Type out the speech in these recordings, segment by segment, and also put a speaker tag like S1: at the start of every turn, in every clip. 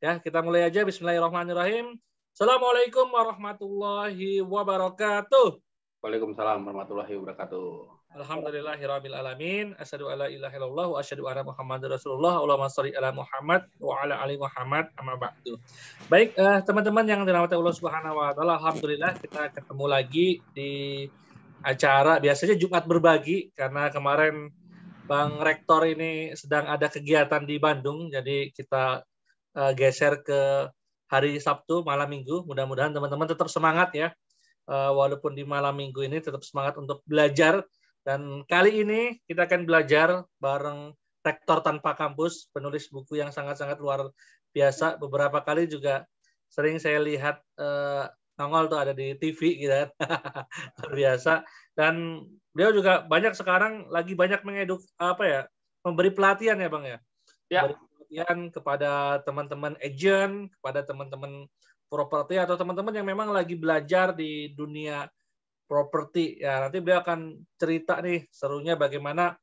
S1: Ya, kita mulai aja. Bismillahirrahmanirrahim. Assalamualaikum warahmatullahi wabarakatuh.
S2: Waalaikumsalam warahmatullahi wabarakatuh.
S1: Alhamdulillahirabbil alamin. Asyhadu alla ilaha illallah wa asyhadu anna Muhammadar Rasulullah. Allahumma shalli ala Muhammad wa ala ali Muhammad amma ba'du. Baik, teman-teman yang dirahmati Allah Subhanahu wa taala, alhamdulillah kita ketemu lagi di acara biasanya Jumat berbagi karena kemarin Bang Rektor ini sedang ada kegiatan di Bandung, jadi kita geser ke hari Sabtu malam Minggu. Mudah-mudahan teman-teman tetap semangat ya. Walaupun di malam Minggu ini tetap semangat untuk belajar. Dan kali ini kita akan belajar bareng Rektor Tanpa Kampus, penulis buku yang sangat-sangat luar biasa. Beberapa kali juga sering saya lihat nongol tuh ada di TV gitu kan. Luar biasa. Dan beliau juga banyak sekarang lagi banyak memberi pelatihan ya Bang ya.
S2: Ya.
S1: Memberi pelatihan kepada teman-teman agent, kepada teman-teman properti atau teman-teman yang memang lagi belajar di dunia properti. Ya, nanti beliau akan cerita nih serunya bagaimana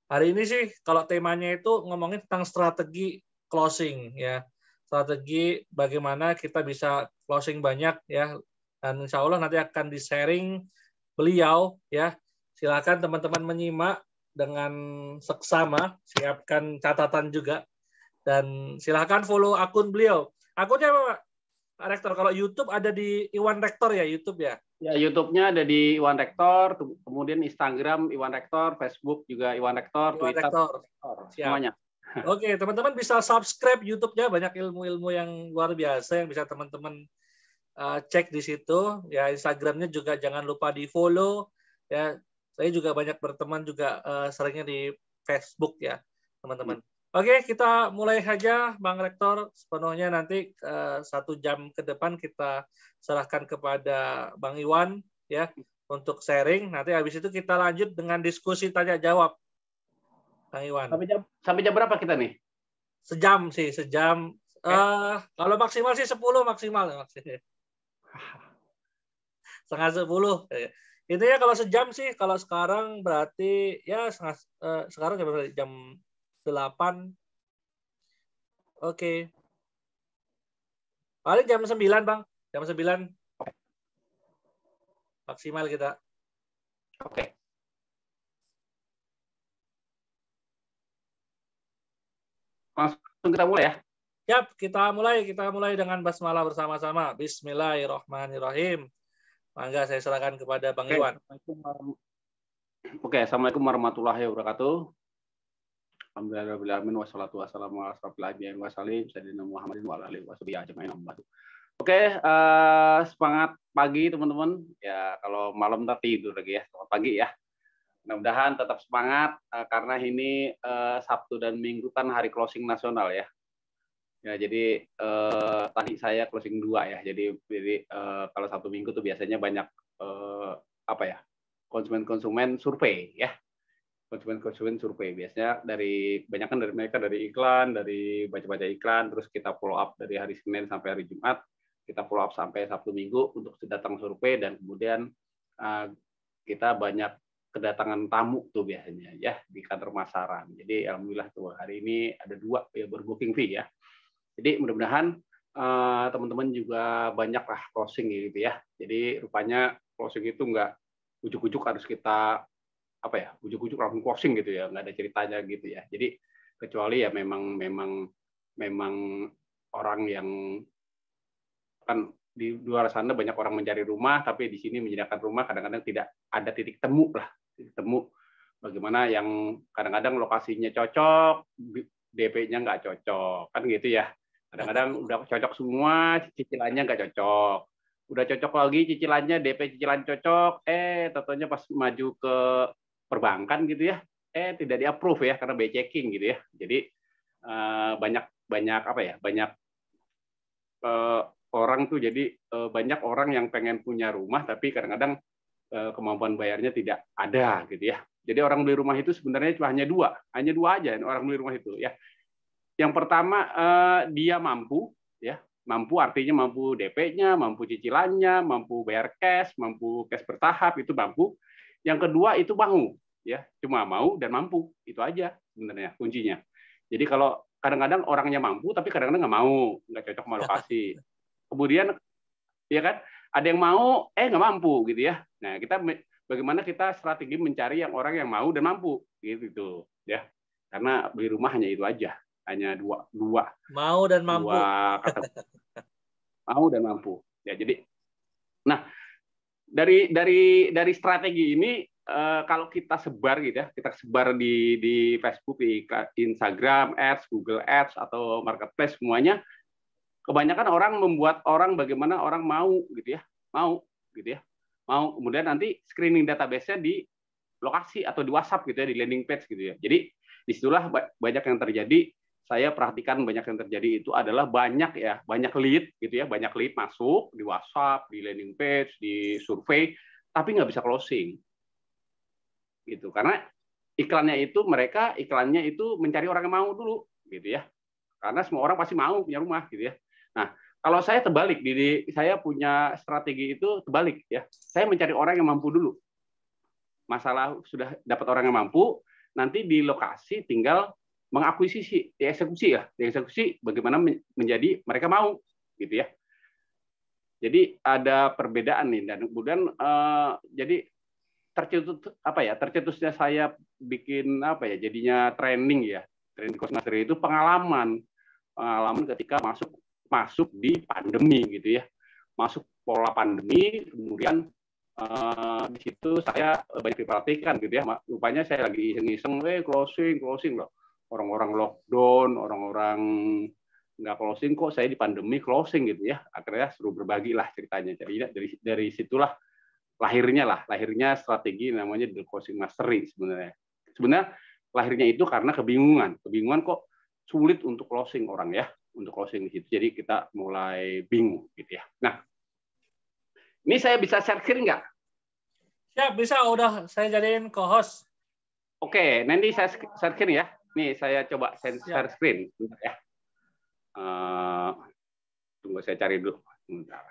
S1: hari ini sih kalau temanya itu ngomongin tentang strategi closing ya. Strategi bagaimana kita bisa closing banyak ya. Dan insya Allah nanti akan di-sharing beliau ya. Silakan teman-teman menyimak dengan seksama, siapkan catatan juga dan silakan follow akun beliau. Akunnya apa, Pak Rektor? Kalau YouTube ada di Iwan Rektor ya, YouTube ya?
S2: Ya, YouTube-nya ada di Iwan Rektor, kemudian Instagram Iwan Rektor, Facebook juga Iwan Rektor,
S1: Iwan
S2: Twitter
S1: Rektor.
S2: semuanya.
S1: Oke, teman-teman bisa subscribe YouTube-nya, banyak ilmu-ilmu yang luar biasa yang bisa teman-teman cek di situ. Ya, Instagram-nya juga jangan lupa di-follow. Ya, saya juga banyak berteman juga seringnya di Facebook ya, teman-teman. Oke, kita mulai saja, Bang Rektor. Sepenuhnya nanti 1 jam ke depan kita serahkan kepada Bang Iwan ya untuk sharing. Nanti habis itu kita lanjut dengan diskusi tanya jawab, Bang Iwan.
S2: Sampai jam berapa kita nih?
S1: Sejam sih, sejam. Kalau maksimal sih 10 maksimal. Setengah 10. Intinya kalau sejam sih, kalau sekarang berarti ya sekarang jam 8. Oke. Paling jam 9, Bang. Jam 9. Maksimal kita.
S2: Oke. Langsung kita mulai ya.
S1: Yap, kita mulai dengan basmalah bersama-sama. Bismillahirrahmanirrahim. Mangga saya serahkan kepada Bang Iwan.
S2: Oke, Assalamualaikum warahmatullahi wabarakatuh. Alhamdulillahirabbil wassalatu wassalamu ala asrofil anbiya'i wasallim sayyidina Muhammadin wa ala alihi washabihi ajmain. Oke, semangat pagi teman-teman. Ya, kalau malam tak tidur lagi ya. Selamat pagi ya. Mudah-mudahan tetap semangat karena ini Sabtu dan Minggu kan hari closing nasional ya. Ya, jadi tadi saya closing 2 ya. Jadi kalau Sabtu Minggu tuh biasanya banyak konsumen-konsumen survei ya. Konsumen survei biasanya dari mereka dari iklan, dari baca-baca iklan, terus kita follow up dari hari Senin sampai hari Jumat, kita follow up sampai Sabtu Minggu untuk datang survei dan kemudian kita banyak kedatangan tamu tuh biasanya ya di kantor pemasaran. Jadi alhamdulillah tuh hari ini ada 2 ya berbooking fee ya. Jadi mudah-mudahan teman-teman juga banyak lah closing gitu ya. Jadi rupanya closing itu nggak ujuk-ujuk harus kita ujuk-ujuk langsung closing gitu ya, nggak ada ceritanya gitu ya. Jadi kecuali ya memang orang yang kan di luar sana banyak orang mencari rumah, tapi di sini menyediakan rumah kadang-kadang tidak ada titik temu bagaimana yang kadang-kadang lokasinya cocok, DP-nya nggak cocok, kan gitu ya. Kadang-kadang udah cocok semua, cicilannya nggak cocok. Udah cocok lagi cicilannya, DP cicilan cocok, tentunya pas maju ke perbankan gitu ya, tidak di-approve ya karena by checking gitu ya. Jadi banyak orang tuh jadi banyak orang yang pengen punya rumah tapi kadang-kadang kemampuan bayarnya tidak ada gitu ya. Jadi orang beli rumah itu sebenarnya cuma hanya dua aja orang beli rumah itu ya. Yang pertama dia mampu ya, mampu artinya mampu DP-nya, mampu cicilannya, mampu bayar cash bertahap itu mampu. Yang kedua itu mau, ya cuma mau dan mampu, itu aja sebenarnya kuncinya. Jadi kalau kadang-kadang orangnya mampu tapi kadang-kadang nggak cocok sama lokasi. Kemudian ya kan ada yang mau nggak mampu gitu ya. Nah, bagaimana kita strategi mencari orang yang mau dan mampu gitu ya. Karena beli rumah hanya itu aja, hanya dua
S1: mau dan mampu.
S2: Dua kata mau dan mampu. Ya, jadi nah dari strategi ini kalau kita sebar gitu ya, kita sebar di Facebook, di Instagram, Ads, Google Ads atau marketplace semuanya, kebanyakan orang membuat bagaimana orang mau gitu ya, mau. Kemudian nanti screening database-nya di lokasi atau di WhatsApp gitu ya, di landing page gitu ya. Jadi disitulah banyak yang terjadi. Saya perhatikan banyak yang terjadi itu adalah banyak lead gitu ya, banyak lead masuk di WhatsApp, di landing page, di survei, tapi nggak bisa closing gitu. Karena iklannya itu mencari orang yang mau dulu gitu ya. Karena semua orang pasti mau punya rumah gitu ya. Nah, kalau saya terbalik, saya punya strategi itu terbalik ya. Saya mencari orang yang mampu dulu. Masalah sudah dapat orang yang mampu, nanti di lokasi tinggal mengakuisisi, dieksekusi bagaimana menjadi mereka mau gitu ya. Jadi ada perbedaan nih, dan kemudian jadi tercetusnya saya bikin jadinya training coach mastery itu pengalaman ketika masuk di pandemi gitu ya, masuk pola pandemi, kemudian di situ saya banyak diperhatikan gitu ya. Rupanya saya lagi iseng-iseng, closing loh. Orang-orang lockdown, orang-orang nggak closing, kok saya di pandemi closing gitu ya. Akhirnya suruh berbagi lah ceritanya. Jadi dari situlah lahirnya strategi namanya The Closing Mastery sebenarnya. Sebenarnya lahirnya itu karena kebingungan kok sulit untuk closing orang ya, untuk closing di situ. Jadi kita mulai bingung gitu ya. Nah, ini saya bisa share screen nggak?
S1: Siap, bisa. Udah saya jadiin co-host.
S2: Oke, nanti saya share screen ya. Nih, saya coba share screen. Bentar ya. Tunggu saya cari dulu. Bentar.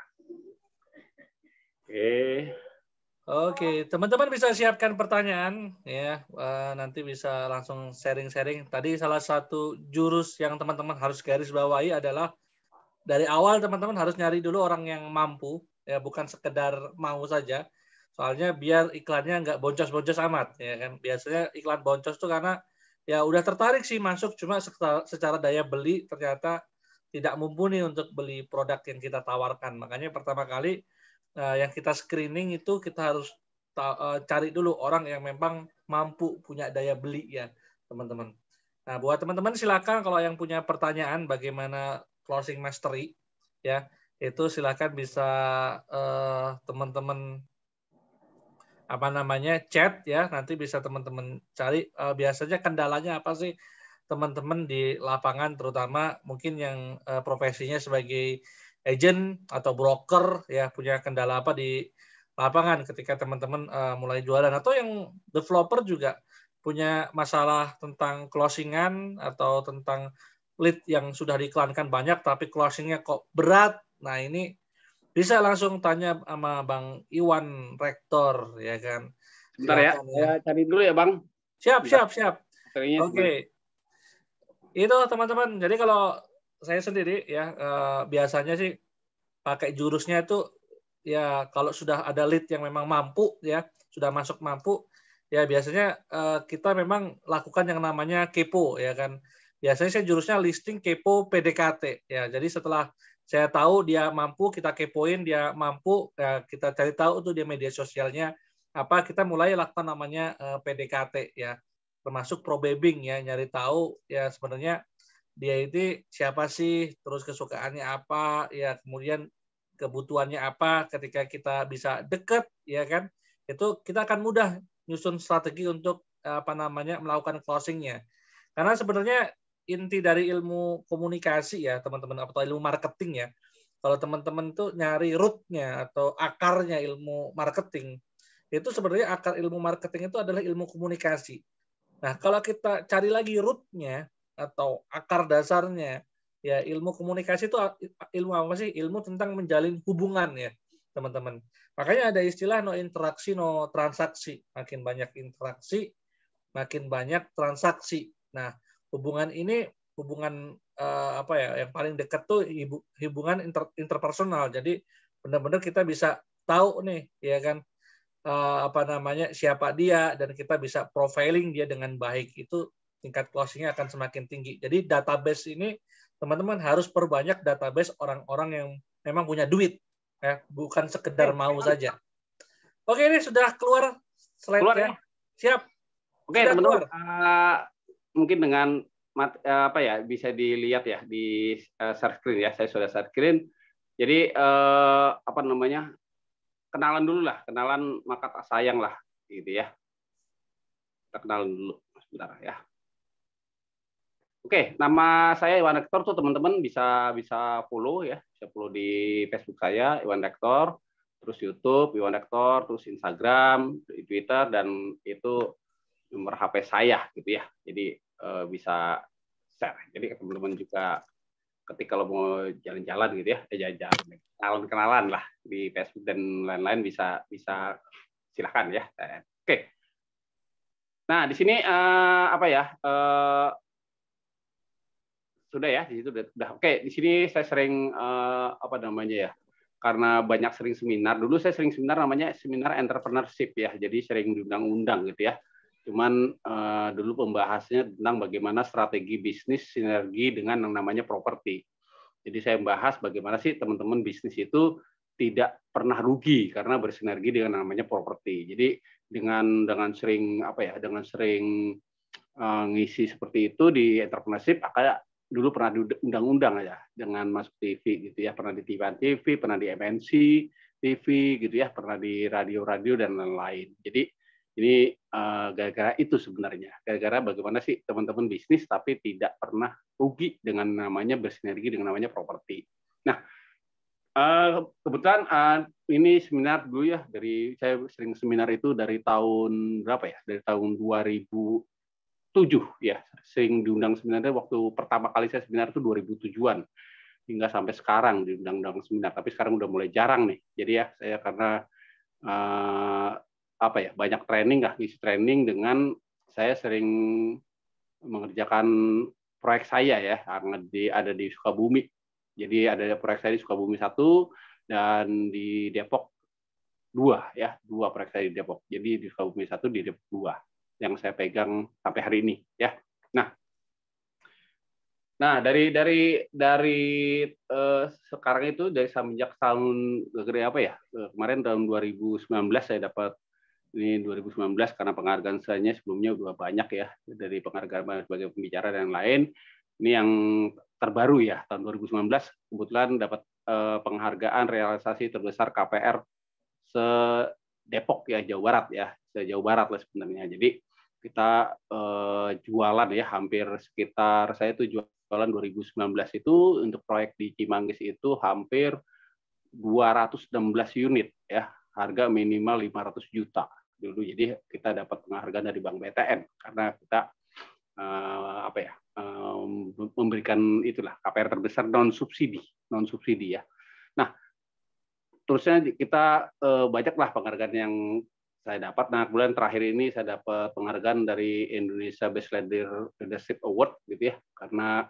S1: Oke, teman-teman bisa siapkan pertanyaan ya. Nanti bisa langsung sharing-sharing. Tadi salah satu jurus yang teman-teman harus garis bawahi adalah dari awal teman-teman harus nyari dulu orang yang mampu, ya, bukan sekedar mau saja. Soalnya biar iklannya nggak boncos-boncos amat, ya kan. Biasanya iklan boncos tuh karena ya udah tertarik sih masuk, cuma secara daya beli ternyata tidak mumpuni untuk beli produk yang kita tawarkan. Makanya pertama kali yang kita screening itu kita harus cari dulu orang yang memang mampu, punya daya beli ya, teman-teman. Nah, buat teman-teman silakan kalau yang punya pertanyaan bagaimana closing mastery ya, itu silakan bisa teman-teman chat ya, nanti bisa teman-teman cari biasanya kendalanya apa sih teman-teman di lapangan, terutama mungkin yang profesinya sebagai agent atau broker ya, punya kendala apa di lapangan ketika teman-teman mulai jualan, atau yang developer juga punya masalah tentang closingan atau tentang lead yang sudah diiklankan banyak tapi closingnya kok berat. Nah, ini bisa langsung tanya sama Bang Iwan Rektor ya kan.
S2: Sebentar ya, saya cari dulu ya Bang.
S1: Siap. Oke. Itu teman-teman. Jadi kalau saya sendiri ya biasanya sih pakai jurusnya itu ya, kalau sudah ada lead yang memang mampu ya, sudah masuk mampu ya, biasanya kita memang lakukan yang namanya kepo ya kan. Biasanya saya jurusnya listing kepo PDKT ya. Jadi setelah saya tahu dia mampu, kita kepoin dia mampu, ya, kita cari tahu tuh dia media sosialnya apa, kita mulai lakukan namanya PDKT ya, termasuk probing ya, nyari tahu ya sebenarnya dia itu siapa sih, terus kesukaannya apa ya, kemudian kebutuhannya apa. Ketika kita bisa dekat ya kan, itu kita akan mudah nyusun strategi untuk melakukan closingnya. Karena sebenarnya inti dari ilmu komunikasi ya teman-teman, atau ilmu marketing ya, kalau teman-teman tuh nyari root-nya atau akarnya ilmu marketing, itu sebenarnya akar ilmu marketing itu adalah ilmu komunikasi. Nah, kalau kita cari lagi root-nya atau akar dasarnya, ya ilmu komunikasi itu ilmu apa sih? Ilmu tentang menjalin hubungan ya, teman-teman. Makanya ada istilah no interaksi, no transaksi. Makin banyak interaksi, makin banyak transaksi. Nah, hubungan ini hubungan apa ya, yang paling dekat tuh hubungan interpersonal. Jadi benar-benar kita bisa tahu nih, ya kan, apa namanya, siapa dia, dan kita bisa profiling dia dengan baik. Itu tingkat closingnya akan semakin tinggi. Jadi database ini teman-teman harus perbanyak database orang-orang yang memang punya duit, ya, bukan sekedar mau saja. Oke, ini sudah keluar slide-nya. Siap.
S2: Oke, teman-teman, mungkin dengan apa ya, bisa dilihat ya di share screen ya. Saya sudah share screen. Jadi apa namanya, kenalan dulu lah, kenalan maka tak sayang lah, gitu ya. Kita kenalan dulu sebentar ya. Oke, nama saya Iwan Rektor tuh teman-teman bisa follow ya, bisa follow di Facebook saya Iwan Rektor, terus YouTube Iwan Rektor, terus Instagram, Twitter, dan itu nomor HP saya gitu ya. Jadi bisa share. Jadi teman-teman juga ketika lo mau jalan-jalan gitu ya, jalan-jalan, kenalan lah di Facebook dan lain-lain bisa silahkan ya. Oke. Nah di sini apa ya? Sudah ya, di situ udah. Oke, di sini saya sering apa namanya ya? Karena banyak sering seminar. Dulu saya sering seminar namanya seminar entrepreneurship ya. Jadi sering diundang-undang gitu ya. Cuman dulu pembahasannya tentang bagaimana strategi bisnis sinergi dengan yang namanya properti. Jadi saya membahas bagaimana sih teman-teman bisnis itu tidak pernah rugi karena bersinergi dengan namanya properti. Jadi dengan sering apa ya? Dengan sering ngisi seperti itu di entrepreneurship, akhirnya dulu pernah diundang-undang ya dengan masuk TV gitu ya, pernah di TV, pernah di MNC TV gitu ya, pernah di radio dan lain-lain. Jadi ini gara-gara itu sebenarnya, gara-gara bagaimana sih teman-teman bisnis tapi tidak pernah rugi dengan namanya bersinergi dengan namanya properti. Nah, kebetulan ini seminar dulu ya, saya sering seminar itu dari tahun berapa ya? Dari tahun 2007 ya, sering diundang seminarnya. Waktu pertama kali saya seminar itu 2007-an hingga sampai sekarang diundang seminar, tapi sekarang udah mulai jarang nih. Jadi ya saya karena apa ya, banyak training ngisi training dengan saya sering mengerjakan proyek saya ya, ada di Sukabumi. Jadi ada proyek saya di Sukabumi 1 dan di Depok 2 ya, 2 proyek saya di Depok. Jadi di Sukabumi 1, di Depok 2 yang saya pegang sampai hari ini ya. Nah dari sekarang itu, dari semenjak tahun apa ya, kemarin tahun 2019 saya dapat ini 2019 karena penghargaan saya sebelumnya udah banyak ya, dari penghargaan sebagai pembicara dan lain. Ini yang terbaru ya, tahun 2019 kebetulan dapat penghargaan realisasi terbesar KPR se-Depok ya, Jawa Barat ya, se-Jawa Barat lah sebenarnya. Jadi kita jualan ya, hampir sekitar, saya tuh jualan 2019 itu untuk proyek di Cimanggis itu hampir 216 unit ya, harga minimal 500 juta dulu. Jadi kita dapat penghargaan dari Bank BTN karena kita apa ya, memberikan itulah KPR terbesar non subsidi ya. Nah, terusnya kita banyaklah penghargaan yang saya dapat. Nah, bulan terakhir ini saya dapat penghargaan dari Indonesia Best Leadership Award gitu ya, karena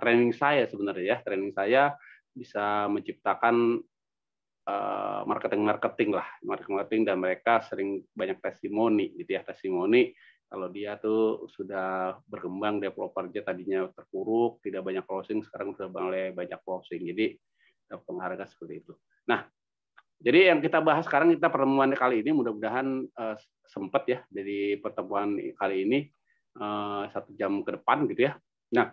S2: training saya sebenarnya ya, training saya bisa menciptakan marketing dan mereka sering banyak testimoni gitu ya, testimoni kalau dia tuh sudah berkembang, developernya tadinya terpuruk, tidak banyak closing, sekarang sudah mulai banyak closing. Jadi penghargaan seperti itu. Nah, jadi yang kita bahas sekarang, kita pertemuan kali ini mudah-mudahan sempat ya, dari pertemuan kali ini 1 jam ke depan gitu ya. Nah,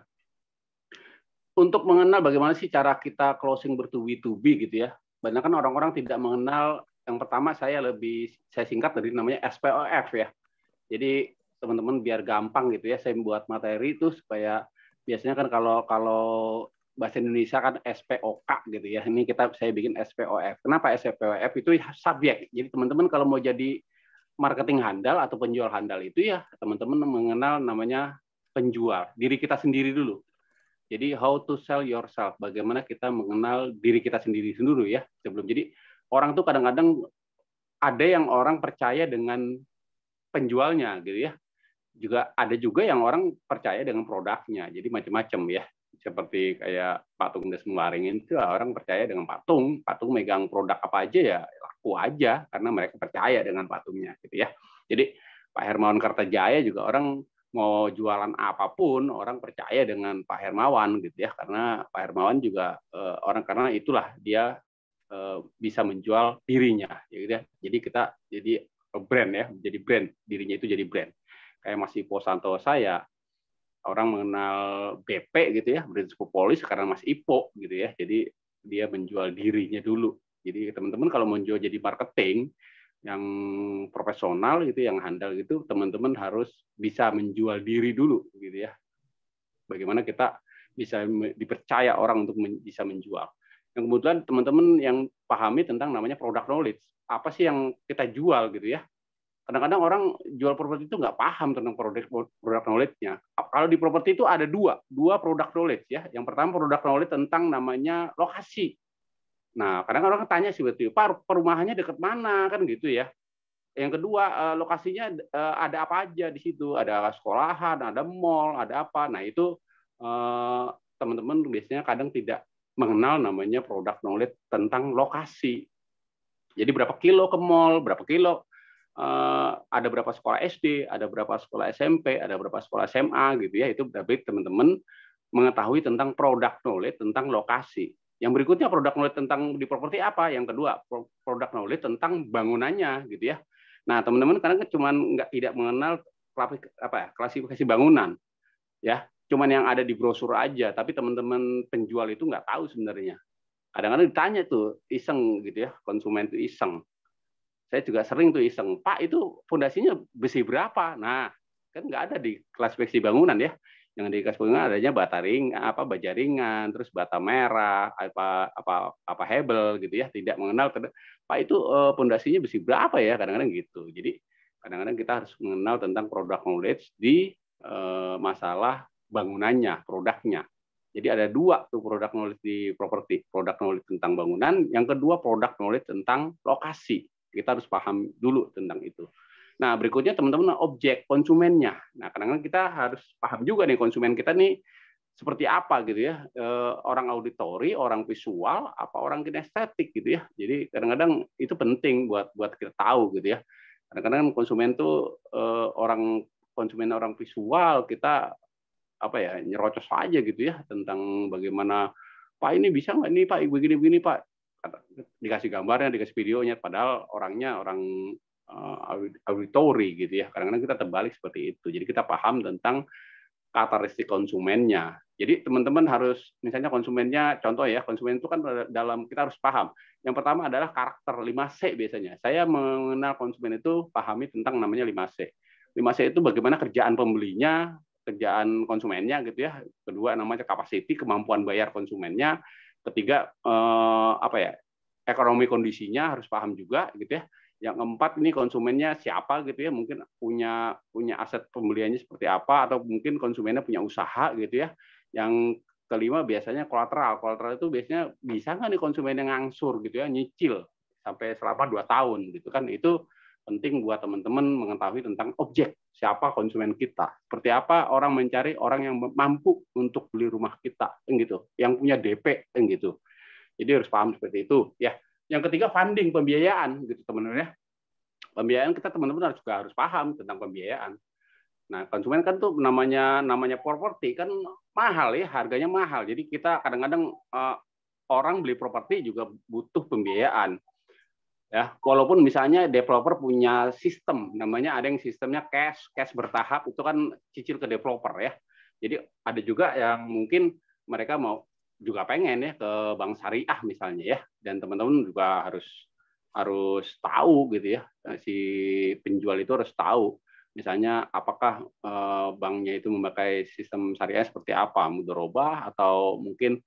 S2: untuk mengenal bagaimana sih cara kita closing bertubi-tubi gitu ya. Banyak kan orang-orang tidak mengenal. Yang pertama saya singkat dari namanya SPOF ya. Jadi teman-teman biar gampang gitu ya, saya membuat materi itu supaya biasanya kan kalau bahasa Indonesia kan SPOK gitu ya. Ini saya bikin SPOF. Kenapa SPOF? Itu subjek. Jadi teman-teman kalau mau jadi marketing handal atau penjual handal itu ya teman-teman mengenal namanya penjual, diri kita sendiri dulu. Jadi how to sell yourself, bagaimana kita mengenal diri kita sendiri dulu ya sebelum. Jadi orang tuh kadang-kadang ada yang orang percaya dengan penjualnya gitu ya. juga ada juga yang orang percaya dengan produknya, jadi macam-macam ya, seperti kayak patung Desmularing itu orang percaya dengan patung megang produk apa aja ya laku aja karena mereka percaya dengan patungnya gitu ya. Jadi Pak Hermawan Kartajaya juga orang mau jualan apapun orang percaya dengan Pak Hermawan gitu ya, karena Pak Hermawan juga orang karena itulah dia bisa menjual dirinya gitu ya. Jadi kita jadi brand ya, jadi brand, dirinya itu jadi brand. Kayak Mas Ipo Santosa ya orang mengenal BP gitu ya, Brand Polis karena Mas Ipo gitu ya. Jadi dia menjual dirinya dulu. Jadi teman-teman kalau menjual jadi marketing yang profesional gitu, yang handal gitu, teman-teman harus bisa menjual diri dulu gitu ya. Bagaimana kita bisa dipercaya orang untuk bisa menjual. Yang kebetulan teman-teman yang pahami tentang namanya product knowledge. Apa sih yang kita jual gitu ya. Kadang-kadang orang jual properti itu nggak paham tentang produk knowledge-nya. Kalau di properti itu ada dua produk knowledge ya. Yang pertama produk knowledge tentang namanya lokasi. Nah, kadang-kadang orang tanya sih betul, Pak, perumahannya dekat mana kan gitu ya. Yang kedua, lokasinya ada apa aja di situ? Ada sekolahan, ada mall, ada apa. Nah, itu teman-teman biasanya kadang tidak mengenal namanya produk knowledge tentang lokasi. Jadi berapa kilo ke mall, berapa kilo ada berapa sekolah SD, ada berapa sekolah SMP, ada berapa sekolah SMA gitu ya. Itu berarti teman-teman mengetahui tentang product knowledge tentang lokasi. Yang berikutnya produk knowledge tentang di properti apa? Yang kedua produk knowledge tentang bangunannya gitu ya. Nah teman-teman kadang cuma tidak mengenal klasifikasi bangunan ya. Cuman yang ada di brosur aja. Tapi teman-teman penjual itu nggak tahu sebenarnya. Kadang-kadang ditanya tuh iseng gitu ya, konsumen itu iseng. Saya juga sering tuh iseng, Pak itu fondasinya besi berapa? Nah, kan nggak ada di klasifikasi bangunan ya. Yang di klasifikasi bangunan adanya baja ringan, terus bata merah, apa hebel gitu ya. Tidak mengenal, Pak itu fondasinya besi berapa ya? Kadang-kadang gitu. Jadi kadang-kadang kita harus mengenal tentang product knowledge di masalah bangunannya, produknya. Jadi ada dua tuh product knowledge di properti, product knowledge tentang bangunan, yang kedua product knowledge tentang lokasi. Kita harus paham dulu tentang itu. Nah, berikutnya teman-teman objek konsumennya. Nah, kadang-kadang kita harus paham juga nih konsumen kita nih seperti apa gitu ya. Orang auditori, orang visual, apa orang kinestetik gitu ya. Jadi kadang-kadang itu penting buat kita tahu gitu ya. Kadang-kadang konsumen tuh konsumen orang visual kita nyerocos aja gitu ya tentang bagaimana Pak ini bisa nggak nih Pak begini Pak, dikasih gambarnya, dikasih videonya, padahal orangnya orang auditori gitu ya. Kadang-kadang kita terbalik seperti itu. Jadi kita paham tentang karakteristik konsumennya. Jadi teman-teman harus, misalnya konsumennya, contoh ya, konsumen itu kan dalam, kita harus paham. Yang pertama adalah karakter 5C biasanya. Saya mengenal konsumen itu pahami tentang namanya 5C. 5C itu bagaimana kerjaan pembelinya, kerjaan konsumennya gitu ya. Kedua namanya capacity, kemampuan bayar konsumennya. Ketiga ekonomi kondisinya harus paham juga gitu ya. Yang keempat ini konsumennya siapa gitu ya, mungkin punya aset pembeliannya seperti apa, atau mungkin konsumennya punya usaha gitu ya. Yang kelima biasanya kolateral. Kolateral itu biasanya bisa nggak nih konsumen yang ngangsur gitu ya, nyicil sampai selama 2 tahun gitu kan. Itu penting buat teman-teman mengetahui tentang objek, siapa konsumen kita, seperti apa orang mencari orang yang mampu untuk beli rumah kita, gitu, yang punya DP, gitu. Jadi harus paham seperti itu, ya. Yang ketiga funding, pembiayaan, gitu teman-teman ya. Pembiayaan kita teman-teman juga harus paham tentang pembiayaan. Nah, konsumen kan tuh namanya properti kan mahal ya, harganya mahal. Jadi kita kadang-kadang orang beli properti juga butuh pembiayaan. Ya, walaupun misalnya developer punya sistem, namanya ada yang sistemnya cash bertahap, itu kan cicil ke developer ya. Jadi ada juga yang mungkin mereka mau juga pengen ya ke bank syariah misalnya ya, dan teman-teman juga harus tahu gitu ya, si penjual itu harus tahu misalnya apakah banknya itu memakai sistem syariah seperti apa, mudharabah atau mungkin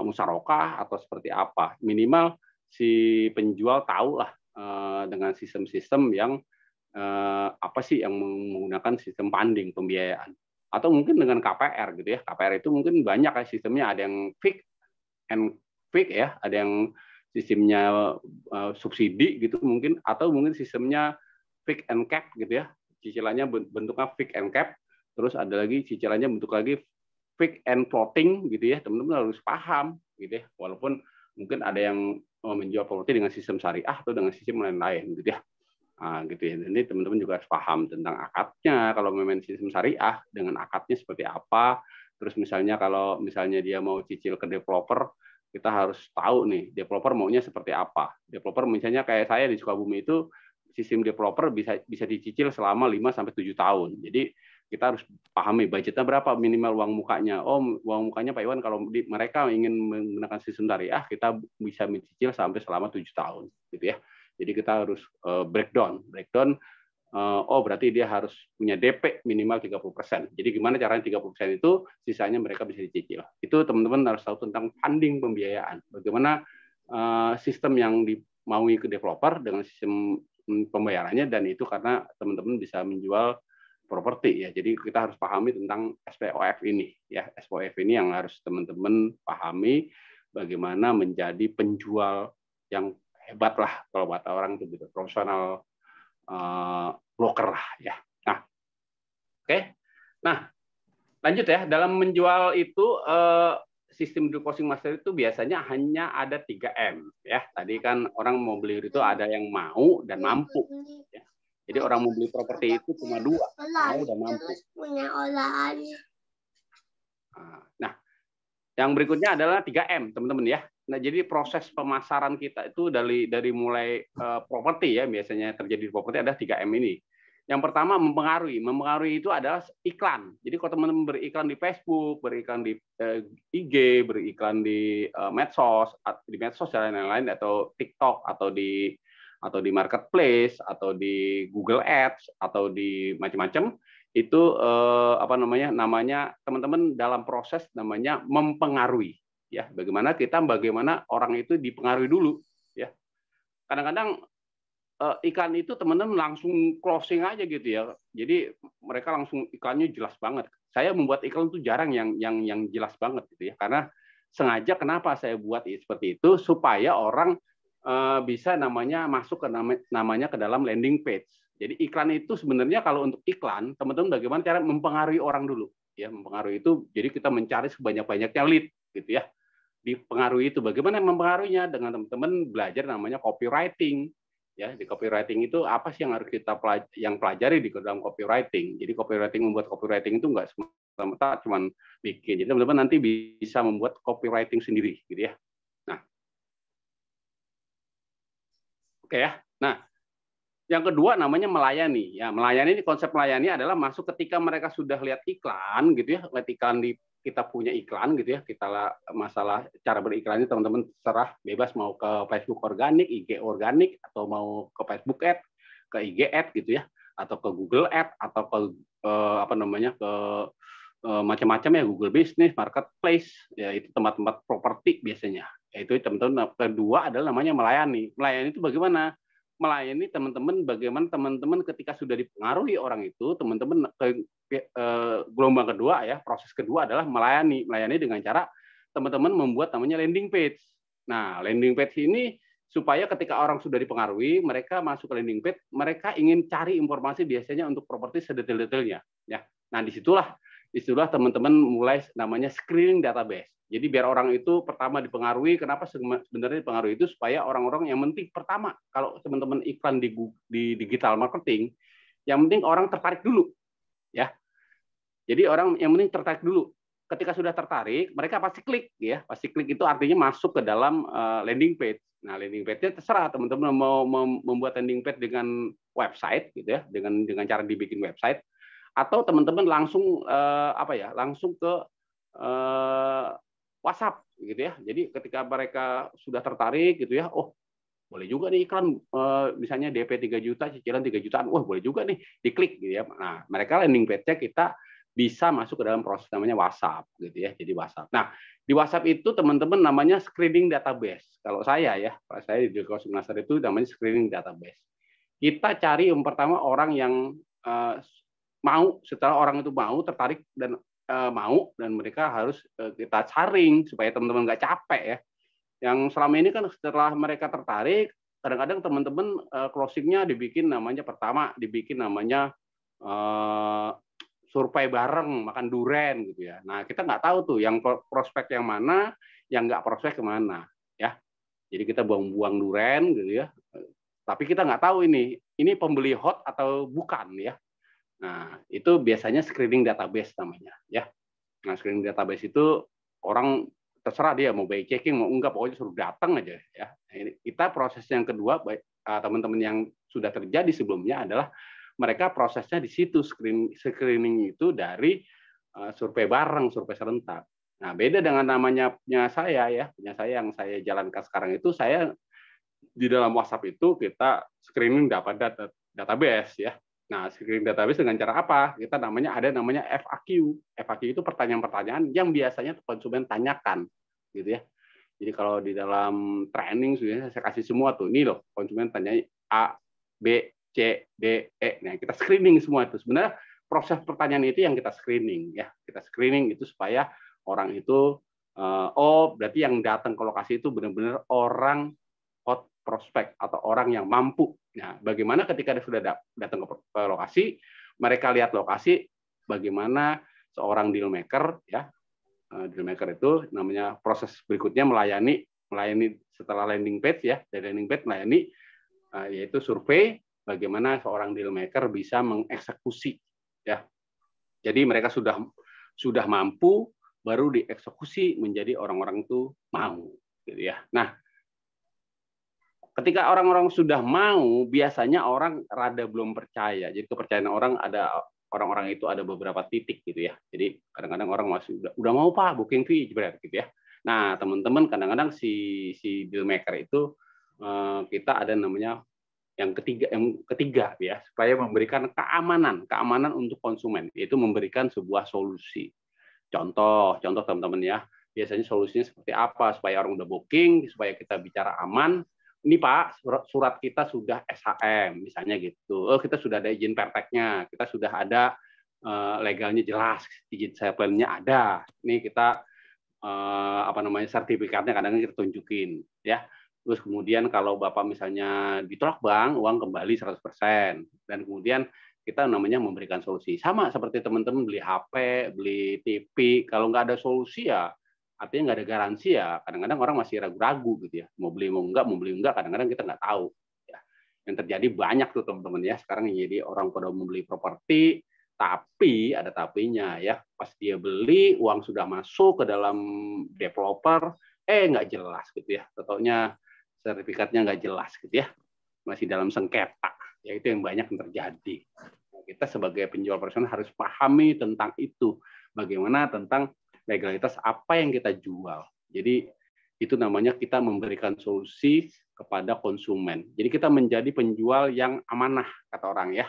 S2: musyarakah atau seperti apa. Minimal si penjual tahu lah dengan sistem-sistem yang apa sih yang menggunakan sistem funding, pembiayaan, atau mungkin dengan KPR gitu ya. KPR itu mungkin banyak ya sistemnya, ada yang fix and fix ya, ada yang sistemnya subsidi gitu mungkin, atau mungkin sistemnya fix and cap gitu ya. cicilannya bentuknya fixed and cap, terus ada lagi cicilannya bentuk lagi fixed and floating gitu ya. Teman-teman harus paham gitu ya. Walaupun mungkin ada yang menjual properti dengan sistem syariah atau dengan sistem lain-lain gitu ya. Nah, gitu ya. Jadi teman-teman juga harus paham tentang akadnya. Kalau memang sistem syariah dengan akadnya seperti apa. Terus misalnya kalau misalnya dia mau cicil ke developer, kita harus tahu nih developer maunya seperti apa. Developer misalnya kayak saya di Sukabumi itu sistem developer bisa dicicil selama 5 sampai 7 tahun. Jadi kita harus pahami budgetnya berapa minimal uang mukanya. Oh, uang mukanya Pak Iwan kalau mereka ingin menggunakan sistem syariah, kita bisa mencicil sampai selama 7 tahun gitu ya. Jadi kita harus breakdown. Oh, berarti dia harus punya DP minimal 30%. Jadi gimana caranya 30% itu sisanya mereka bisa dicicil. Itu teman-teman harus tahu tentang funding pembiayaan. Bagaimana sistem yang dimaui ke developer dengan sistem pembayarannya, dan itu karena teman-teman bisa menjual properti ya. Jadi kita harus pahami tentang SPOF ini ya. SPOF ini yang harus teman-teman pahami bagaimana menjadi penjual yang hebat lah kalau kata orang itu gitu, profesional broker lah ya. Nah, oke. Nah, lanjut ya. Dalam menjual itu sistem dual closing master itu biasanya hanya ada 3M ya. Tadi kan orang mau beli itu ada yang mau dan mampu. Ya. Jadi orang mau beli properti itu cuma 2, mau dan mampu. Nah, yang berikutnya adalah 3M, teman-teman ya. Nah, jadi proses pemasaran kita itu dari mulai properti ya, biasanya terjadi di properti ada 3M ini. Yang pertama mempengaruhi. Mempengaruhi itu adalah iklan. Jadi kalau teman-teman beriklan di Facebook, beriklan di IG, beriklan di medsos dan lain-lain, atau TikTok, atau di marketplace, atau di Google Ads, atau di macam-macam, itu namanya teman-teman dalam proses namanya mempengaruhi ya. Bagaimana orang itu dipengaruhi dulu ya. Kadang-kadang iklan itu teman-teman langsung closing aja gitu ya. Jadi mereka langsung iklannya jelas banget. Saya membuat iklan itu jarang yang jelas banget gitu ya. Karena sengaja kenapa saya buat seperti itu supaya orang bisa masuk ke namanya ke dalam landing page. Jadi iklan itu sebenarnya kalau untuk iklan, teman-teman bagaimana cara mempengaruhi orang dulu. Ya, mempengaruhi itu jadi kita mencari sebanyak-banyaknya lead gitu ya. Dipengaruhi itu bagaimana mempengaruhinya dengan teman-teman belajar namanya copywriting. Ya, di copywriting itu apa sih yang harus kita pelajari di dalam copywriting. Jadi membuat copywriting itu enggak semata cuma bikin. Jadi teman-teman nanti bisa membuat copywriting sendiri gitu ya. Nah. Oke ya. Nah, yang kedua namanya melayani. Ya, melayani, konsep melayani adalah masuk ketika mereka sudah lihat iklan gitu ya, lihat iklan kita punya iklan gitu ya. Masalah cara beriklannya teman-teman terserah bebas mau ke Facebook organik, IG organik, atau mau ke Facebook Ad, ke IG Ad gitu ya, atau ke Google Ad, atau ke ke macam-macam ya, Google Business, Marketplace, ya itu tempat-tempat properti biasanya. Yaitu teman-teman kedua adalah namanya melayani. Melayani itu bagaimana? Melayani teman-teman bagaimana teman-teman ketika sudah dipengaruhi orang itu, teman-teman gelombang kedua ya, proses kedua adalah melayani. Melayani dengan cara teman-teman membuat namanya landing page. Nah, landing page ini supaya ketika orang sudah dipengaruhi, mereka masuk ke landing page, mereka ingin cari informasi biasanya untuk properti sedetail-detailnya ya. Nah, disitulah teman-teman mulai namanya screening database. Jadi biar orang itu pertama dipengaruhi, kenapa sebenarnya dipengaruhi itu supaya orang-orang yang penting pertama, kalau teman-teman iklan di digital marketing, yang penting orang tertarik dulu. Ya. Jadi orang yang penting tertarik dulu. Ketika sudah tertarik, mereka pasti klik ya. Pasti klik itu artinya masuk ke dalam landing page. Nah, landing page-nya terserah teman-teman mau membuat landing page dengan website gitu ya, dengan cara dibikin website, atau teman-teman langsung langsung ke WhatsApp gitu ya. Jadi ketika mereka sudah tertarik gitu ya, oh boleh juga nih iklan misalnya DP 3 juta, cicilan 3 jutaan, wah boleh juga nih, diklik gitu ya. Nah, mereka landing page-nya kita bisa masuk ke dalam proses namanya WhatsApp gitu ya. Jadi WhatsApp. Nah, di WhatsApp itu teman-teman namanya screening database. Kalau saya di Dual Closing Master itu namanya screening database. Kita cari yang pertama orang yang mau, setelah orang itu mau, tertarik dan mau, dan mereka harus kita saring supaya teman-teman nggak capek ya. Yang selama ini kan setelah mereka tertarik, kadang-kadang teman-teman closingnya dibikin namanya survei bareng makan duren gitu ya. Nah, kita nggak tahu tuh yang prospek yang mana, yang nggak prospek kemana ya. Jadi kita buang-buang duren gitu ya. Tapi kita nggak tahu ini pembeli hot atau bukan ya. Nah, itu biasanya screening database namanya ya. Nah, screening database itu orang terserah dia mau by checking mau enggak, pokoknya suruh datang aja ya. Ini kita proses yang kedua, teman-teman yang sudah terjadi sebelumnya adalah mereka prosesnya di situ screening itu dari survei bareng, survei serentak. Nah, beda dengan namanya punya saya yang saya jalankan sekarang itu, saya di dalam WhatsApp itu kita screening dapat database ya. Nah, screening database dengan cara apa? Kita ada namanya FAQ. FAQ itu pertanyaan-pertanyaan yang biasanya konsumen tanyakan, gitu ya. Jadi kalau di dalam training sebenarnya saya kasih semua tuh, ini loh konsumen tanya A, B, C, D, E. Nah, kita screening semua itu. Sebenarnya proses pertanyaan itu yang kita screening ya. Kita screening itu supaya orang itu berarti yang datang ke lokasi itu benar-benar orang hot prospek atau orang yang mampu. Nah, bagaimana ketika dia sudah datang ke lokasi, mereka lihat lokasi, bagaimana seorang deal maker ya, deal maker itu namanya proses berikutnya melayani setelah landing page ya, dari landing page melayani yaitu survei bagaimana seorang deal maker bisa mengeksekusi ya. Jadi mereka sudah mampu, baru dieksekusi menjadi orang-orang itu mau gitu ya. Nah, ketika orang-orang sudah mau, biasanya orang rada belum percaya. Jadi kepercayaan orang-orang itu ada beberapa titik gitu ya. Jadi kadang-kadang orang masih udah mau Pak booking fee gitu ya. Nah, teman-teman kadang-kadang si deal maker itu kita ada namanya yang ketiga ya, supaya memberikan keamanan untuk konsumen, yaitu memberikan sebuah solusi. Contoh teman-teman ya, biasanya solusinya seperti apa supaya orang udah booking, supaya kita bicara aman. Ini Pak, surat kita sudah SHM, misalnya gitu. Kita sudah ada izin perteknya, kita sudah ada legalnya jelas, izin sale plan-nya ada. Ini kita sertifikatnya kadang-kadang kita tunjukin, ya. Terus kemudian kalau Bapak misalnya ditolak bank, uang kembali 100%. Dan kemudian kita namanya memberikan solusi. Sama seperti teman-teman beli HP, beli TV, kalau nggak ada solusi ya artinya nggak ada garansi ya, kadang-kadang orang masih ragu-ragu gitu ya, mau beli enggak, kadang-kadang kita nggak tahu. Ya. Yang terjadi banyak tuh teman-teman ya, sekarang jadi orang pada membeli properti, tapi ada tapinya ya, pas dia beli uang sudah masuk ke dalam developer, nggak jelas gitu ya, contohnya sertifikatnya nggak jelas gitu ya, masih dalam sengketa, ya itu yang banyak yang terjadi. Nah, kita sebagai penjual profesional harus pahami tentang itu, bagaimana tentang legalitas apa yang kita jual. Jadi itu namanya kita memberikan solusi kepada konsumen. Jadi kita menjadi penjual yang amanah kata orang ya.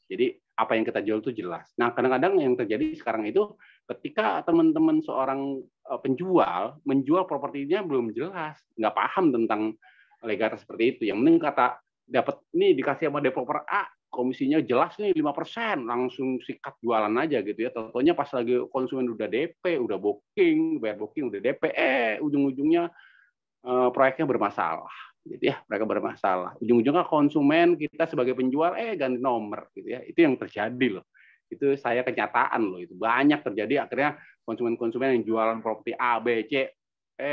S2: Jadi apa yang kita jual itu jelas. Nah kadang-kadang yang terjadi sekarang itu ketika teman-teman seorang penjual menjual propertinya belum jelas, nggak paham tentang legalitas seperti itu. Yang penting kata dapat ini dikasih sama developer A, komisinya jelas nih 5%, langsung sikat jualan aja gitu ya. Tentunya pas lagi konsumen udah DP, udah booking, bayar booking, udah DP, ujung-ujungnya proyeknya bermasalah. Gitu ya, mereka bermasalah. Ujung-ujungnya konsumen kita sebagai penjual ganti nomor gitu ya. Itu yang terjadi loh. Itu saya kenyataan loh, itu banyak terjadi akhirnya konsumen-konsumen yang jualan properti A, B, C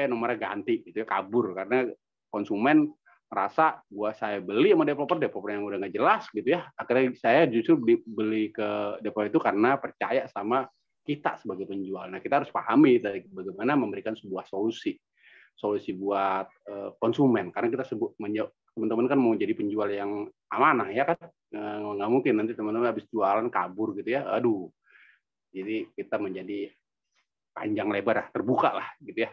S2: nomornya ganti gitu ya, kabur karena konsumen merasa saya beli sama developer yang udah nggak jelas gitu ya. Akhirnya saya justru beli ke developer itu karena percaya sama kita sebagai penjual. Nah, kita harus pahami bagaimana memberikan sebuah solusi buat konsumen. Karena kita teman-teman kan mau jadi penjual yang amanah ya kan. Nggak mungkin nanti teman-teman habis jualan kabur gitu ya. Aduh. Jadi kita menjadi panjang lebar terbuka lah gitu ya.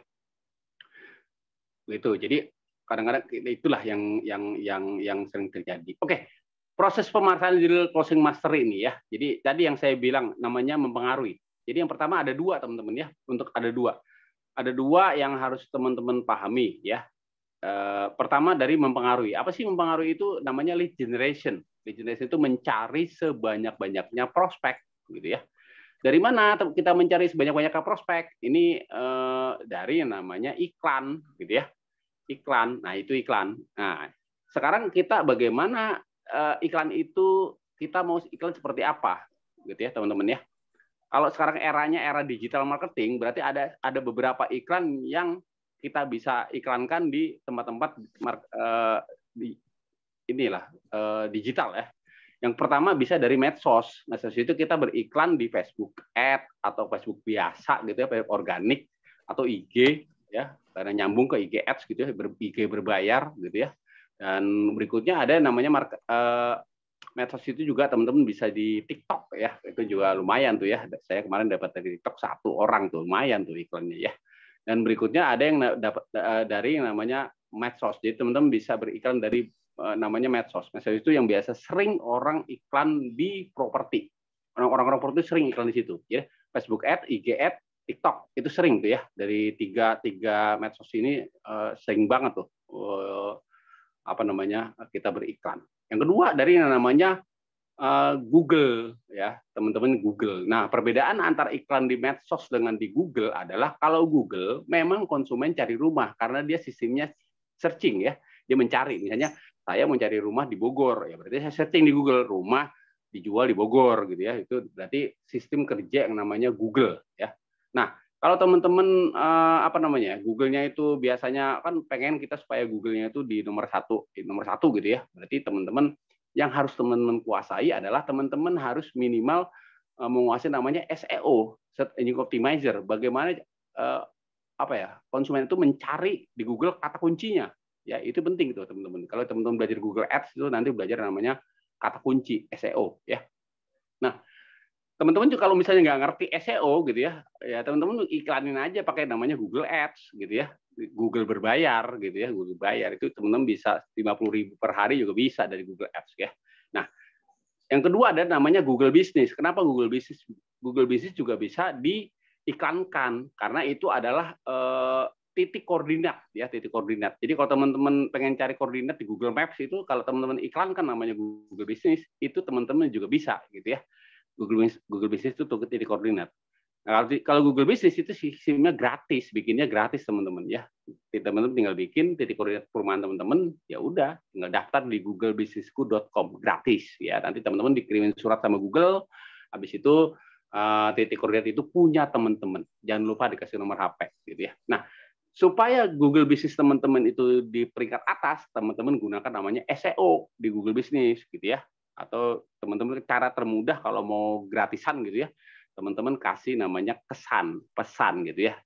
S2: Gitu. Jadi kadang-kadang itulah yang sering terjadi. Oke, proses pemasaran digital closing master ini ya. Jadi tadi yang saya bilang namanya mempengaruhi. Jadi yang pertama ada dua teman-teman ya. Ada dua yang harus teman-teman pahami ya. Pertama dari mempengaruhi. Apa sih mempengaruhi itu? Namanya lead generation. Lead generation itu mencari sebanyak-banyaknya prospek, gitu ya. Dari mana kita mencari sebanyak-banyaknya prospek? Ini dari yang namanya iklan, gitu ya. Iklan. Nah, itu iklan. Nah, sekarang kita bagaimana iklan itu kita mau iklan seperti apa, gitu ya teman-teman ya. Kalau sekarang eranya era digital marketing, berarti ada beberapa iklan yang kita bisa iklankan di tempat-tempat digital ya. Yang pertama bisa dari medsos. Medsos itu kita beriklan di Facebook Ad atau Facebook biasa gitu ya, organik atau IG ya, karena nyambung ke IG Ads gitu ya, IG berbayar gitu ya. Dan berikutnya ada namanya medsos itu juga teman-teman bisa di TikTok ya, itu juga lumayan tuh ya. Saya kemarin dapat dari TikTok 1 orang tuh, lumayan tuh iklannya ya. Dan berikutnya ada yang dapat dari yang namanya medsos. Jadi teman-teman bisa beriklan dari namanya medsos. Medsos itu yang biasa sering orang iklan di properti. Orang-orang properti sering iklan di situ. Ya, Facebook Ad, IG Ad, TikTok itu sering tuh ya. Dari tiga medsos ini sering banget tuh kita beriklan. Yang kedua dari yang namanya Google ya, teman-teman Google. Nah, perbedaan antara iklan di medsos dengan di Google adalah kalau Google memang konsumen cari rumah karena dia sistemnya searching ya. Dia mencari, misalnya saya mau cari rumah di Bogor, ya berarti saya searching di Google rumah dijual di Bogor gitu ya. Itu berarti sistem kerja yang namanya Google ya. Nah, kalau teman-teman Google-nya itu biasanya kan pengen kita supaya Google-nya itu di nomor satu gitu ya. Berarti teman-teman yang harus teman-teman kuasai adalah teman-teman harus minimal menguasai namanya SEO, Search Engine Optimizer. Bagaimana konsumen itu mencari di Google kata kuncinya. Ya, itu penting tuh teman-teman. Kalau teman-teman belajar Google Ads itu nanti belajar namanya kata kunci SEO ya. Nah, teman-teman juga kalau misalnya nggak ngerti SEO gitu ya, ya teman-teman iklanin aja pakai namanya Google Ads gitu ya. Google berbayar gitu ya, Google bayar itu teman-teman bisa 50.000 per hari juga bisa dari Google Ads ya. Nah, yang kedua ada namanya Google Business. Kenapa Google Business? Google Business juga bisa diiklankan karena itu adalah titik koordinat ya, titik koordinat. Jadi kalau teman-teman pengen cari koordinat di Google Maps itu kalau teman-teman iklankan namanya Google Business itu teman-teman juga bisa gitu ya. Google Business itu titik koordinat. Nah, kalau Google Business itu sistemnya gratis, bikinnya gratis teman-teman ya. Teman-teman tinggal bikin titik koordinat perumahan teman-teman, ya udah tinggal daftar di googlebusinessku.com gratis ya. Nanti teman-teman dikirimin surat sama Google, habis itu titik koordinat itu punya teman-teman. Jangan lupa dikasih nomor HP gitu ya. Nah, supaya Google Business teman-teman itu di peringkat atas, teman-teman gunakan namanya SEO di Google Business gitu ya. Atau teman-teman cara termudah kalau mau gratisan gitu ya, teman-teman kasih namanya pesan gitu ya.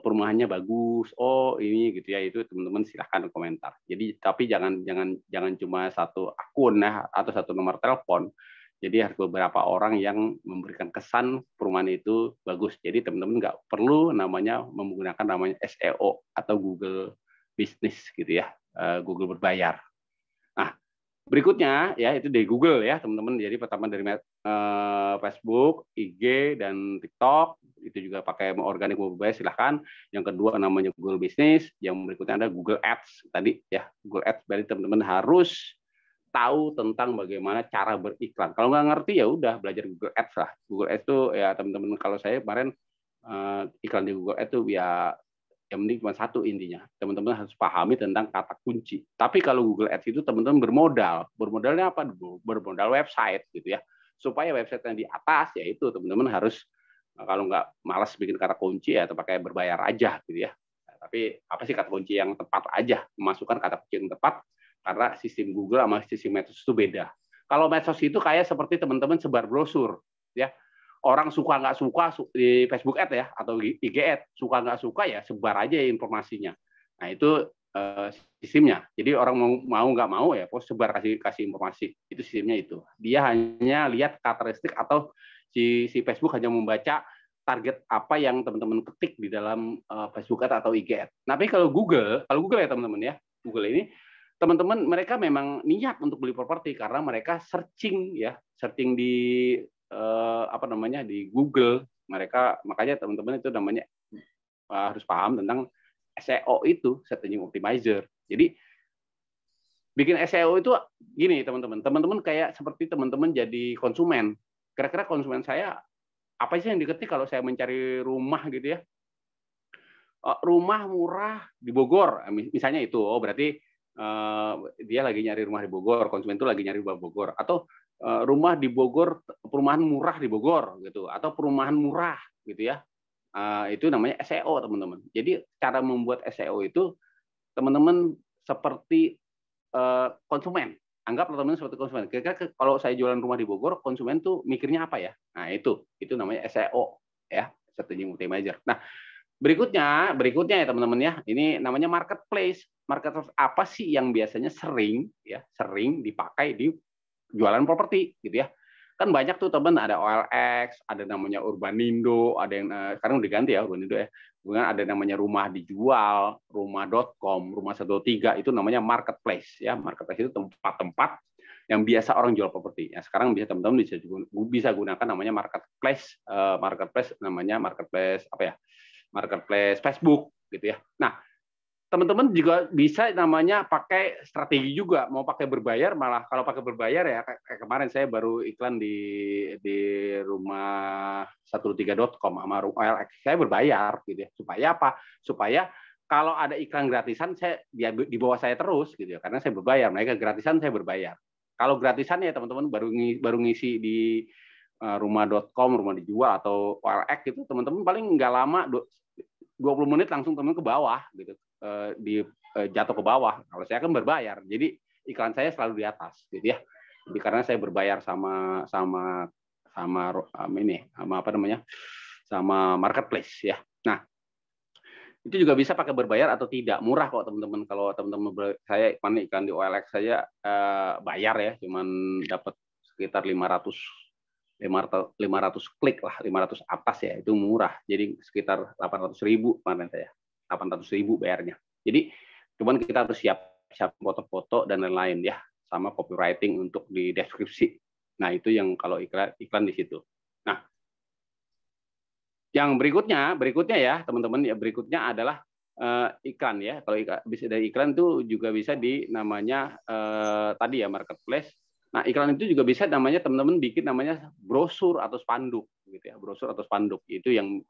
S2: Perumahannya bagus, ini gitu ya, itu teman-teman silahkan komentar. Jadi tapi jangan cuma satu akun ya atau satu nomor telepon. Jadi harus beberapa orang yang memberikan kesan perumahan itu bagus. Jadi teman-teman nggak perlu menggunakan namanya SEO atau Google Business gitu ya, Google berbayar. Nah, berikutnya ya itu dari Google ya teman-teman. Jadi pertama dari Facebook, IG dan TikTok itu juga pakai organik berbayar silahkan. Yang kedua namanya Google Business. Yang berikutnya ada Google Ads tadi ya. Google Ads berarti teman-teman harus tahu tentang bagaimana cara beriklan. Kalau nggak ngerti ya udah belajar Google Ads lah. Google Ads itu ya teman-teman, kalau saya kemarin iklan di Google Ads itu ya yang penting cuma satu intinya. Teman-teman harus pahami tentang kata kunci. Tapi kalau Google Ads itu teman-teman bermodal. Bermodalnya apa? Bermodal website gitu ya. Supaya website yang di atas ya itu teman-teman harus kalau nggak malas bikin kata kunci ya atau pakai berbayar aja gitu ya. Tapi apa sih kata kunci yang tepat aja? Memasukkan kata kunci yang tepat. Karena sistem Google sama sistem medsos itu beda. Kalau medsos itu kayak seperti teman-teman sebar brosur, ya. Orang suka nggak suka di Facebook Ad ya atau IG Ad, suka nggak suka ya sebar aja informasinya. Nah itu sistemnya. Jadi orang mau nggak mau ya, sebar kasih informasi. Itu sistemnya itu. Dia hanya lihat karakteristik atau si Facebook hanya membaca target apa yang teman-teman ketik di dalam Facebook Ad atau IG Ad. Tapi kalau Google ya teman-teman ya, Google ini teman-teman mereka memang niat untuk beli properti karena mereka searching di di Google. Makanya teman-teman itu namanya harus paham tentang SEO itu, Search Engine Optimizer. Jadi bikin SEO itu gini teman-teman kayak seperti teman-teman jadi konsumen. Kira-kira konsumen saya apa sih yang diketik kalau saya mencari rumah gitu ya? Rumah murah di Bogor, misalnya itu. Berarti dia lagi nyari rumah di Bogor, konsumen itu lagi nyari rumah di Bogor, atau rumah di Bogor, perumahan murah di Bogor gitu, atau perumahan murah gitu ya. Itu namanya SEO, teman-teman. Jadi cara membuat SEO itu teman-teman seperti konsumen. Anggap teman-teman seperti konsumen. Kira-kira kalau saya jualan rumah di Bogor, konsumen tuh mikirnya apa ya? Nah, itu namanya SEO ya, strategi multi-major. Nah, berikutnya ya teman-teman ya, ini namanya marketplace. Marketplace apa sih yang biasanya sering dipakai di jualan properti gitu ya. Kan banyak tuh teman, ada OLX, ada namanya Urbanindo, ada yang sekarang udah ganti ya Urbanindo ya. Kemudian ada namanya rumah dijual, rumah.com, rumah 123, itu namanya marketplace ya. Marketplace itu tempat-tempat yang biasa orang jual properti. Ya, sekarang bisa teman-teman bisa gunakan namanya marketplace, namanya marketplace apa ya? Marketplace Facebook gitu ya. Nah, teman-teman juga bisa namanya pakai strategi juga, mau pakai berbayar, malah kalau pakai berbayar ya kayak kemarin saya baru iklan di rumah 123.com sama OLX, saya berbayar gitu ya. Supaya apa? Supaya kalau ada iklan gratisan saya di bawah saya terus gitu ya, karena saya berbayar, mereka gratisan saya berbayar. Kalau gratisan ya teman-teman baru ngisi di rumah.com, rumah dijual atau OLX gitu, teman-teman paling nggak lama 20 menit langsung teman ke bawah gitu, jatuh ke bawah. Kalau saya kan berbayar, jadi iklan saya selalu di atas gitu ya. Jadi karena saya berbayar sama apa namanya, sama marketplace ya. Nah, itu juga bisa pakai berbayar atau tidak, murah kok teman-teman. Kalau teman-teman saya iklan di OLX saya bayar ya, cuman dapat sekitar 500 klik lah, 500 atas ya, itu murah. Jadi sekitar 800.000 kemarin saya, 800.000 bayarnya. Jadi cuman kita harus siap foto-foto dan lain-lain ya, sama copywriting untuk di deskripsi. Nah, itu yang kalau iklan di situ. Nah, yang berikutnya ya teman-teman, ya berikutnya adalah iklan ya. Kalau bisa dari iklan itu juga bisa di namanya tadi ya marketplace. Nah, iklan itu juga bisa namanya teman-teman bikin namanya brosur atau spanduk gitu ya. Brosur atau spanduk itu yang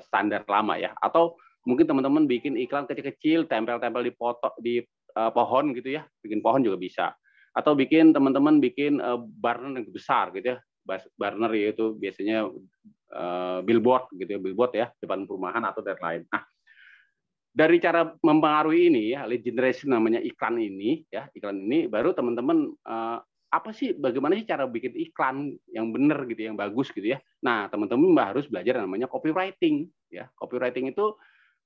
S2: standar lama ya. Atau mungkin teman-teman bikin iklan kecil-kecil, tempel-tempel di pohon gitu ya. Bikin pohon juga bisa. Atau teman-teman bikin banner yang besar gitu ya. Banner itu biasanya billboard gitu ya, billboard ya, depan perumahan atau dan lain. Nah, dari cara mempengaruhi ini ya, lead generation namanya iklan ini ya, baru teman-teman apa sih, bagaimana sih cara bikin iklan yang benar gitu, yang bagus gitu ya. Nah, teman-teman harus belajar namanya copywriting ya. Copywriting itu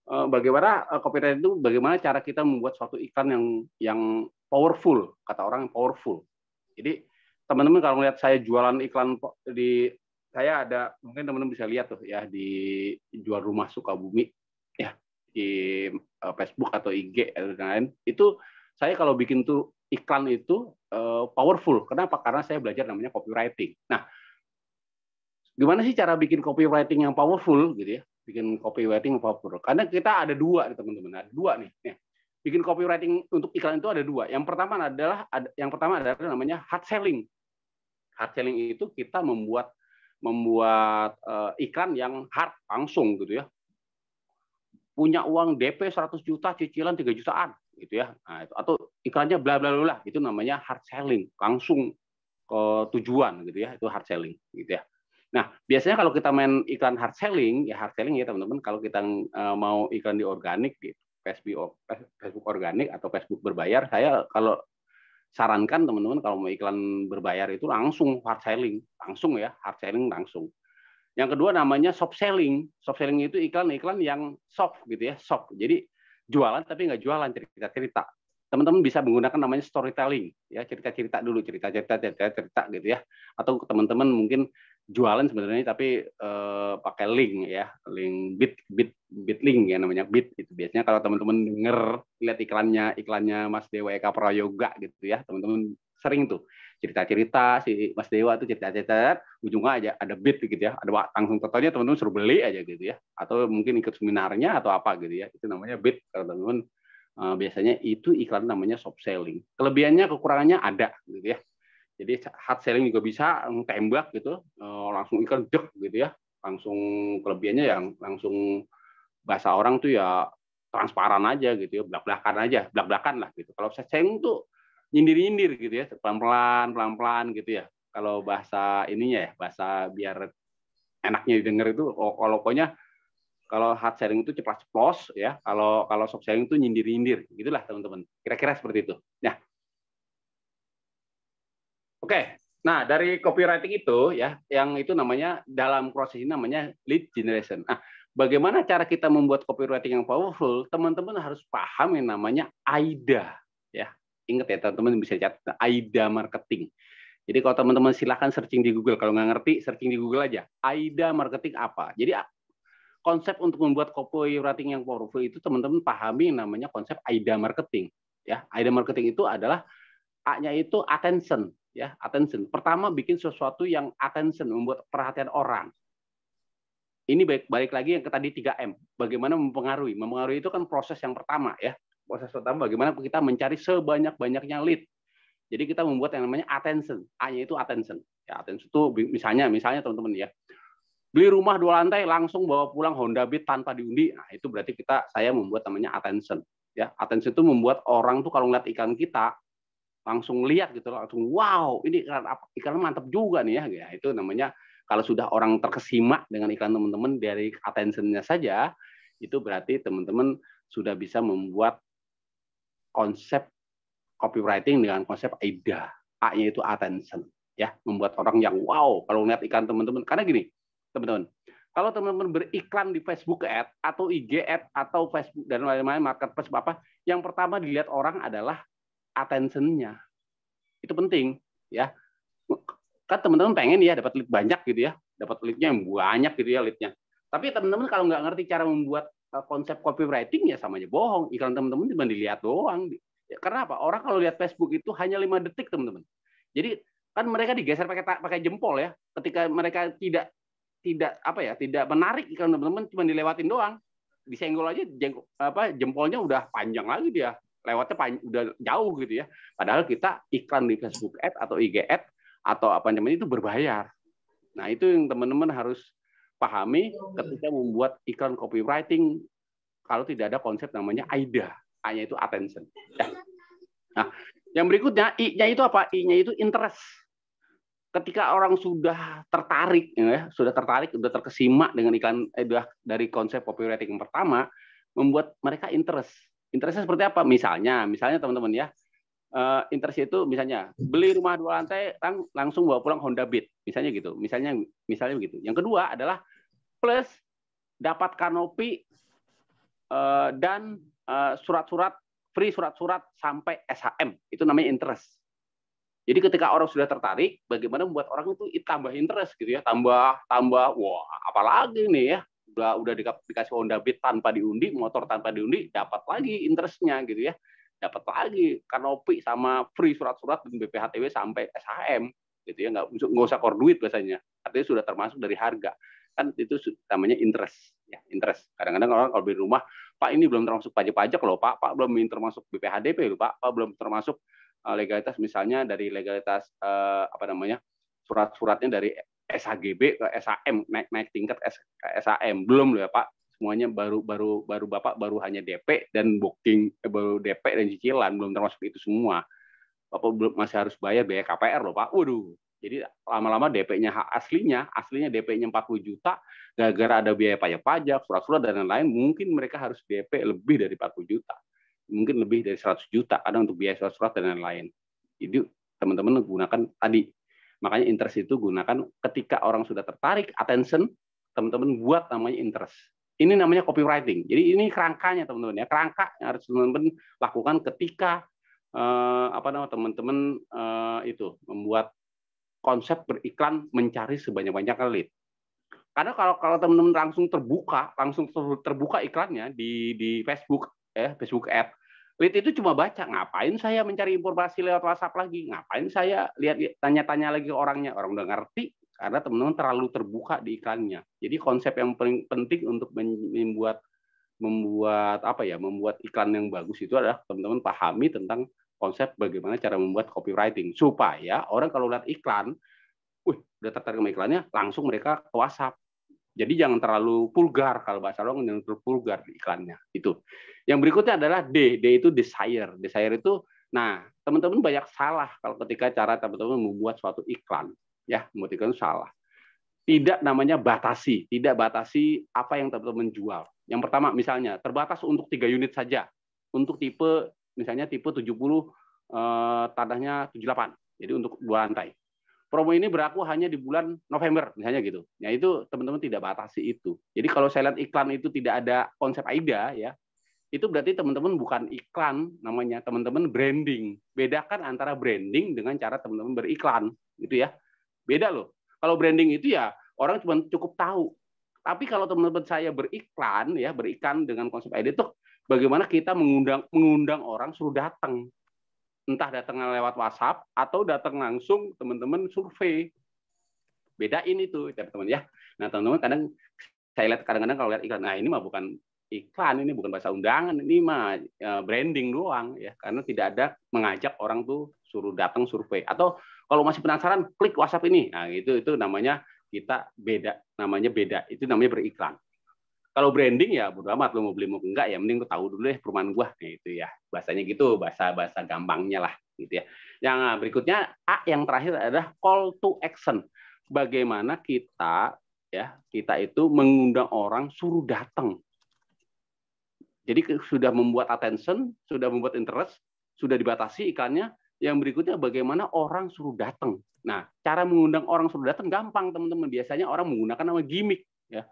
S2: bagaimana cara kita membuat suatu iklan yang powerful, kata orang powerful. Jadi teman-teman kalau melihat saya jualan iklan saya ada, mungkin teman-teman bisa lihat tuh ya, di jual rumah Sukabumi ya, di Facebook atau IG dan lain, itu saya kalau bikin tuh iklan itu powerful. Kenapa? Karena saya belajar namanya copywriting. Nah, gimana sih cara bikin copywriting yang powerful gitu ya? Bikin copywriting yang powerful. Karena kita ada dua nih teman-teman, ada dua nih. Bikin copywriting untuk iklan itu ada dua. Yang pertama adalah namanya hard selling. Hard selling itu kita membuat iklan yang hard, langsung gitu ya. Punya uang DP 100 juta, cicilan 3 jutaan gitu ya. Nah, atau iklannya bla bla bla, itu namanya hard selling, langsung ke tujuan gitu ya. Itu hard selling gitu ya. Nah, biasanya kalau kita main iklan hard selling ya teman-teman, kalau kita mau iklan di organik di Facebook organik atau Facebook berbayar, saya kalau sarankan teman-teman kalau mau iklan berbayar itu langsung hard selling, langsung ya, hard selling langsung. Yang kedua namanya soft selling. Soft selling itu iklan-iklan yang soft gitu ya, soft. Jadi jualan tapi nggak jualan, cerita-cerita. Teman-teman bisa menggunakan namanya storytelling ya, cerita-cerita dulu, cerita gitu ya. Atau teman-teman mungkin jualan sebenarnya tapi pakai link ya, link bit link ya, namanya bit itu. Biasanya kalau teman-teman lihat iklannya Mas Dewa Eka Prayoga gitu ya, teman-teman sering tuh cerita-cerita si Mas Dewa tuh cerita-cerita, ujungnya aja ada bit gitu ya, ada langsung totalnya teman-teman suruh beli aja gitu ya, atau mungkin ikut seminarnya atau apa gitu ya, itu namanya bit. Kalau teman-teman biasanya itu iklan namanya soft selling. Kelebihannya kekurangannya ada gitu ya. Jadi hard selling juga bisa tembak gitu, langsung iklan dek gitu ya, langsung. Kelebihannya yang langsung bahasa orang tuh ya transparan aja gitu ya, blak-blakan lah gitu. Kalau sharing tuh nyindir-nyindir gitu ya, pelan-pelan gitu ya. Kalau bahasa ininya ya, bahasa biar enaknya didengar itu, kalau pokoknya kalau hard sharing itu ceplos-ceplos ya, kalau soft sharing itu nyindir-nyindir, gitulah teman-teman. Kira-kira seperti itu. Nah, oke. Nah, dari copywriting itu ya, yang itu namanya dalam proses ini namanya lead generation. Nah, bagaimana cara kita membuat copywriting yang powerful? Teman-teman harus paham yang namanya AIDA ya. Ingat ya teman-teman, bisa catat AIDA marketing. Jadi kalau teman-teman silahkan searching di Google, kalau nggak ngerti searching di Google aja. AIDA marketing apa? Jadi konsep untuk membuat copywriting yang powerful itu teman-teman pahami yang namanya konsep AIDA marketing. Ya, AIDA marketing itu adalah A-nya itu attention, ya, attention. Pertama bikin sesuatu yang attention, membuat perhatian orang. Ini balik lagi yang ke tadi 3M. Bagaimana mempengaruhi? Mempengaruhi itu kan proses yang pertama ya. Proses pertama bagaimana kita mencari sebanyak-banyaknya lead. Jadi kita membuat yang namanya attention. A-nya itu attention. Ya, attention itu misalnya teman-teman ya. Beli rumah 2 lantai langsung bawa pulang Honda Beat tanpa diundi. Nah, itu berarti saya membuat namanya attention. Ya, attention itu membuat orang tuh kalau ngeliat iklan kita langsung lihat gitu, langsung wow, ini iklan mantap juga nih ya. Itu namanya kalau sudah orang terkesima dengan iklan teman-teman dari attention-nya saja, itu berarti teman-teman sudah bisa membuat konsep copywriting dengan konsep AIDA. A-nya itu attention, ya, membuat orang yang wow kalau lihat iklan teman-teman. Karena gini, teman-teman, kalau teman-teman beriklan di Facebook Ad atau IG Ad atau Facebook dan lain-lain marketplace apa, yang pertama dilihat orang adalah attention-nya. Itu penting ya. Kan teman-teman pengen ya dapat lead banyak gitu ya, dapat lead-nya yang banyak gitu ya lead-nya. Tapi teman-teman kalau nggak ngerti cara membuat konsep copywriting ya sama aja bohong. Iklan teman-teman cuma dilihat doang. Ya, karena apa? Orang kalau lihat Facebook itu hanya 5 detik teman-teman. Jadi kan mereka digeser pakai jempol ya. Ketika mereka tidak menarik iklan teman-teman, cuma dilewatin doang. Disenggol aja jempolnya udah panjang lagi dia. Lewatnya udah jauh gitu ya. Padahal kita iklan di Facebook Ad atau IG Ad atau apa namanya itu berbayar. Nah, itu yang teman-teman harus pahami ketika membuat iklan copywriting kalau tidak ada konsep namanya AIDA. A-nya itu attention. Ya. Nah, yang berikutnya I-nya itu apa? I-nya itu interest. Ketika orang sudah tertarik ya, sudah terkesima dengan iklan dari konsep copywriting yang pertama, membuat mereka interest. Interestnya seperti apa? Misalnya teman-teman ya, interest itu misalnya beli rumah 2 lantai langsung bawa pulang Honda Beat, misalnya gitu. Misalnya begitu. Yang kedua adalah plus dapat kanopi dan free surat-surat sampai SHM. Itu namanya interest. Jadi ketika orang sudah tertarik, bagaimana membuat orang itu tambah interest gitu ya, tambah wah, apalagi nih ya. Udah dikasih Honda Beat tanpa diundi, motor tanpa diundi, dapat lagi interestnya gitu ya, dapat lagi kanopi sama free surat-surat dan BPHTW sampai SHM gitu ya, nggak usah core duit biasanya, artinya sudah termasuk dari harga, kan itu namanya interest ya, interest. Kadang-kadang orang kalau beli rumah, Pak ini belum termasuk pajak loh Pak belum termasuk BPHDP loh Pak belum termasuk legalitas, misalnya dari legalitas surat-suratnya dari SHGB ke SHM, naik tingkat ke SHM belum loh ya Pak, semuanya baru Bapak baru hanya DP dan booking, baru DP dan cicilan, belum termasuk itu semua. Bapak masih harus bayar biaya KPR loh Pak. Waduh, jadi lama-lama DP-nya aslinya DP-nya 40 juta, gara-gara ada biaya pajak, surat-surat dan lain-lain, mungkin mereka harus DP lebih dari 40 juta, mungkin lebih dari 100 juta ada untuk biaya surat-surat dan lain-lain. Jadi teman-teman gunakan tadi. Makanya interest itu gunakan ketika orang sudah tertarik, attention, teman-teman buat namanya interest. Ini namanya copywriting. Jadi ini kerangkanya teman-teman ya. Kerangka yang harus teman-teman lakukan ketika teman-teman itu membuat konsep beriklan mencari sebanyak-banyaknya lead. Karena kalau teman-teman langsung terbuka iklannya di Facebook Facebook Ad, lead itu cuma baca, ngapain saya mencari informasi lewat WhatsApp lagi, ngapain saya lihat tanya-tanya lagi ke orangnya, orang udah ngerti karena teman-teman terlalu terbuka di iklannya. Jadi konsep yang paling penting untuk membuat iklan yang bagus itu adalah teman-teman pahami tentang konsep bagaimana cara membuat copywriting supaya orang kalau lihat iklan, udah tertarik sama iklannya, langsung mereka ke WhatsApp. Jadi jangan terlalu vulgar, kalau bahasa orang jangan terlalu vulgar di iklannya. Itu. Yang berikutnya adalah D. D itu desire. Desire itu, nah teman-teman banyak salah kalau ketika cara teman-teman membuat suatu iklan. Ya, membuat iklan itu salah. Tidak namanya batasi. Tidak batasi apa yang teman-teman jual. Yang pertama misalnya, terbatas untuk 3 unit saja. Untuk tipe, misalnya tipe 70, tanahnya 78. Jadi untuk 2 lantai. Promo ini berlaku hanya di bulan November, misalnya gitu. Ya itu teman-teman tidak batasi itu. Jadi kalau saya lihat iklan itu tidak ada konsep AIDA, ya, itu berarti teman-teman bukan iklan, namanya teman-teman branding. Bedakan antara branding dengan cara teman-teman beriklan, gitu ya. Beda loh. Kalau branding itu ya orang cuma cukup tahu. Tapi kalau teman-teman saya beriklan, ya beriklan dengan konsep AIDA itu bagaimana kita mengundang orang suruh datang. Entah datang lewat WhatsApp atau datang langsung teman-teman survei. Bedain itu, teman-teman ya. Nah, teman-teman kadang saya lihat kadang-kadang kalau lihat iklan, nah ini mah bukan iklan, ini bukan bahasa undangan, ini mah branding doang ya, karena tidak ada mengajak orang tuh suruh datang survei. Atau kalau masih penasaran, klik WhatsApp ini. Nah, itu namanya kita beda, namanya beda. Itu namanya beriklan. Kalau branding ya bodo amat lo mau beli mau enggak ya, mending lo tahu dulu deh perumahan gua. Nah, itu ya. Bahasanya gitu, bahasa gampangnya lah gitu ya. Yang berikutnya A yang terakhir adalah call to action. Bagaimana kita itu mengundang orang suruh datang. Jadi sudah membuat attention, sudah membuat interest, sudah dibatasi iklannya. Yang berikutnya bagaimana orang suruh datang. Nah, cara mengundang orang suruh datang gampang, teman-teman. Biasanya orang menggunakan nama gimmick ya.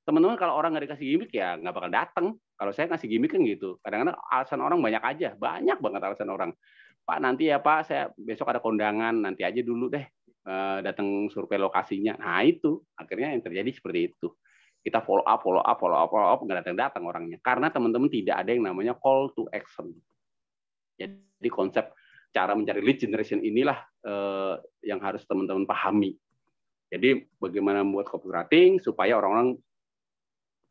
S2: Teman-teman kalau orang nggak dikasih gimmick ya nggak bakal datang. Kalau saya ngasih gimmick kan gitu. Kadang-kadang alasan orang banyak aja, banyak banget alasan orang. Pak nanti ya Pak, saya besok ada kondangan, nanti aja dulu deh datang survei lokasinya. Nah itu akhirnya yang terjadi seperti itu. Kita follow up, nggak datang orangnya. Karena teman-teman tidak ada yang namanya call to action. Jadi konsep cara mencari lead generation inilah yang harus teman-teman pahami. Jadi bagaimana membuat copywriting supaya orang-orang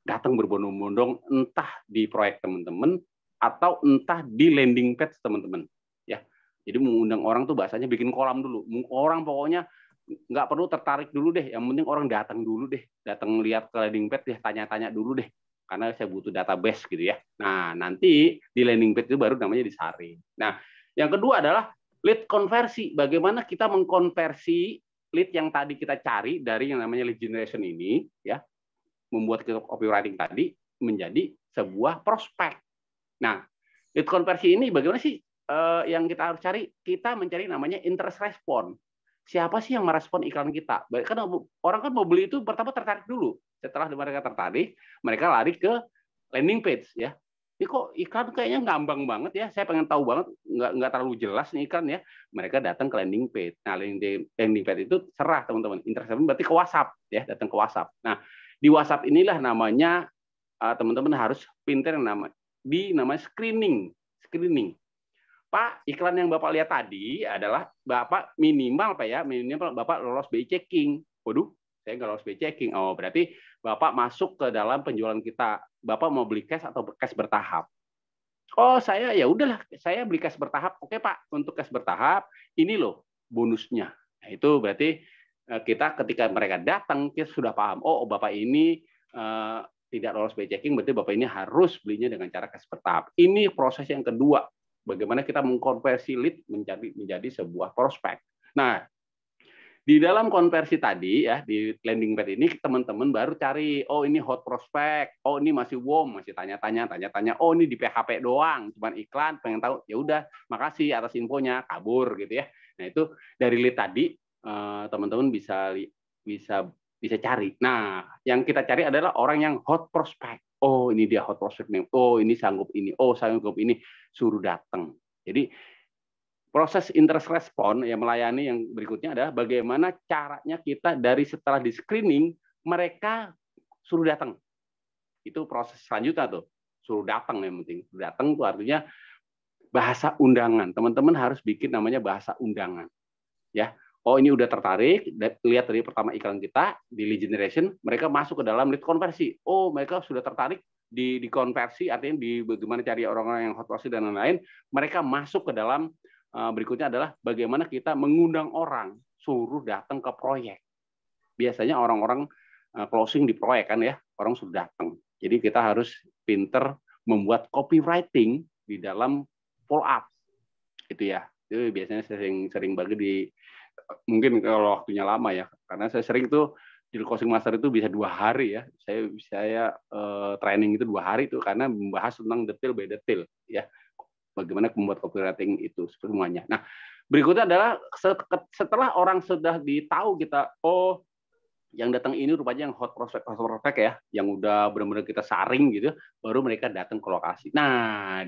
S2: datang berbondong-bondong entah di proyek teman-teman atau entah di landing page teman-teman ya. Jadi mengundang orang tuh bahasanya bikin kolam dulu. Orang pokoknya nggak perlu tertarik dulu deh, yang penting orang datang dulu deh, datang lihat ke landing page deh, tanya-tanya dulu deh, karena saya butuh database gitu ya. Nah nanti di landing page itu baru namanya disaring. Nah yang kedua adalah lead konversi. Bagaimana kita mengkonversi lead yang tadi kita cari dari yang namanya lead generation ini ya, membuat copywriting tadi menjadi sebuah prospek. Nah, lead konversi ini bagaimana sih yang kita harus cari? Kita mencari namanya interest response. Siapa sih yang merespon iklan kita? Karena orang kan mau beli itu pertama tertarik dulu. Setelah mereka tertarik, mereka lari ke landing page ya. Ini kok iklan kayaknya ngambang banget ya. Saya pengen tahu banget, nggak terlalu jelas nih iklan ya. Mereka datang ke landing page. Nah, landing page itu serah teman-teman. Interest berarti ke WhatsApp ya, datang ke WhatsApp. Nah, di WhatsApp inilah namanya teman-teman harus pintar yang namanya screening. Pak, iklan yang Bapak lihat tadi adalah Bapak minimal Bapak lolos BI checking. Waduh, saya nggak lolos BI checking. Oh, berarti Bapak masuk ke dalam penjualan kita. Bapak mau beli cash atau cash bertahap? Oh, saya ya udahlah, saya beli cash bertahap. Oke, Pak, untuk cash bertahap ini loh bonusnya. Nah, itu berarti kita ketika mereka datang kita sudah paham. Oh, Bapak ini tidak lolos BI checking, berarti Bapak ini harus belinya dengan cara cash bertahap. Ini proses yang kedua. Bagaimana kita mengkonversi lead menjadi sebuah prospek. Nah, di dalam konversi tadi ya di landing page ini teman-teman baru cari, oh ini hot prospek, oh ini masih warm, masih tanya-tanya, oh ini di PHP doang, cuman iklan, pengen tahu, ya udah, makasih atas infonya, kabur gitu ya. Nah itu dari lead tadi teman-teman bisa cari. Nah, yang kita cari adalah orang yang hot prospek. Oh, ini dia hot prospect nih. Oh, ini sanggup ini. Oh, sanggup ini. Suruh datang. Jadi proses interest respon yang melayani yang berikutnya adalah bagaimana caranya kita dari setelah di screening mereka suruh datang. Itu proses selanjutnya tuh. Suruh datang yang penting. Suruh datang itu artinya bahasa undangan. Teman-teman harus bikin namanya bahasa undangan. Ya. Oh ini udah tertarik, lihat dari pertama iklan kita di lead generation, mereka masuk ke dalam lead konversi. Oh mereka sudah tertarik di konversi, artinya di bagaimana cari orang-orang yang hot prospect dan lain-lain. Mereka masuk ke dalam berikutnya adalah bagaimana kita mengundang orang suruh datang ke proyek. Biasanya orang-orang closing di proyek kan ya, orang sudah datang. Jadi kita harus pinter membuat copywriting di dalam follow up. Itu ya. Itu biasanya sering banget mungkin kalau waktunya lama ya. Karena saya sering tuh di closing master itu bisa 2 hari ya. Saya training itu 2 hari itu karena membahas tentang detail by detail ya. Bagaimana membuat copywriting itu semuanya. Nah, berikutnya adalah setelah orang sudah ditahu kita, oh yang datang ini rupanya yang hot prospect ya, yang udah benar-benar kita saring gitu, baru mereka datang ke lokasi. Nah,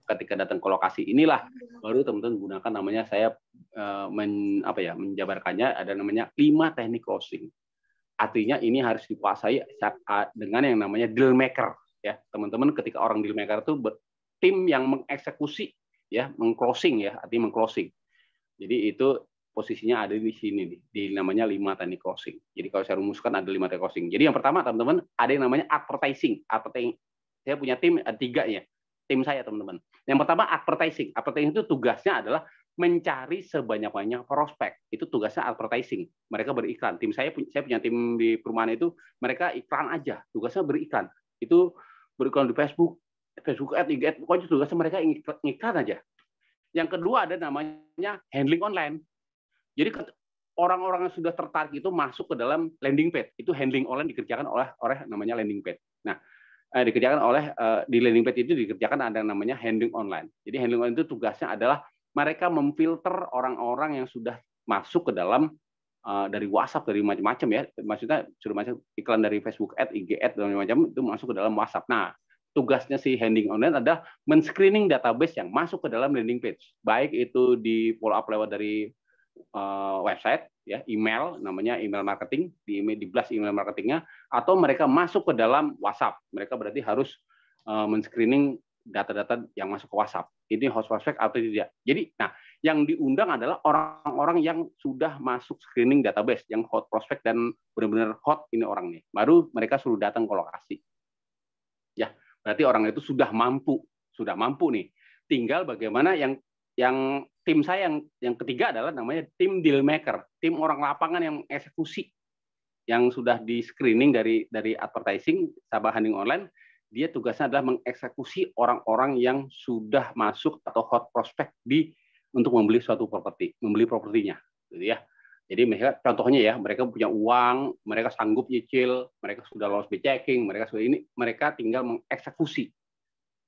S2: ketika datang ke lokasi inilah baru teman-teman gunakan namanya saya menjabarkannya ada namanya 5 teknik closing. Artinya ini harus dikuasai dengan yang namanya deal maker ya. Teman-teman ketika orang deal maker itu tim yang mengeksekusi ya, mengclosing ya, artinya mengclosing. Jadi itu posisinya ada di sini nih, di namanya 5 teknik closing. Jadi kalau saya rumuskan ada 5 teknik closing. Jadi yang pertama teman-teman ada yang namanya advertising. Saya punya tim ada 3 ya. Tim saya teman-teman. Yang pertama advertising. Advertising itu tugasnya adalah mencari sebanyak-banyak prospek. Itu tugasnya advertising. Mereka beriklan. Saya punya tim di perumahan itu mereka iklan aja. Tugasnya beriklan. Itu beriklan di Facebook Ads, IG Ads, pokoknya tugasnya mereka iklan aja. Yang kedua ada namanya handling online. Jadi orang-orang yang sudah tertarik itu masuk ke dalam landing page. Itu handling online dikerjakan oleh namanya landing page. Nah, di landing page itu dikerjakan ada namanya handling online. Jadi handling online itu tugasnya adalah mereka memfilter orang-orang yang sudah masuk ke dalam dari WhatsApp, dari macam-macam ya. Maksudnya sudah masuk iklan dari Facebook Ads, IG Ads dan macam-macam itu masuk ke dalam WhatsApp. Nah, tugasnya si handling online adalah men-screening database yang masuk ke dalam landing page. Baik itu di follow up lewat dari website ya, email namanya email marketing, di blast email marketingnya, atau mereka masuk ke dalam WhatsApp. Mereka berarti harus men-screening data-data yang masuk ke WhatsApp. Ini hot prospect atau tidak. Jadi, nah, yang diundang adalah orang-orang yang sudah masuk screening database, yang hot prospect dan benar-benar hot ini orang nih. Baru mereka suruh datang ke lokasi. Ya, berarti orang itu sudah mampu nih. Tinggal bagaimana yang tim saya yang ketiga adalah namanya tim deal maker, tim orang lapangan yang eksekusi, yang sudah di screening dari advertising sama handling online. Dia tugasnya adalah mengeksekusi orang-orang yang sudah masuk atau hot prospect untuk membeli suatu membeli propertinya, gitu ya. Jadi mereka contohnya ya, mereka punya uang, mereka sanggup nyicil, mereka sudah lolos by checking, mereka tinggal mengeksekusi.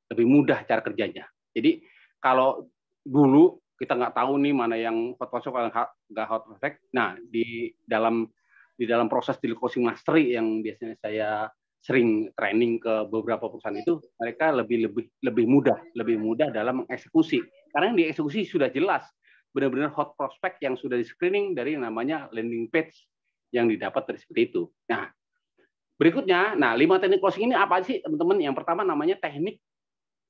S2: Lebih mudah cara kerjanya. Jadi kalau dulu kita nggak tahu nih mana yang hot prospect nggak hot prospect. Nah, di dalam proses deal closing mastery yang biasanya saya sering training ke beberapa perusahaan itu, mereka lebih mudah dalam mengeksekusi. Karena yang dieksekusi sudah jelas, benar-benar hot prospect yang sudah di screening dari namanya landing page yang didapat dari seperti itu. Nah, berikutnya, 5 teknik closing ini apa sih teman-teman? Yang pertama namanya teknik,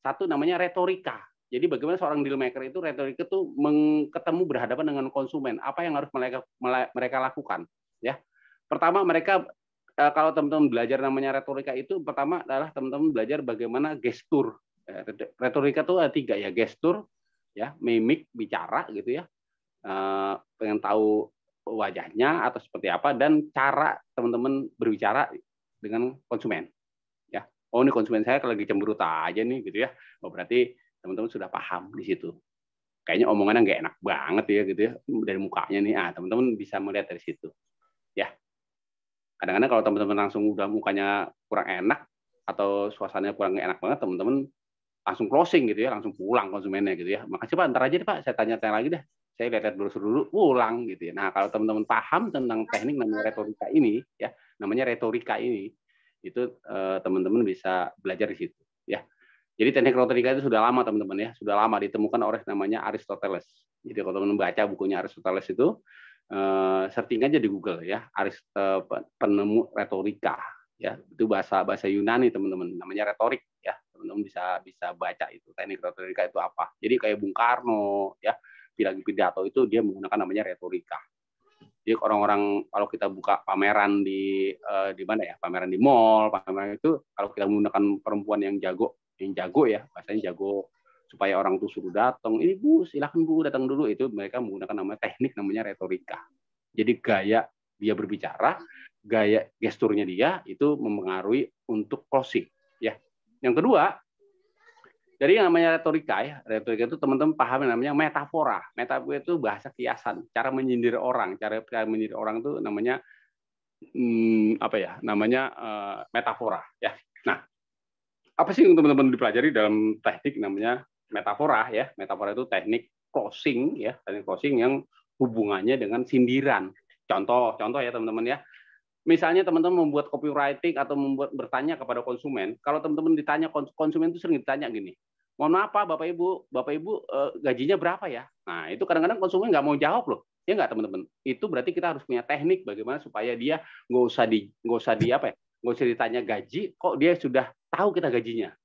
S2: satu namanya retorika. Jadi bagaimana seorang deal maker itu retorika itu ketemu berhadapan dengan konsumen, apa yang harus mereka lakukan, ya. Pertama mereka kalau teman-teman belajar namanya retorika itu, pertama adalah teman-teman belajar bagaimana gestur. Retorika itu ada 3 ya, gestur, ya, mimik, bicara gitu ya. Pengen tahu wajahnya atau seperti apa dan cara teman-teman berbicara dengan konsumen. Ya, oh ini konsumen saya kalau lagi cemberut aja nih gitu ya. Oh berarti teman-teman sudah paham di situ. Kayaknya omongannya nggak enak banget ya gitu ya dari mukanya nih. Teman-teman bisa melihat dari situ. Ya. Kadang-kadang kalau teman-teman langsung udah mukanya kurang enak atau suasananya kurang enak banget, teman-teman langsung closing gitu ya, langsung pulang konsumennya gitu ya. Makasih Pak, ntar aja deh Pak, saya tanya-tanya lagi deh. Saya lihat dulu pulang gitu ya. Nah, kalau teman-teman paham tentang teknik namanya retorika ini ya, itu teman-teman bisa belajar di situ ya. Jadi teknik retorika itu sudah lama teman-teman ya, sudah lama ditemukan oleh namanya Aristoteles. Jadi kalau teman-teman baca bukunya Aristoteles itu searching aja di Google ya, penemu retorika ya, itu bahasa Yunani teman-teman, namanya retorik ya, teman-teman bisa baca itu teknik retorika itu apa. Jadi kayak Bung Karno ya, pidato itu dia menggunakan namanya retorika. Jadi orang-orang kalau kita buka pameran di mana ya, pameran di mall, pameran itu kalau kita menggunakan perempuan yang jago ya, bahasanya jago supaya orang tuh suruh datang, ini Bu, silakan Bu datang dulu, itu mereka menggunakan teknik namanya retorika. Jadi gaya dia berbicara gaya gesturnya dia itu mempengaruhi untuk closing ya. Yang kedua, dari yang namanya retorika ya, retorika itu teman-teman paham yang namanya metafora. Metafora itu bahasa kiasan, cara menyindir orang, cara menyindir orang itu namanya apa ya? Namanya metafora ya. Nah, apa sih yang teman-teman dipelajari dalam teknik namanya metafora ya? Metafora itu teknik closing ya, teknik closing yang hubungannya dengan sindiran. Contoh ya teman-teman ya. Misalnya teman-teman membuat copywriting atau membuat bertanya kepada konsumen, kalau teman-teman ditanya konsumen itu sering ditanya gini, mohon maaf Pak, Bapak Ibu gajinya berapa ya? Nah itu kadang-kadang konsumen nggak mau jawab loh, ya nggak teman-teman? Itu berarti kita harus punya teknik bagaimana supaya dia nggak usah ditanya gaji, kok dia sudah tahu kita gajinya.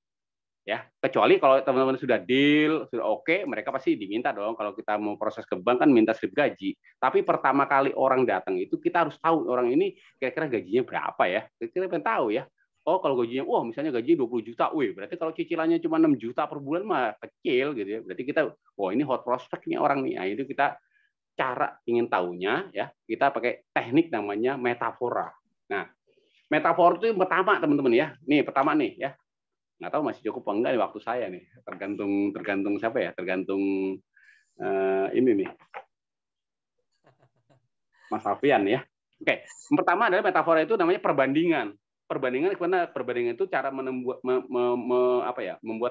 S2: Ya, kecuali kalau teman-teman sudah deal, sudah oke, mereka pasti diminta dong. Kalau kita mau proses ke bank kan minta slip gaji. Tapi pertama kali orang datang itu kita harus tahu orang ini kira-kira gajinya berapa ya. Kita pengen tahu ya. Oh, kalau gajinya, misalnya gaji 20 juta, berarti kalau cicilannya cuma 6 juta per bulan mah kecil gitu ya. Berarti kita, ini hot prospect nih orang nih. Nah, itu kita cara ingin tahunya ya, kita pakai teknik namanya metafora. Nah, metafora itu yang pertama teman-teman ya. Nih, pertama nih ya. Nggak tahu masih cukup apa enggak di waktu saya nih, tergantung siapa ya, tergantung ini nih Mas Alfian ya. Oke, yang pertama adalah metafora itu namanya perbandingan. Perbandingan itu cara membuat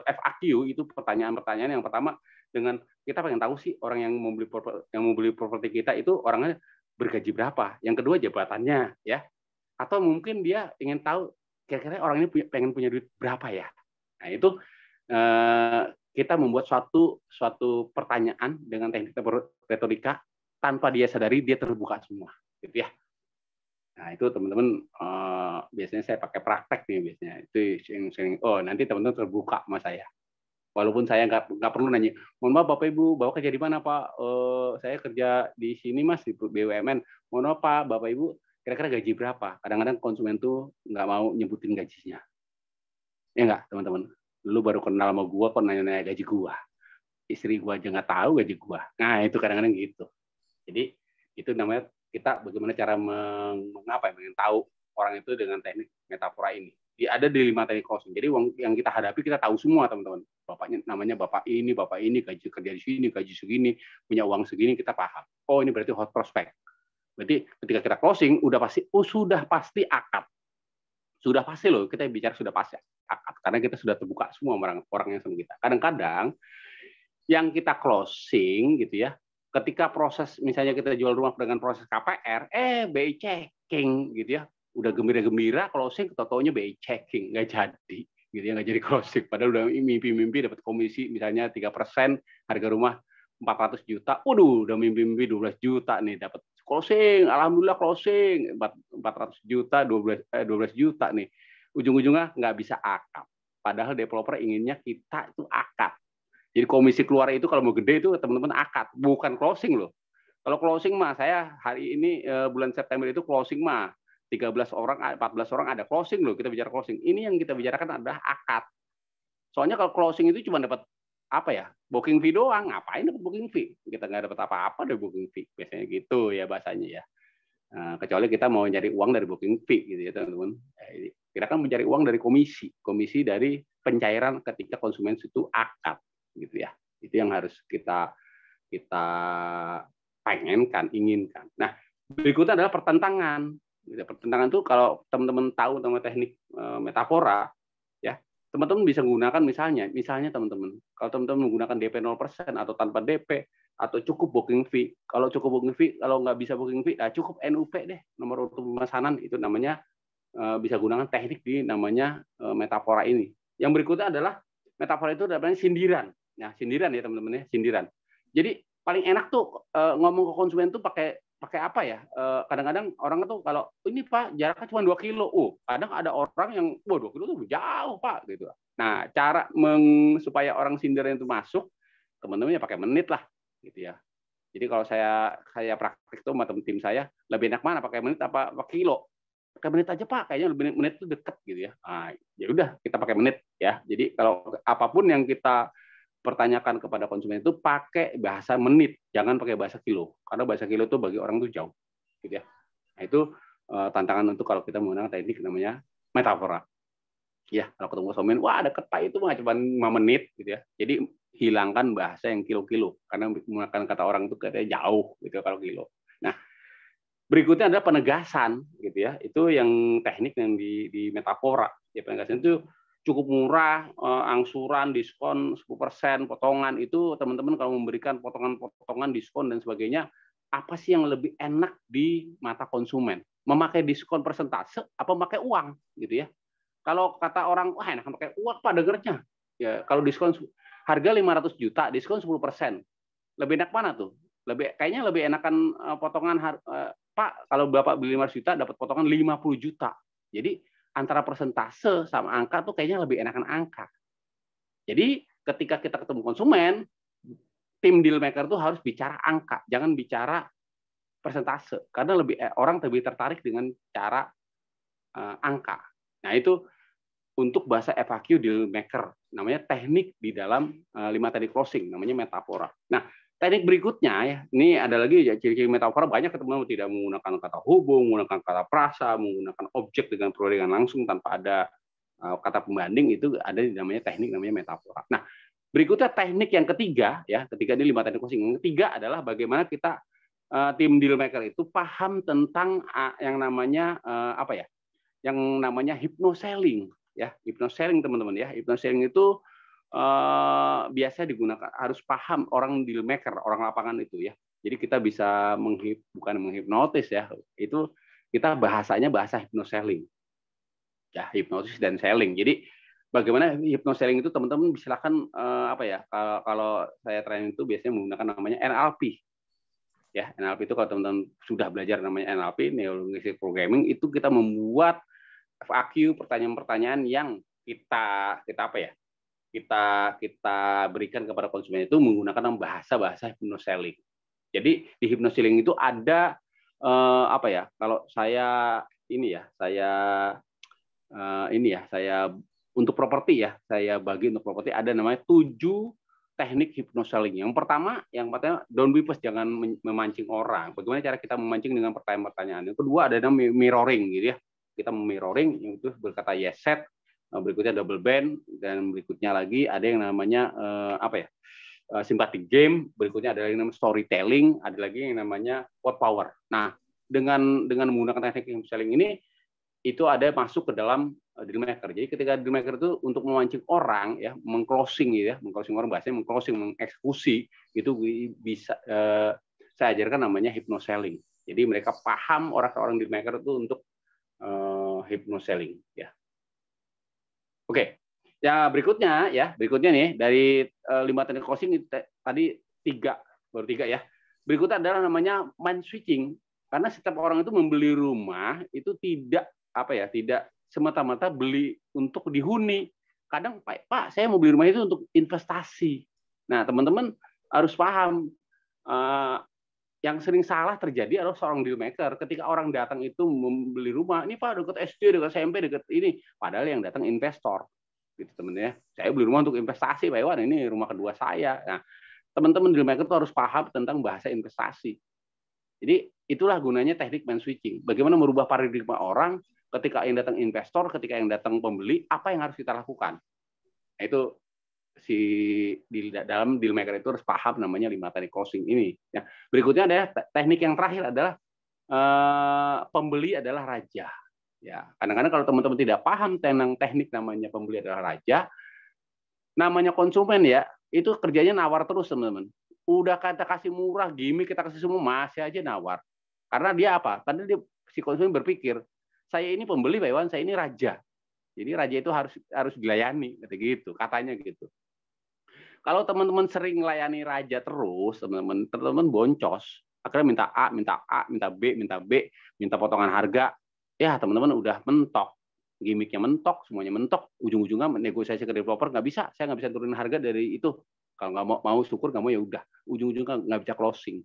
S2: FAQ itu pertanyaan yang pertama dengan kita pengen tahu sih orang yang mau beli properti kita itu orangnya bergaji berapa. Yang kedua jabatannya ya, atau mungkin dia ingin tahu kira-kira orang ini pengen punya duit berapa ya. Nah, itu kita membuat suatu pertanyaan dengan teknik retorika tanpa dia sadari dia terbuka semua, gitu ya. Nah, itu teman-teman biasanya saya pakai praktek nih biasanya. Itu yang nanti teman-teman terbuka sama saya. Walaupun saya nggak perlu nanya, mohon maaf Bapak Ibu, Bapak kerja di mana Pak? Saya kerja di sini Mas, di BUMN. Mohon maaf Pak, Bapak Ibu, kira-kira gaji berapa? Kadang-kadang konsumen tuh nggak mau nyebutin gajinya. Ya nggak, teman-teman? Lu baru kenal sama gua, kok nanya-nanya gaji gua. Istri gua aja nggak tahu gaji gua. Nah, itu kadang-kadang gitu. Jadi, itu namanya kita bagaimana cara ingin tahu orang itu dengan teknik metafora ini. Ada di 5 teknik closing. Jadi, yang kita hadapi, kita tahu semua, teman-teman. Bapaknya namanya Bapak ini, gaji kerja di sini, gaji segini, punya uang segini, kita paham. Oh, ini berarti hot prospect. Berarti ketika kita closing, sudah pasti akad. Sudah pasti loh, kita bicara sudah pasti akad karena kita sudah terbuka semua orang yang sama kita. Kadang-kadang yang kita closing gitu ya, ketika proses misalnya kita jual rumah dengan proses KPR, BI checking gitu ya, udah gembira-gembira closing, tau-taunya BI checking, nggak jadi gitu ya, nggak jadi closing. Padahal udah mimpi-mimpi dapat komisi misalnya 3%, harga rumah 400 juta, udah mimpi-mimpi 12 juta nih dapat closing, alhamdulillah closing 400 juta, 12 juta nih. Ujung-ujungnya nggak bisa akad. Padahal developer inginnya kita itu akad. Jadi komisi keluar itu kalau mau gede itu teman-teman akad, bukan closing loh. Kalau closing mah saya hari ini bulan September itu closing mah 13 orang, 14 orang ada closing loh, kita bicara closing. Ini yang kita bicarakan adalah akad. Soalnya kalau closing itu cuma dapat booking fee doang, ngapain dapat booking fee? Kita nggak dapat apa-apa dari booking fee, biasanya gitu ya bahasanya ya. Nah, kecuali kita mau nyari uang dari booking fee gitu ya teman-teman. Kita kan mencari uang dari komisi dari pencairan ketika konsumen itu akad gitu ya. Itu yang harus kita inginkan. Nah, berikutnya adalah pertentangan. Pertentangan itu kalau teman-teman tahu tentang teknik metafora, ya teman-teman bisa menggunakan misalnya teman-teman, kalau teman-teman menggunakan DP 0% atau tanpa DP atau cukup booking fee. Kalau cukup booking fee, kalau nggak bisa booking fee, cukup NUP deh, nomor urut pemesanan, itu namanya bisa gunakan teknik di namanya metafora ini. Yang berikutnya adalah metafora itu namanya sindiran. Nah, sindiran ya teman-teman ya, sindiran. Jadi paling enak tuh ngomong ke konsumen tuh pakai apa ya? Kadang-kadang orang tuh kalau ini Pak jaraknya cuma 2 kilo. Kadang ada orang yang 2 kilo tuh jauh Pak gitu. Nah, cara supaya orang sindiran itu masuk, teman-teman ya pakai menit lah gitu ya. Jadi kalau saya praktik tuh sama tim saya, lebih enak mana pakai menit apa kilo? Pakai menit aja Pak, kayaknya lebih menit itu deket gitu ya. Nah, ya udah kita pakai menit ya. Jadi kalau apapun yang kita pertanyakan kepada konsumen itu pakai bahasa menit, jangan pakai bahasa kilo. Karena bahasa kilo itu bagi orang itu jauh, gitu ya. Nah, itu tantangan untuk kalau kita menggunakan teknik namanya metafora. Ya, kalau ketemu konsumen, wah deket Pak itu mah cuma 5 menit gitu ya. Jadi hilangkan bahasa yang kilo-kilo karena menggunakan kata orang itu katanya jauh gitu kalau kilo. Nah, berikutnya adalah penegasan gitu ya. Itu yang teknik yang di metafora. Ya, penegasan itu cukup murah, angsuran, diskon 10%, potongan itu teman-teman kalau memberikan potongan-potongan diskon dan sebagainya, apa sih yang lebih enak di mata konsumen? Memakai diskon persentase apa memakai uang gitu ya. Kalau kata orang, wah enak pakai uang Pak dengernya. Ya, kalau diskon harga 500 juta, diskon 10%. Lebih enak mana tuh? Kayaknya lebih enakan potongan Pak, kalau Bapak beli 500 juta dapat potongan 50 juta. Jadi antara persentase sama angka tuh kayaknya lebih enakan angka. Jadi ketika kita ketemu konsumen, tim deal maker tuh harus bicara angka, jangan bicara persentase karena orang lebih tertarik dengan cara angka. Nah, itu untuk bahasa FAQ deal maker, namanya teknik di dalam 5 teknik closing, namanya metafora. Nah, teknik berikutnya ya, ini ada lagi ya ciri-ciri metafora banyak teman-teman, tidak menggunakan kata hubung, menggunakan kata prasa, menggunakan objek dengan perolehan langsung tanpa ada kata pembanding, itu ada di namanya teknik namanya metafora. Nah, berikutnya teknik yang ketiga ya, ketika ini 5 teknik closing. Yang ketiga adalah bagaimana kita tim deal maker itu paham tentang yang namanya apa ya? Yang namanya hypnoselling. Ya, hypnoselling teman-teman ya. Hypnoselling itu biasa digunakan, harus paham orang deal maker, orang lapangan itu ya. Jadi kita bisa bukan menghipnotis ya. Itu kita bahasanya bahasa hypnoselling. Ya, hipnotis dan selling. Jadi bagaimana hypnoselling itu teman-teman silakan apa ya? Kalau saya training itu biasanya menggunakan namanya NLP. Ya, NLP itu kalau teman-teman sudah belajar namanya NLP, Neuro Linguistic Programming, itu kita membuat FAQ, pertanyaan-pertanyaan yang kita apa ya? Kita berikan kepada konsumen itu menggunakan bahasa hypnoselling. Jadi di hypnoselling itu ada apa ya? Kalau saya untuk properti ya, saya bagi untuk properti ada namanya 7 teknik hypnoselling. Yang pertama don't be first, jangan memancing orang. Bagaimana cara kita memancing dengan pertanyaan-pertanyaan. Yang kedua ada namanya mirroring gitu ya. Kita mirroring, yang itu berkata yes set, berikutnya double band, dan berikutnya lagi ada yang namanya sympathetic game, berikutnya ada yang namanya storytelling, ada lagi yang namanya word power. Nah, dengan menggunakan teknik hypnoselling ini, itu ada masuk ke dalam deal maker. Jadi ketika deal maker itu untuk memancing orang ya, mengclosing gitu ya, mengclosing orang bahasanya mengclosing, mengeksekusi, itu bisa saya ajarkan namanya hypnoselling. Jadi mereka paham orang-orang deal maker itu untuk hypnoselling ya. Oke. Ya berikutnya nih dari 5 teknik closing tadi baru 3 ya. Berikutnya adalah namanya mind switching. Karena setiap orang itu membeli rumah itu tidak semata-mata beli untuk dihuni. Kadang Pak, saya mau beli rumah itu untuk investasi. Nah, teman-teman harus paham yang sering salah terjadi adalah seorang deal maker. Ketika orang datang itu membeli rumah, ini Pak dekat SD, dekat SMP, dekat ini, padahal yang datang investor. Gitu teman ya. Saya beli rumah untuk investasi, Pak Iwan, ini rumah kedua saya. Nah, teman-teman deal maker itu harus paham tentang bahasa investasi. Jadi itulah gunanya teknik mind switching. Bagaimana merubah paradigma orang ketika yang datang investor, ketika yang datang pembeli, apa yang harus kita lakukan? Nah, itu di dalam deal maker itu harus paham namanya 5 teknik closing ini. Ya. Berikutnya ada teknik yang terakhir adalah pembeli adalah raja. Ya, kadang-kadang kalau teman-teman tidak paham tentang teknik namanya pembeli adalah raja, namanya konsumen ya, itu kerjanya nawar terus teman-teman. Udah kita kasih murah, gimmick kita kasih semua, masih aja nawar. Karena dia apa? Karena si konsumen berpikir, saya ini pembeli Pak Iwan, saya ini raja. Jadi raja itu harus dilayani, gitu, katanya gitu. Kalau teman-teman sering melayani raja terus, teman-teman boncos. Akhirnya minta A, minta B, minta potongan harga. Ya, teman-teman udah mentok. Gimiknya mentok, semuanya mentok. Ujung-ujungnya negosiasi ke developer nggak bisa. Saya nggak bisa turunin harga dari itu. Kalau nggak mau syukur, nggak mau ya udah. Ujung-ujungnya nggak bisa closing.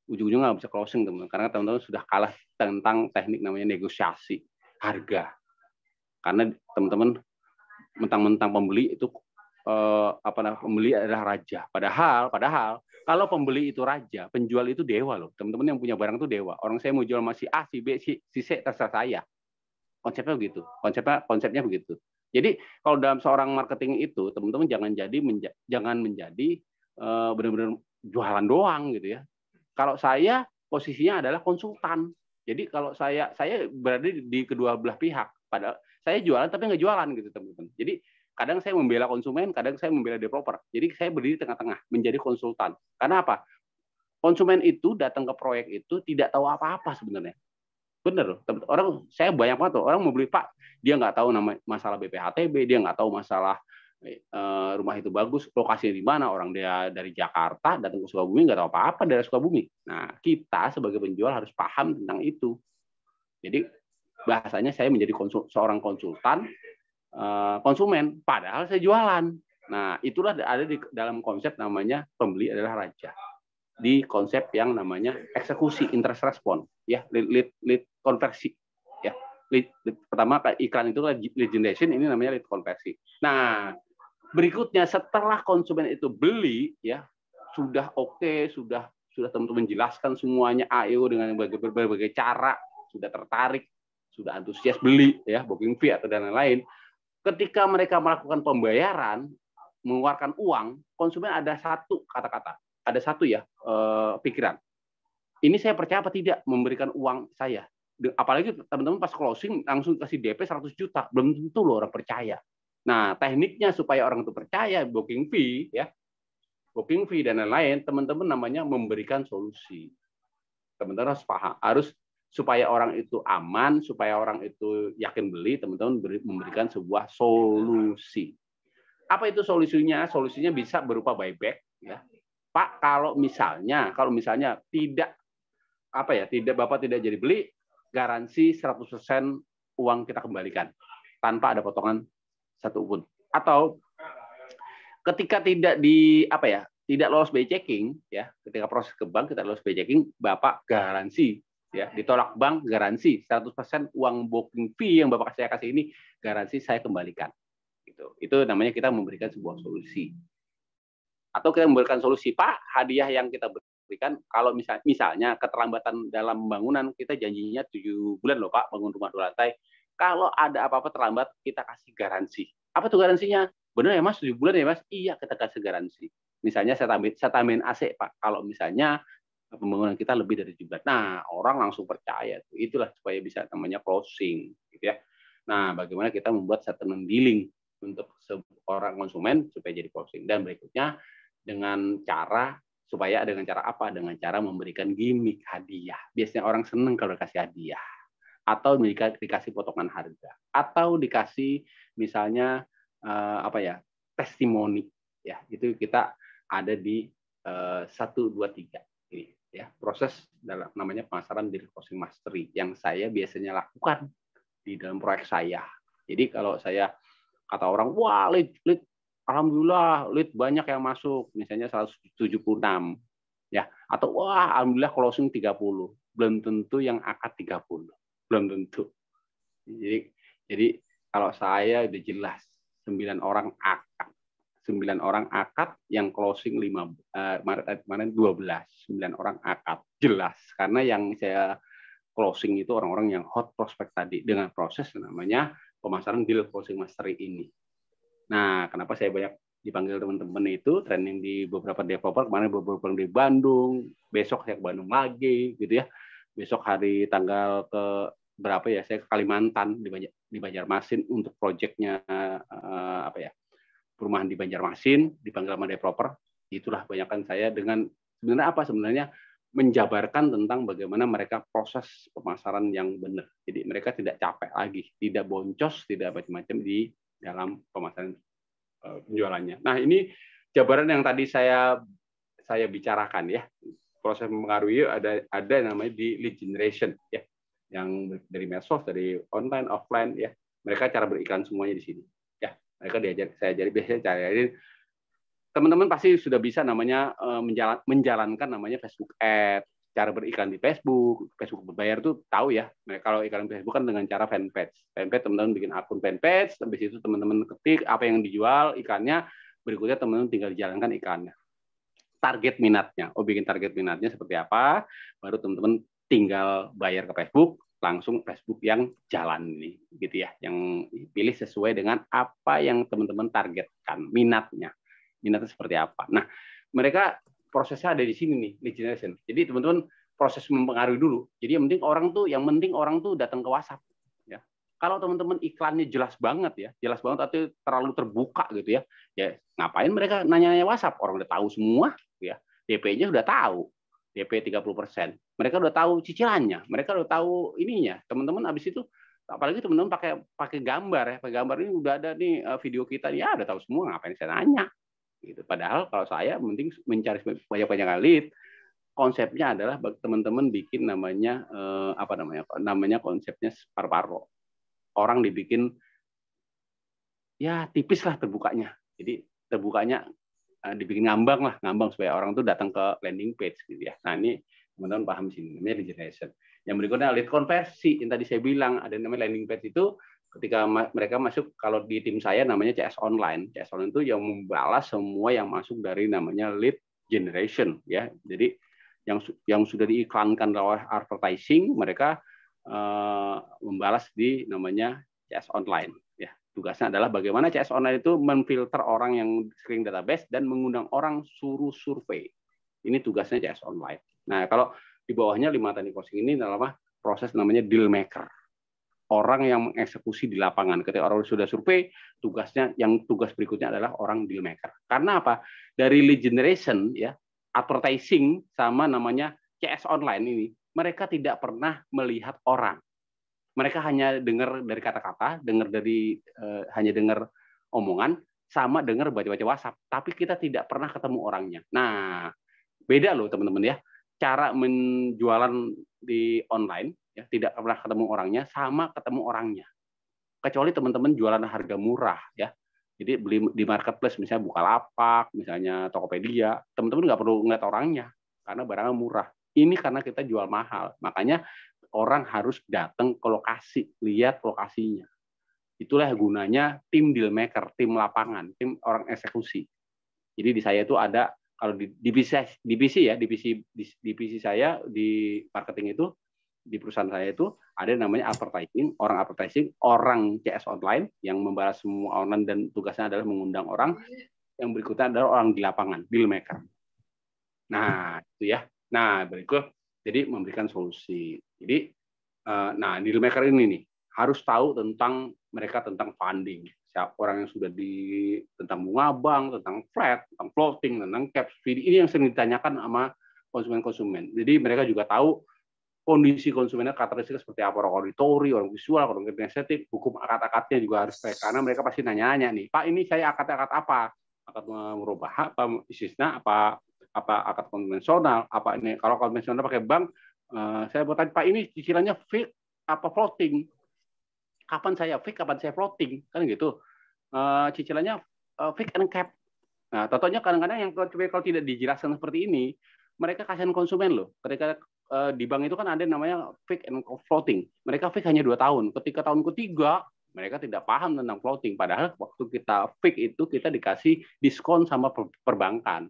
S2: Ujung-ujungnya nggak bisa closing, teman-teman. Karena teman-teman sudah kalah tentang teknik namanya negosiasi harga. Karena teman-teman mentang-mentang pembeli itu pembeli adalah raja. Padahal Kalau pembeli itu raja, penjual itu dewa loh. Teman-teman yang punya barang itu dewa. Orang saya mau jual masih A, si B, si C, terserah saya. Konsepnya begitu. Konsepnya begitu. Jadi kalau dalam seorang marketing itu, teman-teman jangan menjadi benar-benar jualan doang gitu ya. Kalau saya posisinya adalah konsultan. Jadi kalau saya berada di kedua belah pihak. Padahal saya jualan tapi nggak jualan gitu teman-teman. Jadi kadang saya membela konsumen, kadang saya membela developer. Jadi saya berdiri tengah-tengah, menjadi konsultan. Karena apa? Konsumen itu datang ke proyek itu tidak tahu apa-apa sebenarnya. Bener loh. Orang, saya banyak banget loh. Orang mau beli, Pak, dia nggak tahu nama masalah BPHTB, dia nggak tahu masalah rumah itu bagus, lokasinya di mana. Orang dia dari Jakarta, datang ke Sukabumi, nggak tahu apa-apa dari Sukabumi. Nah, kita sebagai penjual harus paham tentang itu. Jadi, bahasanya saya menjadi seorang konsultan, konsumen, padahal saya jualan. Nah, itulah ada di dalam konsep namanya pembeli adalah raja. Di konsep yang namanya eksekusi, interest response, ya, lead konversi, ya. Pertama iklan itu lead generation, ini namanya lead konversi. Nah, berikutnya setelah konsumen itu beli, ya, sudah oke, sudah teman-teman jelaskan semuanya AEO dengan berbagai cara, sudah tertarik, sudah antusias beli, ya, booking fee atau dan lain-lain. Ketika mereka melakukan pembayaran, mengeluarkan uang, konsumen ada satu kata-kata, ada satu ya pikiran. Ini saya percaya apa tidak memberikan uang saya? Apalagi teman-teman pas closing langsung kasih DP 100 juta, belum tentu loh orang percaya. Nah, tekniknya supaya orang itu percaya, booking fee dan lain-lain, teman-teman namanya memberikan solusi. Teman-teman harus paham, supaya orang itu aman, supaya orang itu yakin beli, teman-teman memberikan sebuah solusi. Apa itu solusinya? Solusinya bisa berupa buyback, ya. Pak, kalau misalnya tidak Bapak tidak jadi beli, garansi 100% uang kita kembalikan tanpa ada potongan satu pun. Atau ketika tidak lolos BI checking, ya, ketika proses ke bank kita lolos BI checking, Bapak garansi, ya, ditolak bank garansi 100% uang booking fee yang Bapak saya kasih ini garansi saya kembalikan. Gitu. Itu namanya kita memberikan sebuah solusi. Atau kita memberikan solusi, Pak, hadiah yang kita berikan kalau misalnya keterlambatan dalam pembangunan, kita janjinya 7 bulan loh Pak bangun rumah 2 lantai. Kalau ada apa-apa terlambat, kita kasih garansi. Apa tuh garansinya? Benar ya Mas, 7 bulan ya Mas? Iya, kita kasih garansi. Misalnya saya tambahin AC Pak, kalau misalnya pembangunan kita lebih dari 7 bulan. Nah, orang langsung percaya. Itulah supaya bisa namanya closing, gitu ya. Nah, bagaimana kita membuat settlement dealing untuk seorang konsumen supaya jadi closing. Dan berikutnya dengan cara apa? Dengan cara memberikan gimmick hadiah. Biasanya orang seneng kalau dikasih hadiah. Atau dikasih potongan harga. Atau dikasih misalnya testimoni. Ya, itu kita ada di 1, 2, 3. Ini ya, proses dalam namanya pemasaran deal closing mastery yang saya biasanya lakukan di dalam proyek saya. Jadi kalau saya kata orang, wah lead alhamdulillah lead banyak yang masuk, misalnya 176, ya, atau wah alhamdulillah closing 30, belum tentu yang akad 30, belum tentu. Jadi kalau saya udah jelas 9 orang akad yang closing 12, 9 orang akad jelas, karena yang saya closing itu orang-orang yang hot prospect tadi dengan proses namanya pemasaran deal closing mastery ini. Nah, kenapa saya banyak dipanggil teman-teman itu training di beberapa developer, kemarin beberapa di Bandung, besok saya ke Bandung lagi gitu ya. Besok hari tanggal ke berapa ya, saya ke Kalimantan di Banjarmasin untuk proyeknya perumahan di Banjarmasin, dipanggil sama developer. Itulah banyakkan saya dengan sebenarnya menjabarkan tentang bagaimana mereka proses pemasaran yang benar. Jadi mereka tidak capek lagi, tidak boncos, tidak macam-macam di dalam pemasaran penjualannya. Nah, ini jabaran yang tadi saya bicarakan ya. Proses mempengaruhi ada namanya di lead generation ya. Yang dari medsos, dari online, offline ya. Mereka cara beriklan semuanya di sini. Ya, mereka biasanya cari. Teman-teman pasti sudah bisa namanya menjalankan namanya Facebook Ads, cara beriklan di Facebook berbayar tuh tahu ya. Kalau iklan Facebook kan dengan cara fanpage. Fanpage teman-teman bikin akun fanpage, habis itu teman-teman ketik apa yang dijual iklannya, berikutnya teman-teman tinggal dijalankan iklannya. target minatnya. Bikin target minatnya seperti apa, baru teman-teman tinggal bayar ke Facebook, langsung Facebook yang jalan nih, gitu ya. Yang pilih sesuai dengan apa yang teman-teman targetkan, minatnya seperti apa. Nah, mereka prosesnya ada di sini nih, lead generation. Jadi teman-teman proses mempengaruhi dulu. Jadi yang penting orang tuh datang ke WhatsApp. Ya. Kalau teman-teman iklannya jelas banget atau terlalu terbuka gitu ya ngapain mereka nanya-nanya WhatsApp? Orang udah tahu semua, ya. DP-nya sudah tahu, DP 30%. Mereka udah tahu cicilannya, mereka udah tahu ininya. Teman-teman habis itu, apalagi teman-teman pakai gambar ya, pakai gambar ini udah ada nih video kita, ya udah tahu semua, ngapain saya nanya? Gitu. Padahal kalau saya mending mencari banyak-banyak lead. Konsepnya adalah teman-teman bikin namanya konsepnya separuh-paruh. Orang dibikin ya tipis lah terbukanya. Jadi terbukanya dibikin ngambang supaya orang tuh datang ke landing page gitu ya. Nah, ini teman-teman paham sini, namanya lead generation. Yang berikutnya lead konversi. Yang tadi saya bilang ada namanya landing page itu ketika mereka masuk, kalau di tim saya namanya CS Online. CS Online itu yang membalas semua yang masuk dari namanya lead generation ya. Jadi yang sudah diiklankan oleh advertising, mereka membalas di namanya CS Online. Ya, tugasnya adalah bagaimana CS Online itu memfilter orang yang sering database dan mengundang orang suruh survei. Ini tugasnya CS Online. Nah, kalau di bawahnya 5 teknik closing ini adalah proses namanya deal maker. Orang yang mengeksekusi di lapangan. Ketika orang sudah survei, tugas berikutnya adalah orang deal maker. Karena apa? Dari lead generation ya, advertising sama namanya CS Online ini, mereka tidak pernah melihat orang. Mereka hanya dengar dari kata-kata, hanya dengar omongan, sama dengar baca-baca WhatsApp. Tapi kita tidak pernah ketemu orangnya. Nah, beda loh teman-teman ya. Cara menjualan di online, ya tidak pernah ketemu orangnya, sama ketemu orangnya. Kecuali teman-teman jualan harga murah ya. Jadi beli di marketplace misalnya Bukalapak, misalnya Tokopedia, teman-teman nggak perlu ngeliat orangnya karena barangnya murah. Ini karena kita jual mahal, makanya orang harus datang ke lokasi, lihat lokasinya. Itulah gunanya tim deal maker, tim lapangan, tim orang eksekusi. Jadi di saya itu ada, kalau di divisi saya di marketing itu, di perusahaan saya itu ada namanya advertising, orang CS Online yang membalas semua online dan tugasnya adalah mengundang orang. Yang berikutnya adalah orang di lapangan, deal maker. Nah, itu ya. Nah, berikut jadi memberikan solusi. Jadi deal maker ini nih harus tahu tentang funding. Siapa orang yang sudah tentang bunga bank, tentang flat, tentang floating, tentang caps. Ini yang sering ditanyakan sama konsumen. Jadi mereka juga tahu kondisi konsumennya, karakteristik seperti apa, orang auditori, orang visual, orang kinestetik, hukum akad-akadnya juga harus baik. Karena mereka pasti nanya-nanya nih, Pak ini saya akad-akad apa? Akad merubah apa istisna, apa akad konvensional, apa ini kalau konvensional pakai bank, saya mau tanya Pak ini cicilannya fix apa floating? Kapan saya fix, kapan saya floating? Kan gitu. Cicilannya fix and cap. Nah, contohnya kadang-kadang yang kalau tidak dijelaskan seperti ini, mereka kasihan konsumen loh. Ketika di bank itu kan ada namanya fix and floating. Mereka fix hanya 2 tahun. Ketika tahun ketiga, mereka tidak paham tentang floating. Padahal waktu kita fix itu kita dikasih diskon sama perbankan.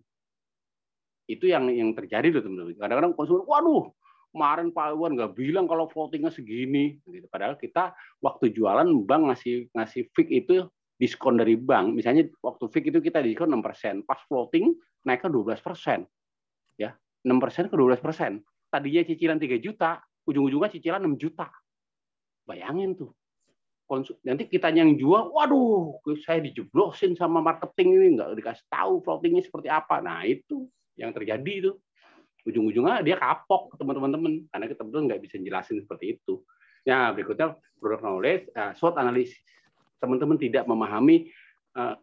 S2: Itu yang terjadi loh teman-teman. Kadang-kadang konsumen, waduh, kemarin Pak Iwan nggak bilang kalau floatingnya segini. Gitu. Padahal kita waktu jualan bank ngasih fix itu diskon dari bank. Misalnya waktu fix itu kita diskon 6%. Pas floating naiknya 12%. Ya, 6% ke 12%. Tadinya cicilan 3 juta, ujung-ujungnya cicilan 6 juta. Bayangin tuh. Nanti kita yang jual, waduh, saya dijeblosin sama marketing ini, nggak dikasih tahu floatingnya seperti apa. Nah, itu yang terjadi tuh. Ujung-ujungnya dia kapok teman-teman, karena kita betul nggak bisa jelasin seperti itu. Nah, berikutnya product knowledge, SWOT analysis. Teman-teman tidak memahami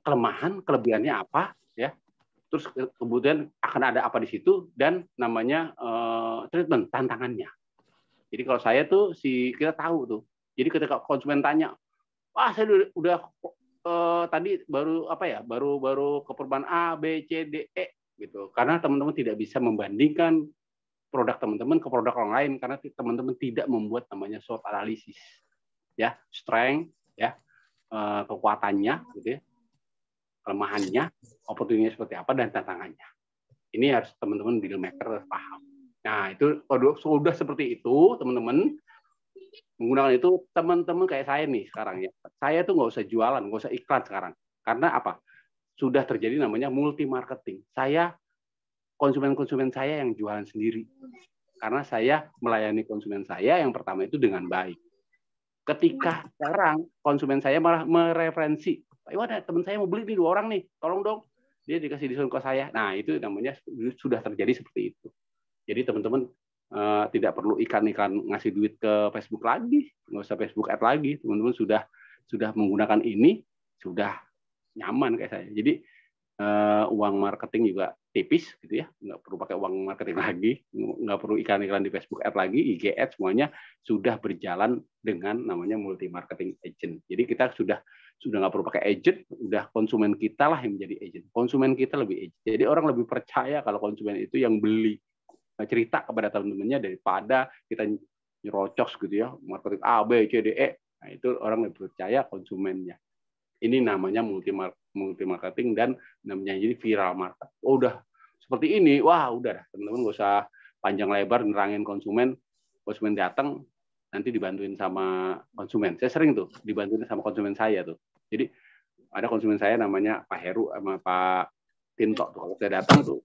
S2: kelemahan, kelebihannya apa, ya. Terus kemudian akan ada apa di situ dan namanya treatment, tantangannya. Jadi kalau saya tuh kita tahu tuh. Jadi ketika konsumen tanya, wah saya udah tadi baru ke perubahan A, B, C, D, E gitu. Karena teman-teman tidak bisa membandingkan produk teman-teman ke produk orang lain karena teman-teman tidak membuat namanya SWOT analisis. Ya, strength, ya, kekuatannya gitu ya. Kelemahannya, opportunity seperti apa, dan tantangannya. Ini harus teman-teman deal maker harus paham. Nah, itu kalau sudah seperti itu, teman-teman menggunakan itu, teman-teman kayak saya nih sekarang ya. Saya tuh nggak usah jualan, nggak usah iklan sekarang. Karena apa? Sudah terjadi namanya multi marketing. Saya konsumen-konsumen saya yang jualan sendiri. Karena saya melayani konsumen saya yang pertama itu dengan baik. Ketika sekarang konsumen saya malah mereferensi, Pak Iwan, teman saya mau beli nih 2 orang nih, tolong dong. Dia dikasih diskon ke saya. Nah, itu namanya sudah terjadi seperti itu. Jadi teman-teman tidak perlu iklan-iklan ngasih duit ke Facebook lagi, nggak usah Facebook Ad lagi. Teman-teman sudah menggunakan ini, sudah nyaman kayak saya. Jadi uang marketing juga tipis gitu ya, nggak perlu pakai uang marketing lagi, nggak perlu iklan-iklan di Facebook Ad lagi, IG Ad, semuanya sudah berjalan dengan namanya multi marketing agent. Jadi kita sudah nggak perlu pakai agent, udah konsumen kita lah yang menjadi agent. Konsumen kita lebih agent. Jadi orang lebih percaya kalau konsumen itu yang beli, cerita kepada teman-temannya daripada kita nyerocos gitu ya, marketing A, B, C, D, E. Nah, itu orang lebih percaya konsumennya. Ini namanya multi marketing dan namanya jadi viral market. Oh, udah seperti ini, wah udah teman-teman nggak usah panjang lebar nerangin konsumen datang nanti dibantuin sama konsumen. Saya sering tuh dibantuin sama konsumen saya tuh. Jadi ada konsumen saya namanya Pak Heru sama Pak Tinto tuh, kalau saya datang tuh,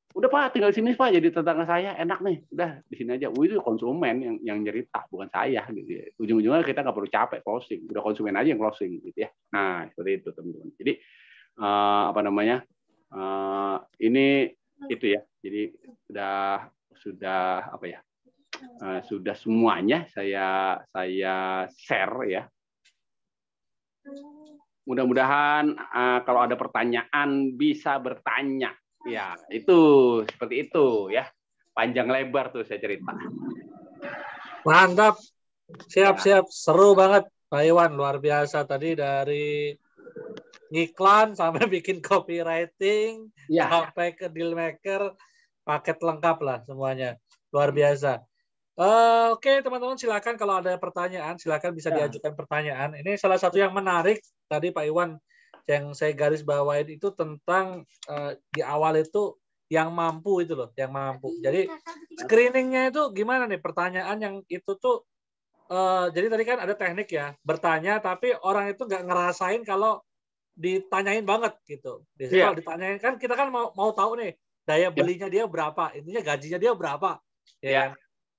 S2: udah Pak tinggal sini Pak, jadi tetangga saya enak nih, udah di sini aja. Itu konsumen yang nyerita, bukan saya gitu ya. Ujung-ujungnya kita nggak perlu capek closing, udah konsumen aja yang closing gitu ya. Nah seperti itu teman-teman. Jadi apa namanya, ini itu ya. Jadi sudah apa ya, sudah semuanya saya share ya. Mudah-mudahan kalau ada pertanyaan bisa bertanya. Ya, itu seperti itu ya. Panjang lebar tuh saya cerita.
S1: Mantap. Siap. Seru banget Pak Iwan, luar biasa tadi dari iklan sampai bikin copywriting, sampai ke deal maker, paket lengkap lah semuanya. Luar biasa. Oke, teman-teman silakan kalau ada pertanyaan, silakan bisa diajukan pertanyaan. Ini salah satu yang menarik tadi Pak Iwan yang saya garis bawain itu tentang di awal itu yang mampu itu loh, yang mampu. Jadi screeningnya itu gimana nih, pertanyaan yang itu tuh jadi tadi kan ada teknik ya, bertanya tapi orang itu nggak ngerasain kalau ditanyain banget gitu. Biasanya kalau ditanyain kan kita kan mau tahu nih daya belinya dia berapa, intinya gajinya dia berapa, ya kan?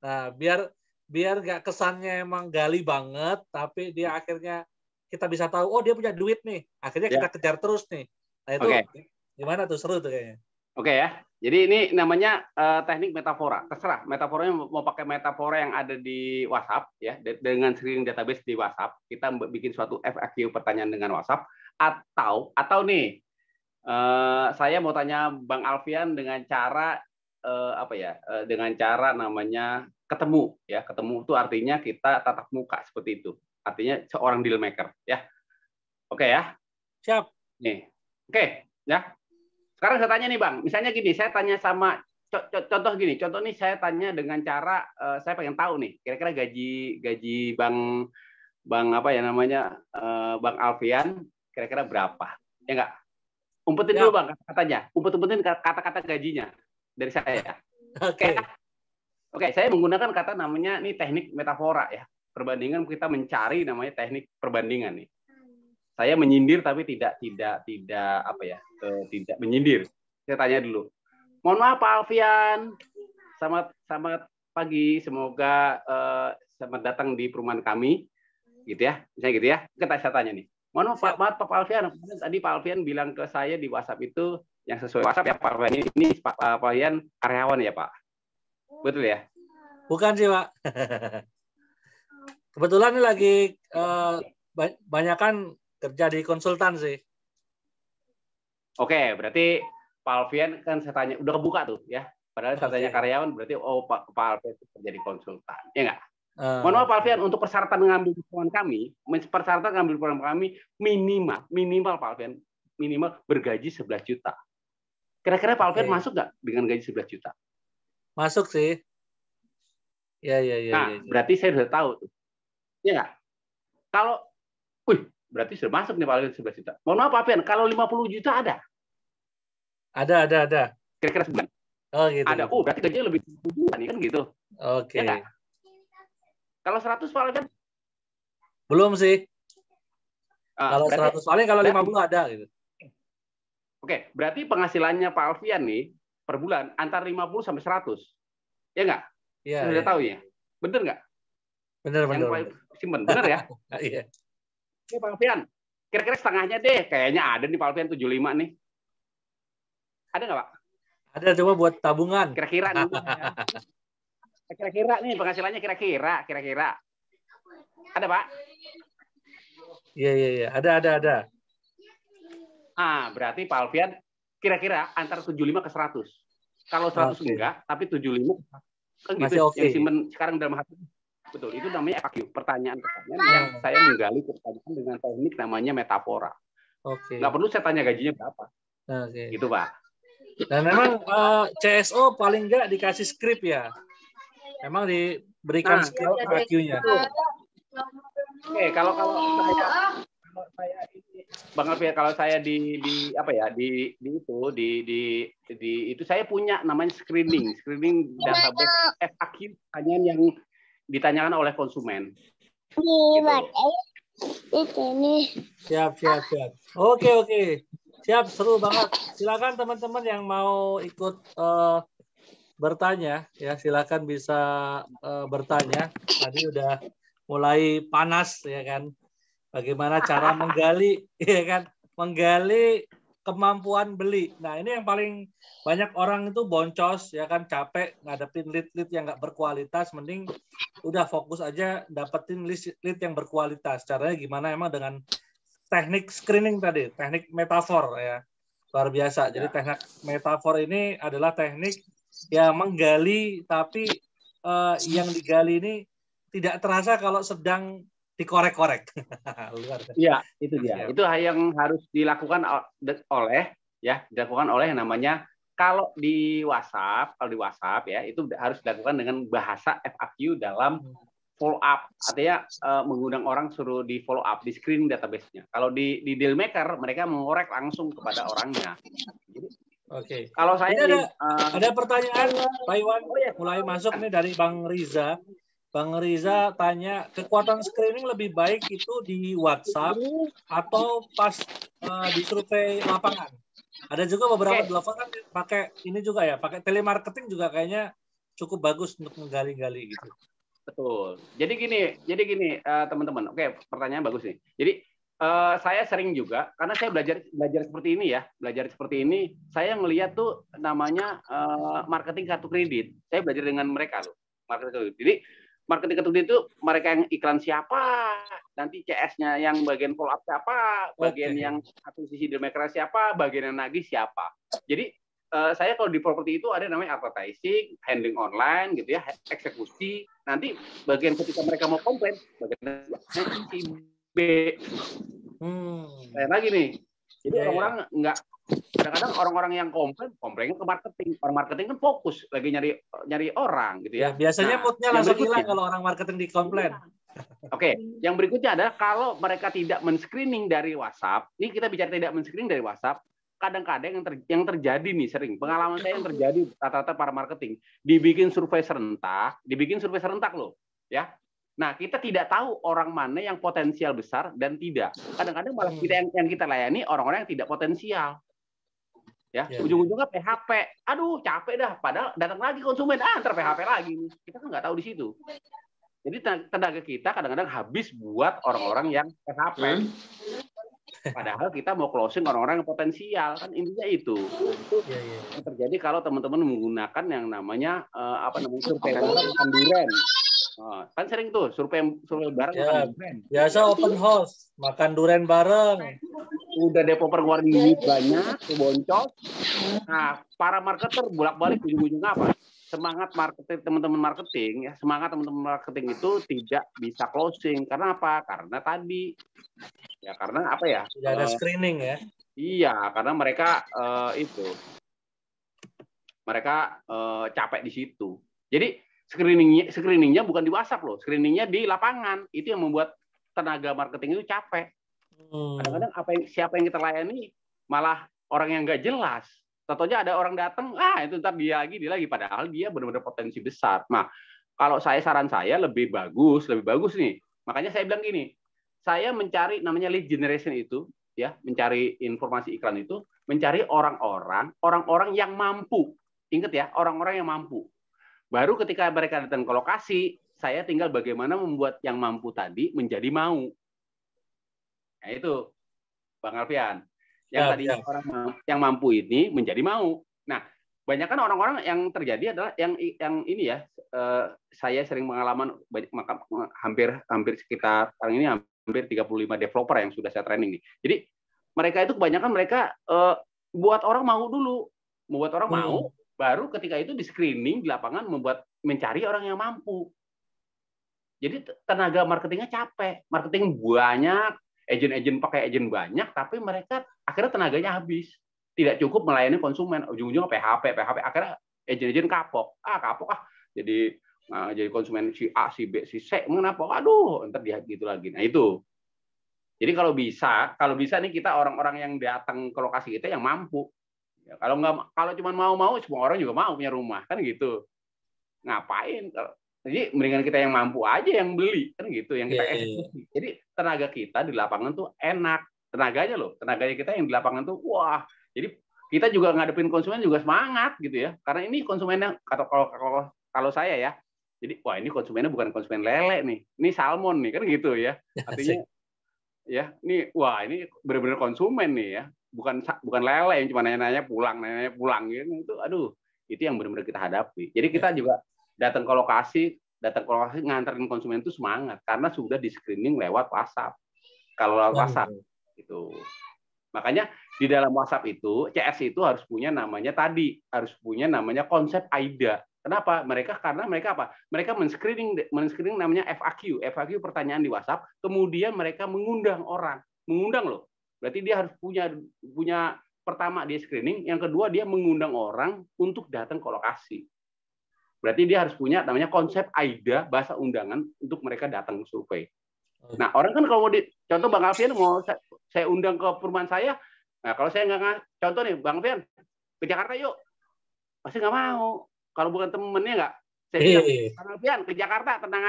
S1: Nah biar nggak kesannya emang gali banget, tapi dia akhirnya kita bisa tahu, oh dia punya duit nih, akhirnya kita kejar terus nih. Nah itu gimana tuh, seru tuh kayaknya.
S2: Oke ya, jadi ini namanya teknik metafora. Terserah metaforanya mau pakai metafora yang ada di WhatsApp ya, dengan screening database di WhatsApp. Kita bikin suatu FAQ pertanyaan dengan WhatsApp, atau nih saya mau tanya Bang Alfian dengan cara apa ya? Dengan cara namanya ketemu ya. Ketemu itu artinya kita tatap muka seperti itu. Artinya seorang deal maker ya. Oke ya.
S1: Siap.
S2: Nih. Oke ya. Sekarang saya tanya nih Bang, misalnya gini, saya tanya sama contoh gini, contoh nih saya tanya dengan cara saya pengen tahu nih, kira-kira gaji Bang apa ya namanya, Bang Alfian kira-kira berapa? Ya enggak? Umpetin dulu Bang katanya, umpetin kata-kata gajinya dari saya. Oke, saya menggunakan kata namanya nih teknik metafora ya. Perbandingan, kita mencari namanya teknik perbandingan nih. Saya menyindir tapi tidak apa ya, tidak menyindir. Saya tanya dulu. Mohon maaf Pak Alfian, selamat pagi, semoga selamat datang di perumahan kami, gitu ya, misalnya gitu ya. Saya tanya nih. Mohon maaf Pak Alfian, tadi Pak Alfian bilang ke saya di WhatsApp itu yang sesuai WhatsApp ya Pak Alfian, ini Pak Alfian karyawan ya Pak, betul ya?
S1: Bukan sih Pak. Kebetulan ini lagi banyakan kerja di konsultan sih. Oke,
S2: berarti Pak Alfian kan saya tanya udah kebuka tuh ya. Padahal saya tanya karyawan, berarti Pak Alfian kerja di konsultan, ya nggak? Mohon maaf Pak Alfian, untuk persyaratan mengambil perumahan kami, minimal Pak Alfian, minimal bergaji 11 juta. Kira-kira Pak Alfian masuk nggak dengan gaji 11 juta?
S1: Masuk sih. Ya.
S2: Nah, berarti saya sudah tahu tuh. Ya nggak? Kalau, berarti sudah masuk nih Pak Alfian 11 juta. Mohon maaf Pak Alfian, kalau 50 juta ada?
S1: Ada.
S2: kira-kira sebulan.
S1: Oh gitu.
S2: Ada,
S1: gitu.
S2: berarti gajinya lebih sebulan nih kan gitu.
S1: Oke.
S2: Ya nggak? Kalau 100 Pak Alfian?
S1: Belum sih. Kalau
S2: Berarti,
S1: 100 paling kalau 50 ada gitu.
S2: Oke, berarti penghasilannya Pak Alfian nih per bulan antara 50 sampai 100. Ya nggak?
S1: Iya.
S2: Sudah tahu ya? Bener nggak?
S1: Bener.
S2: Yang simpen, bener ya?
S1: Iya.
S2: Oke, Pak Alfian. Kira-kira setengahnya deh. Kayaknya ada nih Pak Alfian 75 nih. Ada nggak Pak?
S1: Ada, coba buat tabungan.
S2: Kira-kira nih. Kira-kira nih penghasilannya kira-kira. Ada Pak?
S1: Iya. Ada.
S2: Berarti Pak Alfian kira-kira antara 75 ke 100. Kalau 100 enggak, tapi 75 kan gitu.
S1: Masih okay.
S2: Yang simpen sekarang dalam hati. Betul, itu namanya FAQ, pertanyaan yang saya menggali pertanyaan dengan teknik namanya metafora.
S1: Oke.
S2: Nggak perlu saya tanya gajinya berapa.
S1: Oke.
S2: Gitu Pak.
S1: Dan memang CSO paling nggak dikasih skrip ya. Memang diberikan skrip FAQ-nya.
S2: Oke, kalau saya ini Bang Alfian, kalau saya di itu saya punya namanya screening database FAQ pertanyaan yang ditanyakan oleh konsumen.
S1: Siap. Oke. Siap, seru banget. Silakan teman-teman yang mau ikut bertanya ya, silakan bisa bertanya. Tadi udah mulai panas ya kan. Bagaimana cara menggali ya kan, menggali kemampuan beli. Nah, ini yang paling banyak orang itu boncos ya kan, capek ngadepin lead yang nggak berkualitas, mending udah fokus aja dapetin lead yang berkualitas. Caranya gimana? Emang dengan teknik screening tadi, teknik metafor ya. Luar biasa. Jadi teknik metafor ini adalah teknik yang menggali, tapi yang digali ini tidak terasa kalau sedang dikorek-korek.
S2: Iya, itu dia. Itu yang harus dilakukan oleh yang namanya kalau di WhatsApp ya itu harus dilakukan dengan bahasa FAQ dalam follow up. Artinya mengundang orang suruh di follow up di screening database-nya. Kalau di Dealmaker mereka mengorek langsung kepada orangnya.
S1: Oke.
S2: Kalau saya
S1: ada pertanyaan Pak Iwan mulai masuk nih dari Bang Riza. Bang Riza tanya, kekuatan screening lebih baik itu di WhatsApp atau pas di survei lapangan? Ada juga beberapa di lapangan pakai ini juga ya, pakai telemarketing juga kayaknya cukup bagus untuk menggali-gali gitu.
S2: Betul. Jadi gini teman-teman. Oke, pertanyaan bagus nih. Jadi saya sering juga karena saya belajar seperti ini ya, saya ngelihat tuh namanya marketing kartu kredit. Saya belajar dengan mereka loh, marketing kartu kredit. Jadi marketing kartu kredit itu mereka yang iklan siapa, nanti CS-nya yang bagian follow up siapa, bagian yang akuisisi Dealmaker siapa, bagian yang nagih siapa. Jadi saya kalau di properti itu ada namanya advertising, handling online gitu ya, eksekusi. Nanti bagian ketika mereka mau komplain, bagian B. Saya lagi nih. Jadi orang-orang nggak, kadang-kadang orang-orang yang komplainnya ke marketing. Orang marketing kan fokus lagi nyari orang gitu ya.
S1: Biasanya moodnya langsung hilang kalau orang marketing dikomplain.
S2: Oke, yang berikutnya adalah kalau mereka tidak men-screening dari WhatsApp. Ini kita bicara tidak men-screening dari WhatsApp. Kadang-kadang yang terjadi nih sering pengalaman saya yang terjadi rata-rata para marketing dibikin survei serentak loh, ya. Nah, kita tidak tahu orang mana yang potensial besar dan tidak. Kadang-kadang malah kita yang kita layani orang-orang yang tidak potensial. Ya, ujung-ujungnya PHP. Aduh, capek dah. Padahal datang lagi konsumen, ntar PHP lagi. Kita kan nggak tahu di situ. Jadi tenaga kita kadang-kadang habis buat orang-orang yang PHP. Padahal kita mau closing orang-orang yang potensial, kan intinya itu. Itu yang terjadi kalau teman-teman menggunakan yang namanya survei makan duren. Kan sering tuh survei bareng makan duren.
S1: Biasa open house, makan duren bareng.
S2: Udah developer ngeluarin duit banyak, boncos. Nah, para marketer bolak-balik ujung-ujungnya apa? Semangat teman-teman marketing itu tidak bisa closing. Karena apa? Karena tadi ya karena apa ya?
S1: Tidak ada screening ya.
S2: Iya, karena mereka mereka capek di situ. Jadi screeningnya bukan di WhatsApp loh, screeningnya di lapangan. Itu yang membuat tenaga marketing itu capek. Kadang-kadang siapa yang kita layani malah orang yang nggak jelas. Tentunya ada orang datang, itu ntar dia lagi. Padahal dia benar-benar potensi besar. Nah, kalau saran saya lebih bagus nih. Makanya saya bilang gini, saya mencari namanya lead generation itu, ya, mencari informasi iklan itu, mencari orang-orang yang mampu. Ingat ya, orang-orang yang mampu. Baru ketika mereka datang ke lokasi, saya tinggal bagaimana membuat yang mampu tadi menjadi mau. Nah itu, Bang Alfian. Yang tadinya orang yang mampu ini menjadi mau. Nah, banyak kan orang-orang yang terjadi adalah yang ini ya, saya sering pengalaman hampir sekitar sekarang ini hampir 35 developer yang sudah saya training nih. Jadi mereka itu kebanyakan buat orang mau dulu, membuat orang mau, baru ketika itu di screening di lapangan mencari orang yang mampu. Jadi tenaga marketingnya capek, marketing banyak, agen pakai agen banyak, tapi mereka akhirnya tenaganya habis. Tidak cukup melayani konsumen, ujung-ujungnya PHP, akhirnya agen kapok. Jadi konsumen si A, si B, si C, mengapa? Aduh, ntar dia gitu lagi. Nah itu. Jadi kalau bisa nih kita orang-orang yang datang ke lokasi kita yang mampu. Ya, kalau cuma mau, semua orang juga mau punya rumah, kan gitu. Ngapain? Jadi mendingan kita yang mampu aja yang beli, kan gitu, yang kita eksekusi. Jadi tenaga kita di lapangan tuh enak, tenaganya kita yang di lapangan tuh wah. Jadi kita juga ngadepin konsumen juga semangat gitu ya, karena ini konsumennya kalau saya ya, jadi wah ini konsumennya bukan konsumen lele nih, ini salmon nih, kan gitu ya. Artinya ya, ini benar-benar konsumen nih ya, bukan lele yang cuma nanya-nanya pulang gitu. Aduh, itu yang benar-benar kita hadapi. Jadi kita juga datang ke lokasi nganterin konsumen itu semangat karena sudah di screening lewat WhatsApp. Kalau lewat WhatsApp itu. Makanya di dalam WhatsApp itu CS itu harus punya namanya konsep AIDA. Kenapa? Karena mereka apa? Mereka men-screening namanya FAQ pertanyaan di WhatsApp, kemudian mereka mengundang loh. Berarti dia harus punya pertama dia screening, yang kedua dia mengundang orang untuk datang ke lokasi. Berarti dia harus punya namanya konsep AIDA, bahasa undangan untuk mereka datang survei. Nah, orang kan kalau contoh Bang Alfian mau saya undang ke perumahan saya, nah kalau saya nggak contoh nih Bang Alfian ke Jakarta yuk, pasti nggak mau. Kalau bukan temennya nggak, saya bilang Bang Alfian ke Jakarta tenang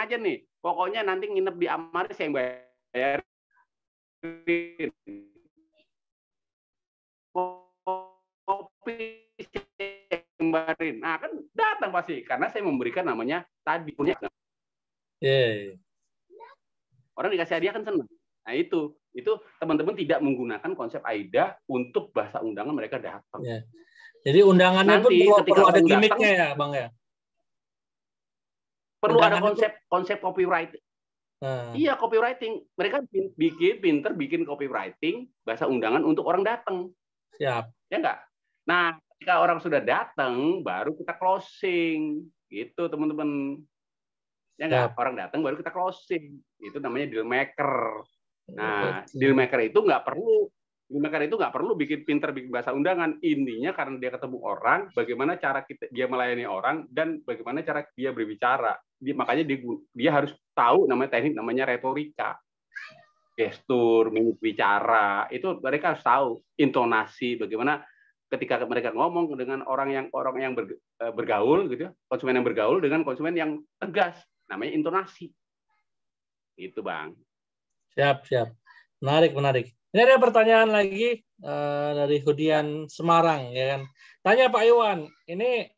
S2: aja nih, pokoknya nanti nginep di Amaris yang bayar. Nah kan datang pasti karena saya memberikan namanya tadi punya. Orang dikasih hadiah kan senang. Nah itu teman-teman tidak menggunakan konsep AIDA untuk bahasa undangan mereka datang.
S1: Jadi undangannya
S2: nanti
S1: pun
S2: ketika
S1: perlu ada gimmicknya ya Bang ya.
S2: Perlu ada konsep copywriting. Iya, copywriting. Mereka pinter bikin copywriting bahasa undangan untuk orang datang.
S1: Siap.
S2: Ya enggak? Nah, ketika orang sudah datang, baru kita closing. Gitu, teman-teman. Ya enggak? Orang datang, baru kita closing. Itu namanya deal maker. Nah, deal maker itu nggak perlu bikin bahasa undangan. Intinya karena dia ketemu orang, bagaimana cara dia melayani orang, dan bagaimana cara dia berbicara. Makanya dia harus tahu teknik namanya retorika, gestur, mimik bicara. Itu mereka harus tahu intonasi, bagaimana ketika mereka ngomong dengan orang yang bergaul gitu, konsumen yang bergaul dengan konsumen yang tegas, namanya intonasi. Itu Bang.
S1: Siap. Menarik. Ini ada pertanyaan lagi dari Hudian Semarang, ya kan? Tanya Pak Iwan, ini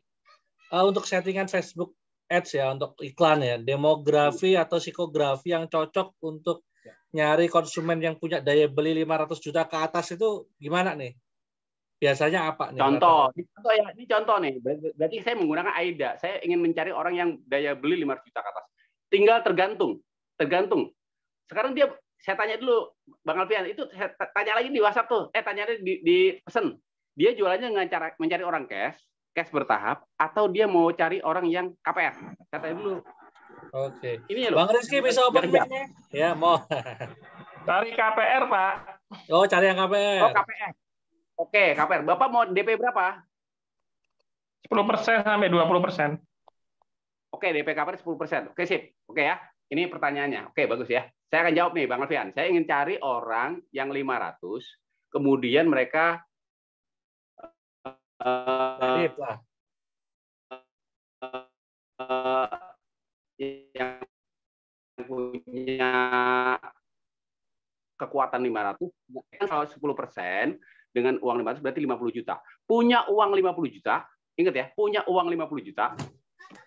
S1: untuk settingan Facebook Ads ya, untuk iklan ya, demografi atau psikografi yang cocok untuk nyari konsumen yang punya daya beli 500 juta ke atas itu gimana nih? Biasanya apa nih?
S2: Ini contoh nih. Berarti saya menggunakan AIDA. Saya ingin mencari orang yang daya beli 500 juta ke atas. Tinggal tergantung. Sekarang saya tanya dulu, Bang Alfian, itu saya tanya lagi di WhatsApp tuh. Tanya di pesan. Dia jualannya mencari orang cash bertahap, atau dia mau cari orang yang KPR. Saya tanya dulu.
S1: Oke.
S2: Ini
S1: Bang Rizky bisa open mic-nya? Ya, mau.
S3: Cari KPR, Pak.
S1: Oh, cari yang KPR.
S2: Oh, KPR. Oke, KPR. Bapak mau DP berapa?
S3: 10% sampai 20%.
S2: Oke, DP KPR 10%. Oke, sip. Oke ya. Ini pertanyaannya. Oke, bagus ya. Saya akan jawab nih, Bang Alfian. Saya ingin cari orang yang 500, kemudian mereka
S1: Kredit lah.
S2: Yang punya kekuatan 500, kalau 10% dengan uang 500 berarti 50 juta. Punya uang 50 juta, ingat ya, punya uang 50 juta,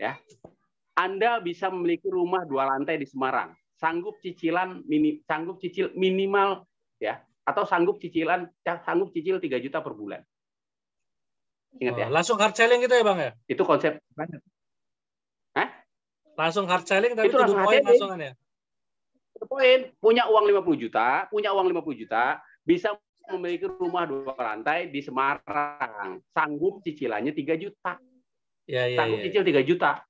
S2: ya. Anda bisa memiliki rumah 2 lantai di Semarang, sanggup cicil minimal ya, atau sanggup cicil 3 juta per bulan. Ingat ya.
S1: Langsung hard selling gitu ya, Bang ya?
S2: Itu konsep.
S1: Langsung hard selling tapi
S2: itu langsung
S1: poin langsungan ya.
S2: Poin, punya uang 50 juta, bisa memiliki rumah 2 lantai di Semarang, sanggup cicilannya 3 juta. Sanggup cicil 3 juta.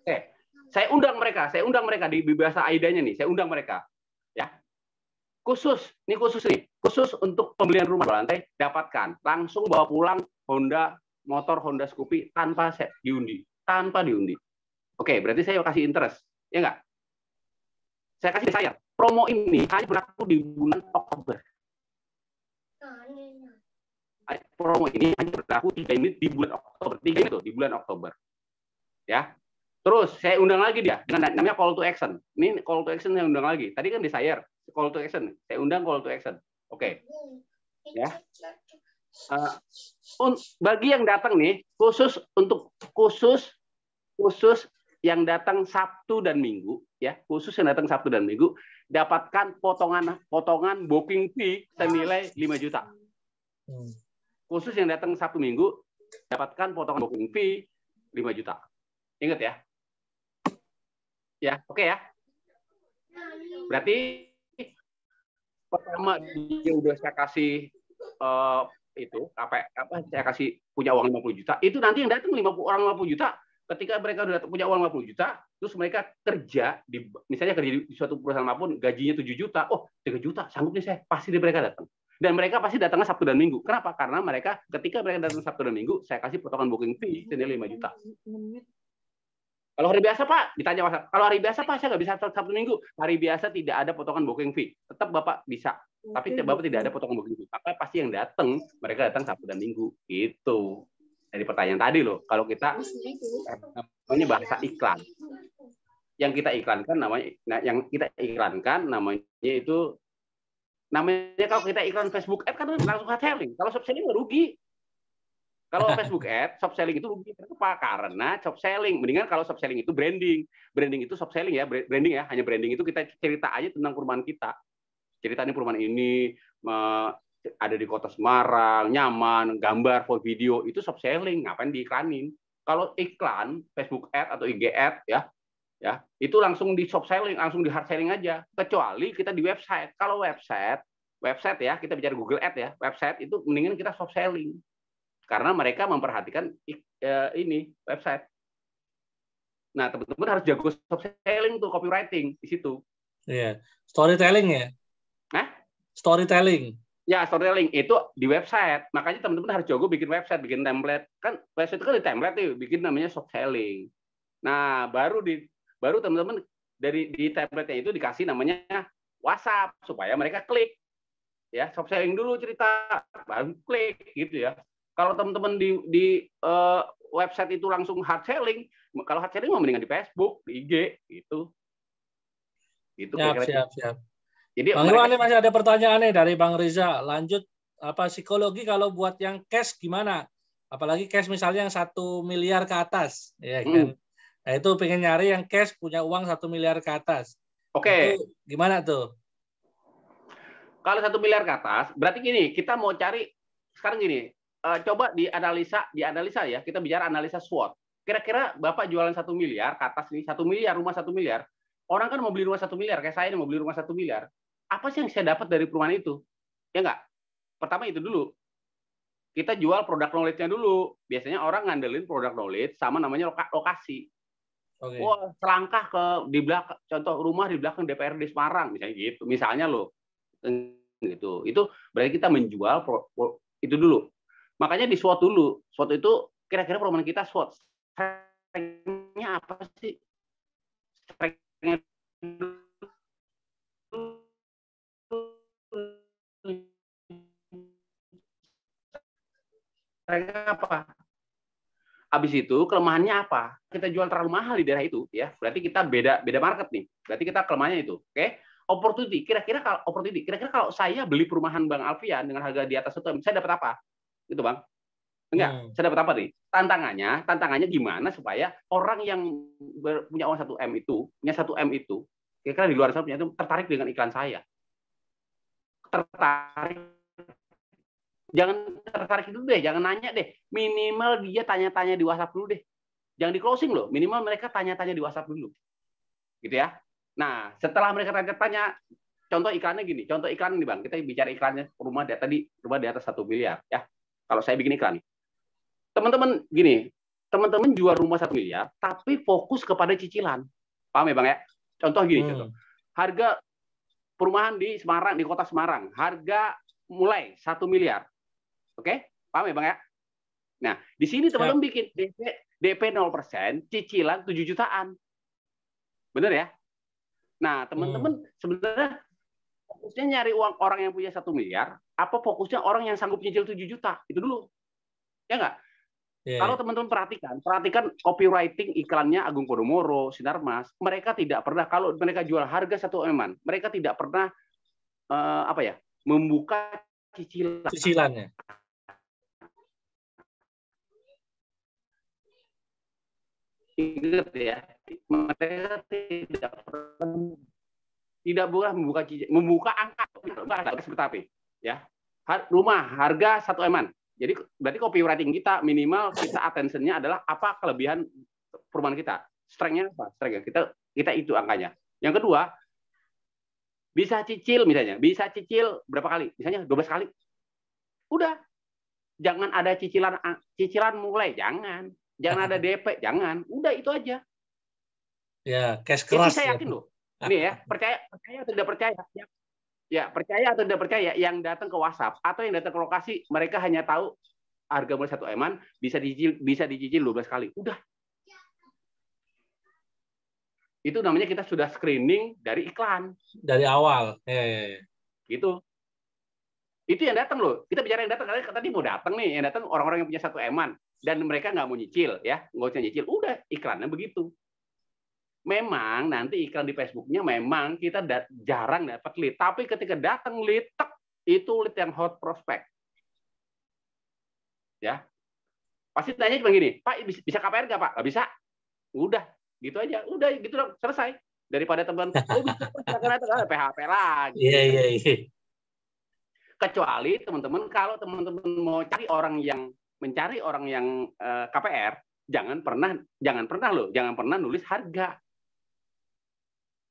S2: Oke. Saya undang mereka di bahasa AIDA-nya nih, saya undang mereka. Ya. Khusus untuk pembelian rumah 2 lantai, dapatkan. Langsung bawa pulang motor Honda Scoopy tanpa diundi. Oke, berarti saya kasih interest. Ya enggak? Saya kasih saya. Promo ini hanya berlaku di bulan Oktober. Promo ini hanya berlaku 3 menit di bulan Oktober. 3 menit di bulan Oktober. Ya. Terus saya undang lagi dia dengan namanya call to action. Ini call to action saya undang lagi. Tadi kan desire, call to action. Saya undang call to action. Oke. Ya. Bagi yang datang nih, khusus yang datang Sabtu dan Minggu, ya, khusus yang datang Sabtu dan Minggu, dapatkan potongan booking fee senilai 5 juta. Khusus yang datang Sabtu Minggu, dapatkan potongan booking fee 5 juta. Ingat ya. Ya, oke ya. Berarti pertama dia udah saya kasih saya kasih punya uang 50 juta, itu nanti yang datang orang 50 juta. Ketika mereka sudah punya uang 50 juta, terus mereka kerja misalnya kerja di suatu perusahaan apapun, gajinya 7 juta, 3 juta, sanggup nih saya, pasti mereka datang. Dan mereka pasti datangnya Sabtu dan Minggu. Kenapa? Karena ketika mereka datang Sabtu dan Minggu, saya kasih potongan booking fee senilai 5 juta. Kalau hari biasa, Pak, ditanya kalau hari biasa, Pak, saya nggak bisa Sabtu Minggu. Hari biasa tidak ada potongan booking fee. Tetap Bapak bisa. Tapi Bapak tidak ada potongan booking fee. Maka pasti yang datang, mereka datang Sabtu dan Minggu. Itu. Dari pertanyaan tadi loh, kalau kita namanya bahasa iklan, yang kita iklankan namanya itu kalau kita iklan Facebook Ad kan langsung hard selling. Kalau soft selling rugi. Kalau Facebook Ad, soft selling itu rugi. Kenapa? Karena soft selling. Mendingan kalau soft selling itu branding. Branding itu soft selling ya, branding ya. Hanya branding itu kita cerita aja tentang perumahan kita. Cerita nih perumahan ini ada di kota Semarang, nyaman, gambar, foto, video, itu soft selling, ngapain diiklanin? Kalau iklan Facebook Ad atau IG Ad ya, itu langsung di soft selling, langsung di hard selling aja. Kecuali kita di website. Kalau website ya, kita bicara Google Ad ya, website itu mendingan kita soft selling. Karena mereka memperhatikan ini website. Nah, teman-teman harus jago soft selling tuh, copywriting di situ.
S1: Iya, storytelling ya. Storytelling.
S2: Ya, storytelling itu di website. Makanya teman-teman harus jago bikin website, bikin template. Kan website itu kan di template tuh, bikin namanya soft selling. Nah, baru teman-teman di template-nya itu dikasih namanya WhatsApp supaya mereka klik. Ya, soft selling dulu cerita, baru klik gitu ya. Kalau teman-teman di website itu langsung hard selling, kalau hard selling mendingan di Facebook, di IG gitu. Itu
S1: siap.
S2: Jadi
S1: Bang Iwan, masih ada pertanyaan nih dari Bang Riza. Lanjut, psikologi kalau buat yang cash gimana? Apalagi cash misalnya yang 1 miliar ke atas, ya kan? Nah, itu pengen nyari yang cash punya uang 1 miliar ke atas.
S2: Oke.
S1: Itu gimana tuh?
S2: Kalau 1 miliar ke atas, berarti gini, kita mau cari sekarang gini. Coba dianalisa ya. Kita bicara analisa SWOT. Kira-kira Bapak jualan 1 miliar ke atas nih, 1 miliar, rumah 1 miliar. Orang kan mau beli rumah 1 miliar, kayak saya ini mau beli rumah 1 miliar. Apa sih yang saya dapat dari perumahan itu? Ya enggak? Pertama itu dulu. Kita jual produk knowledge-nya dulu. Biasanya orang ngandelin produk knowledge sama namanya lokasi. Okay. Wah, selangkah di belakang, contoh rumah di belakang DPRD Semarang, misalnya gitu. Misalnya loh. Gitu. Itu berarti kita menjual itu dulu. Makanya di SWOT dulu. SWOT itu kira-kira perumahan kita SWOT. Strength-nya apa sih? Strength-nya mereka apa? Habis itu kelemahannya apa? Kita jual terlalu mahal di daerah itu, ya. Berarti kita beda market nih. Berarti kita kelemahannya itu. Oke? Opportunity. Kira-kira kalau saya beli perumahan Bang Alfian dengan harga di atas 1 M, saya dapat apa? Gitu, Bang. Enggak, saya dapat apa nih? Tantangannya gimana supaya orang yang punya uang 1 M itu, punya 1 M itu, kira-kira di luar sana punya itu tertarik dengan iklan saya. Tertarik. Jangan tertarik dulu deh, jangan nanya deh. Minimal dia tanya-tanya di WhatsApp dulu deh. Jangan di closing loh, minimal mereka tanya-tanya di WhatsApp dulu. Gitu ya. Nah, setelah mereka tanya-tanya, contoh iklannya gini, contoh iklan nih Bang, kita bicara iklannya rumah di atas 1 miliar ya. Kalau saya bikin iklan nih. Teman-teman gini, teman-teman jual rumah 1 miliar, tapi fokus kepada cicilan. Paham ya Bang ya? Contoh gini, contoh. Harga perumahan di Semarang, di kota Semarang, harga mulai 1 miliar. Oke? Paham ya Bang ya? Nah, di sini teman-teman bikin DP 0%, cicilan 7 jutaan. Bener ya? Nah, teman-teman sebenarnya fokusnya nyari uang orang yang punya 1 miliar, apa fokusnya orang yang sanggup nyicil 7 juta? Itu dulu. Ya nggak? Yeah. Kalau teman-teman perhatikan copywriting iklannya Agung Podomoro, Sinarmas, mereka tidak pernah, kalau mereka jual harga 1 M-an, mereka tidak pernah membuka cicilannya. Ingat ya, mereka tidak boleh membuka angka seperti apa ya. Rumah harga 1 M-an. Jadi berarti copywriting kita minimal kita attention-nya adalah apa kelebihan perumahan kita. Strength-nya apa? Strength-nya kita itu angkanya. Yang kedua, bisa cicil misalnya. Bisa cicil berapa kali? Misalnya 12 kali. Udah. Jangan ada cicilan mulai, jangan. Jangan ada DP, jangan. Udah itu aja.
S1: Ya, cash keras.
S2: Itu saya yakin loh. Ini ya, percaya atau tidak percaya. Ya, percaya atau tidak percaya, yang datang ke WhatsApp atau yang datang ke lokasi, mereka hanya tahu harga mulai 1 M-an bisa dicicil 12 kali. Udah. Itu namanya kita sudah screening dari iklan.
S1: Dari awal. Ya.
S2: Gitu. Itu yang datang loh. Kita bicara yang datang, tadi mau datang nih, yang datang orang-orang yang punya 1 M-an dan mereka nggak mau nyicil, ya, nggak usah nyicil. Udah, iklannya begitu. Memang nanti iklan di Facebooknya memang kita jarang dapat lead, tapi ketika datang lead, itu lead yang hot prospect. Ya, pasti tanya cuma gini, Pak bisa KPR nggak Pak? Nggak bisa. Udah, gitu aja. Udah, gitu dong, selesai. Daripada teman, bisa PHP lagi.
S1: Iya.
S2: Kecuali teman-teman, kalau teman-teman mau mencari orang yang KPR, jangan pernah nulis harga.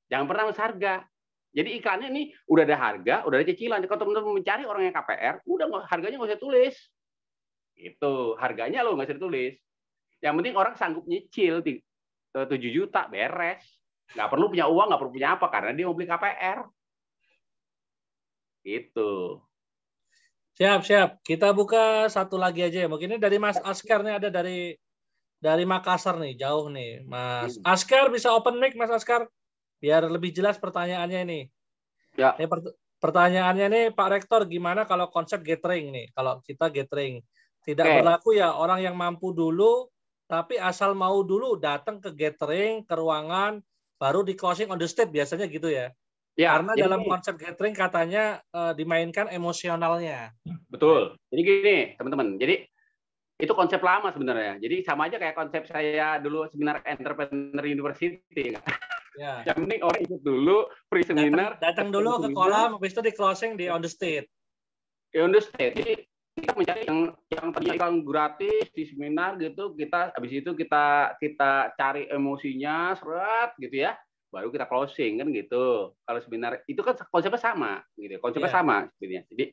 S2: Jangan pernah nulis harga. Jadi iklannya ini udah ada harga, udah ada cicilan. Kalau teman-teman mencari orang yang KPR, udah harganya nggak usah tulis. Itu harganya lo nggak usah ditulis. Yang penting orang sanggup nyicil 7 juta beres. Nggak perlu punya uang, nggak perlu punya apa karena dia mau beli KPR. Itu.
S1: Siap. Kita buka satu lagi aja ya. Mungkin ini dari Mas Askar nih, ada dari Makassar nih, jauh nih. Mas Askar, bisa open mic Mas Askar? Biar lebih jelas pertanyaannya ini.
S2: Ya.
S1: Ini pertanyaannya nih, Pak Rektor, gimana kalau konsep gathering nih? Kalau kita gathering tidak berlaku ya orang yang mampu dulu, tapi asal mau dulu datang ke gathering, ke ruangan, baru di closing on the stage biasanya gitu ya. Ya, karena dalam konsep gathering katanya dimainkan emosionalnya.
S2: Betul. Jadi gini, teman-teman. Jadi itu konsep lama sebenarnya. Jadi sama aja kayak konsep saya dulu seminar Entrepreneur University. Ya. Yang penting orang ikut dulu free seminar.
S1: Datang dulu ke kolam, habis itu di closing di on the stage.
S2: On the stage. Jadi kita mencari yang tadinya iklan gratis di seminar gitu. Habis itu kita cari emosinya, seret gitu ya. Baru kita closing kan gitu. Kalau seminar itu kan konsepnya sama gitu. Konsepnya sama sebenarnya. Jadi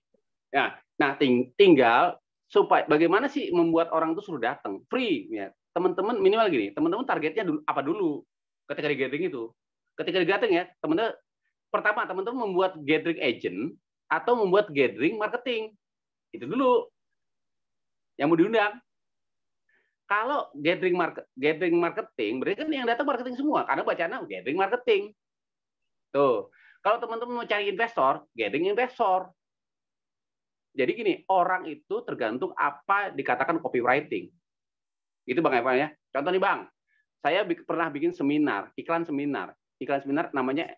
S2: nah tinggal supaya bagaimana sih membuat orang itu suruh datang free ya. Teman-teman minimal gini, teman-teman targetnya apa dulu ketika di gathering itu. Ketika di gathering ya, teman-teman pertama teman-teman membuat gathering agent atau membuat gathering marketing. Itu dulu yang mau diundang. Kalau gathering marketing, berarti kan yang datang marketing semua karena bacanya gathering marketing. Tuh. Kalau teman-teman mau cari investor, gathering investor. Jadi gini, orang itu tergantung apa dikatakan copywriting. Itu Bang Evan ya. Contoh nih Bang, saya pernah bikin seminar, iklan seminar namanya,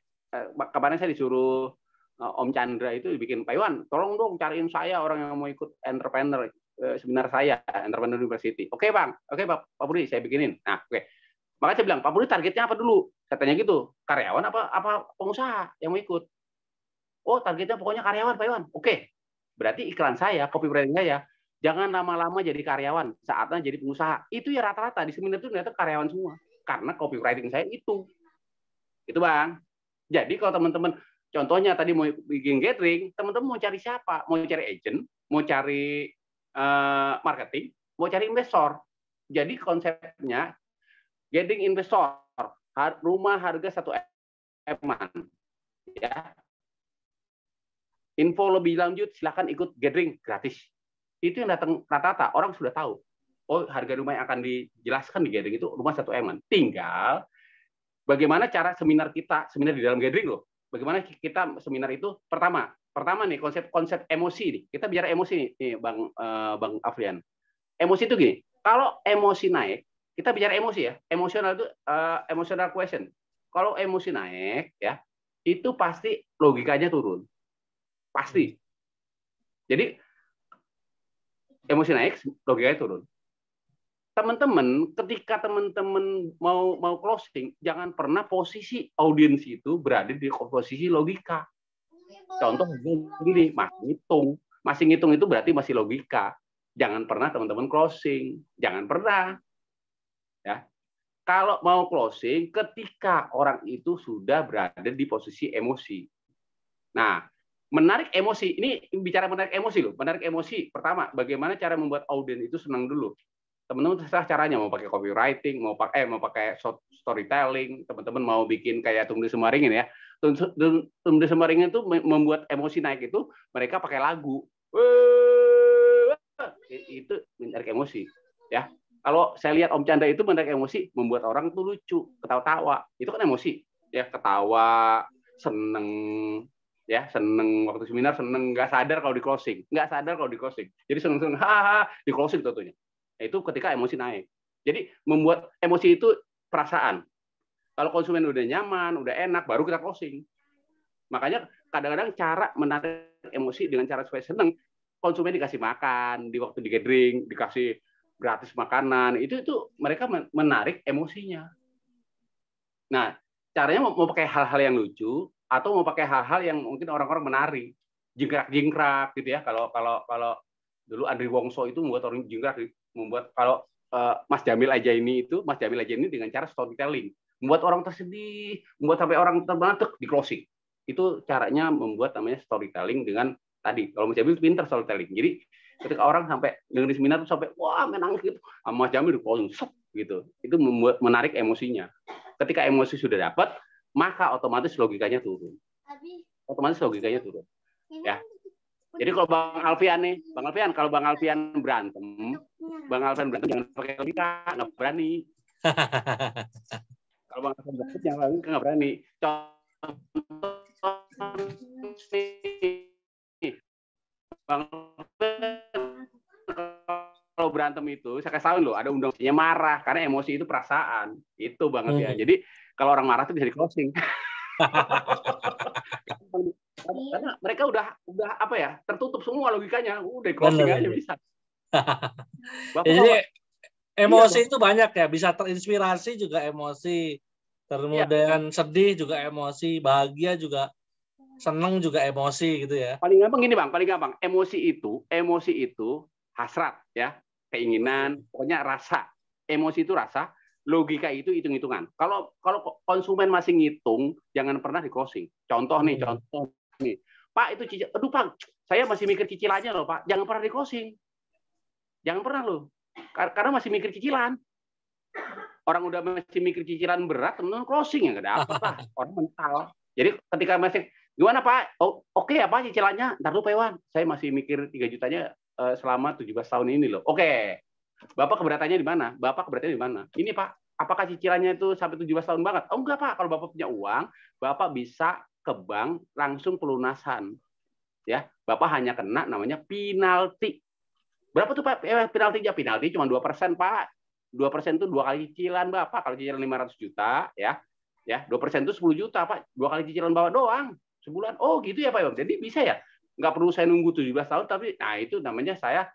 S2: kemarin saya disuruh Om Chandra itu bikin, Pak Iwan, tolong dong cariin saya orang yang mau ikut entrepreneur, seminar saya, Entrepreneur University. Oke Bang, oke Pak Budi, saya bikinin. Nah, oke. Makanya saya bilang, Pak Budi targetnya apa dulu? Katanya gitu, karyawan apa pengusaha yang mau ikut? Oh, targetnya pokoknya karyawan Pak Iwan. Oke. Berarti iklan saya, copywriting saya, jangan lama-lama jadi karyawan, saatnya jadi pengusaha. Itu ya rata-rata di seminar itu ternyata karyawan semua. Karena copywriting saya itu. Itu Bang. Jadi kalau teman-teman, contohnya tadi mau bikin gathering, teman-teman mau cari siapa? Mau cari agent, mau cari marketing, mau cari investor. Jadi konsepnya, gathering investor, rumah harga 1 M-an. Ya. Info lebih lanjut, silakan ikut gathering gratis. Itu yang datang rata-rata, orang sudah tahu. Oh, harga rumah yang akan dijelaskan di gathering itu rumah 1 M-an. Tinggal bagaimana cara seminar kita, seminar di dalam gathering loh. Bagaimana kita seminar itu pertama nih konsep emosi nih. Kita bicara emosi nih, Bang Afrian. Emosi itu gini, kalau emosi naik, kita bicara emosi ya. Emosional itu emotional question. Kalau emosi naik ya, itu pasti logikanya turun. Pasti. Jadi emosi naik, logikanya turun. Teman-teman, ketika teman-teman mau closing, jangan pernah posisi audiens itu berada di posisi logika. Contoh begini, masih ngitung itu berarti masih logika. Jangan pernah teman-teman closing, jangan pernah. Ya. Kalau mau closing, ketika orang itu sudah berada di posisi emosi. Nah, menarik emosi, ini bicara menarik emosi loh. Menarik emosi, pertama, bagaimana cara membuat audiens itu senang dulu. Teman-teman terserah caranya, mau pakai copywriting, mau pakai storytelling, teman-teman mau bikin kayak Tumde Semaringin ya. Tumde Semaringin itu membuat emosi naik itu, mereka pakai lagu. Itu menarik emosi. Ya. Kalau saya lihat Om Chandra itu menarik emosi, membuat orang tuh lucu, ketawa-tawa. Itu kan emosi. Ya, ketawa, seneng, ya seneng waktu seminar, seneng nggak sadar kalau di closing, jadi seneng hahaha di closing tentunya. Itu ketika emosi naik. Jadi membuat emosi itu perasaan. Kalau konsumen udah nyaman, udah enak, baru kita closing. Makanya kadang-kadang cara menarik emosi dengan cara supaya seneng, konsumen dikasih makan di waktu di gathering, dikasih gratis makanan, itu mereka menarik emosinya. Nah, caranya mau pakai hal-hal yang lucu atau mau pakai hal-hal yang mungkin orang-orang menari, jingkrak-jingkrak gitu ya. Kalau dulu Andri Wongso itu membuat orang jingkrak, membuat kalau Mas Jamil aja ini dengan cara storytelling, membuat orang tersedih, membuat sampai orang terbantuk di closing. Itu caranya membuat namanya storytelling dengan tadi. Kalau Mas Jamil pinter storytelling. Jadi ketika orang sampai dengerin seminar tuh sampai wah menangis gitu, Mas Jamil di closing gitu. Itu membuat menarik emosinya. Ketika emosi sudah dapat, maka otomatis logikanya turun. Ya. Jadi kalau Bang Alfian kalau Bang Alfian berantem jangan pakai logika, nggak berani. Kalau Bang Alfian berantem jangan nggak berani. Bang kalau berantem itu, saya kasih tahu loh, ada undang-undangnya marah karena emosi itu perasaan. Itu Bang Alfian. Jadi kalau orang marah itu bisa di closing. Karena mereka udah apa ya, tertutup semua logikanya, udah closing aja bisa.
S1: Jadi emosi itu banyak ya, bisa terinspirasi juga emosi, kemudian sedih juga emosi, bahagia juga, seneng juga emosi gitu ya.
S2: Paling gampang gini Bang, emosi itu hasrat ya, keinginan, pokoknya rasa. Emosi itu rasa, logika itu hitung-hitungan. Kalau konsumen masih ngitung, jangan pernah di closing. Contoh nih, Pak itu cicil, aduh Pak, saya masih mikir cicilannya loh Pak, jangan pernah di closing. Jangan pernah loh, karena masih mikir cicilan. Orang udah masih mikir cicilan berat, teman-teman closing ya nggak dapat lah, orang mental. Jadi ketika masih, gimana Pak? Oh, oke ya Pak cicilannya, ntar dulu Pak Iwan, saya masih mikir 3 jutanya selama 17 tahun ini loh. Oke, Bapak keberatannya di mana? Ini Pak, apakah cicilannya itu sampai 17 tahun banget? Oh enggak Pak, kalau Bapak punya uang, Bapak bisa ke bank langsung pelunasan. ya, Bapak hanya kena namanya penalti. Berapa tuh Pak penaltinya? Penalti cuma 2%, Pak. 2% itu 2 kali cicilan Bapak. Kalau cicilan 500 juta, ya 2% itu 10 juta, Pak. 2 kali cicilan Bapak doang sebulan. Oh, gitu ya, Pak. Jadi bisa ya? Nggak perlu saya nunggu 17 tahun, tapi nah itu namanya saya.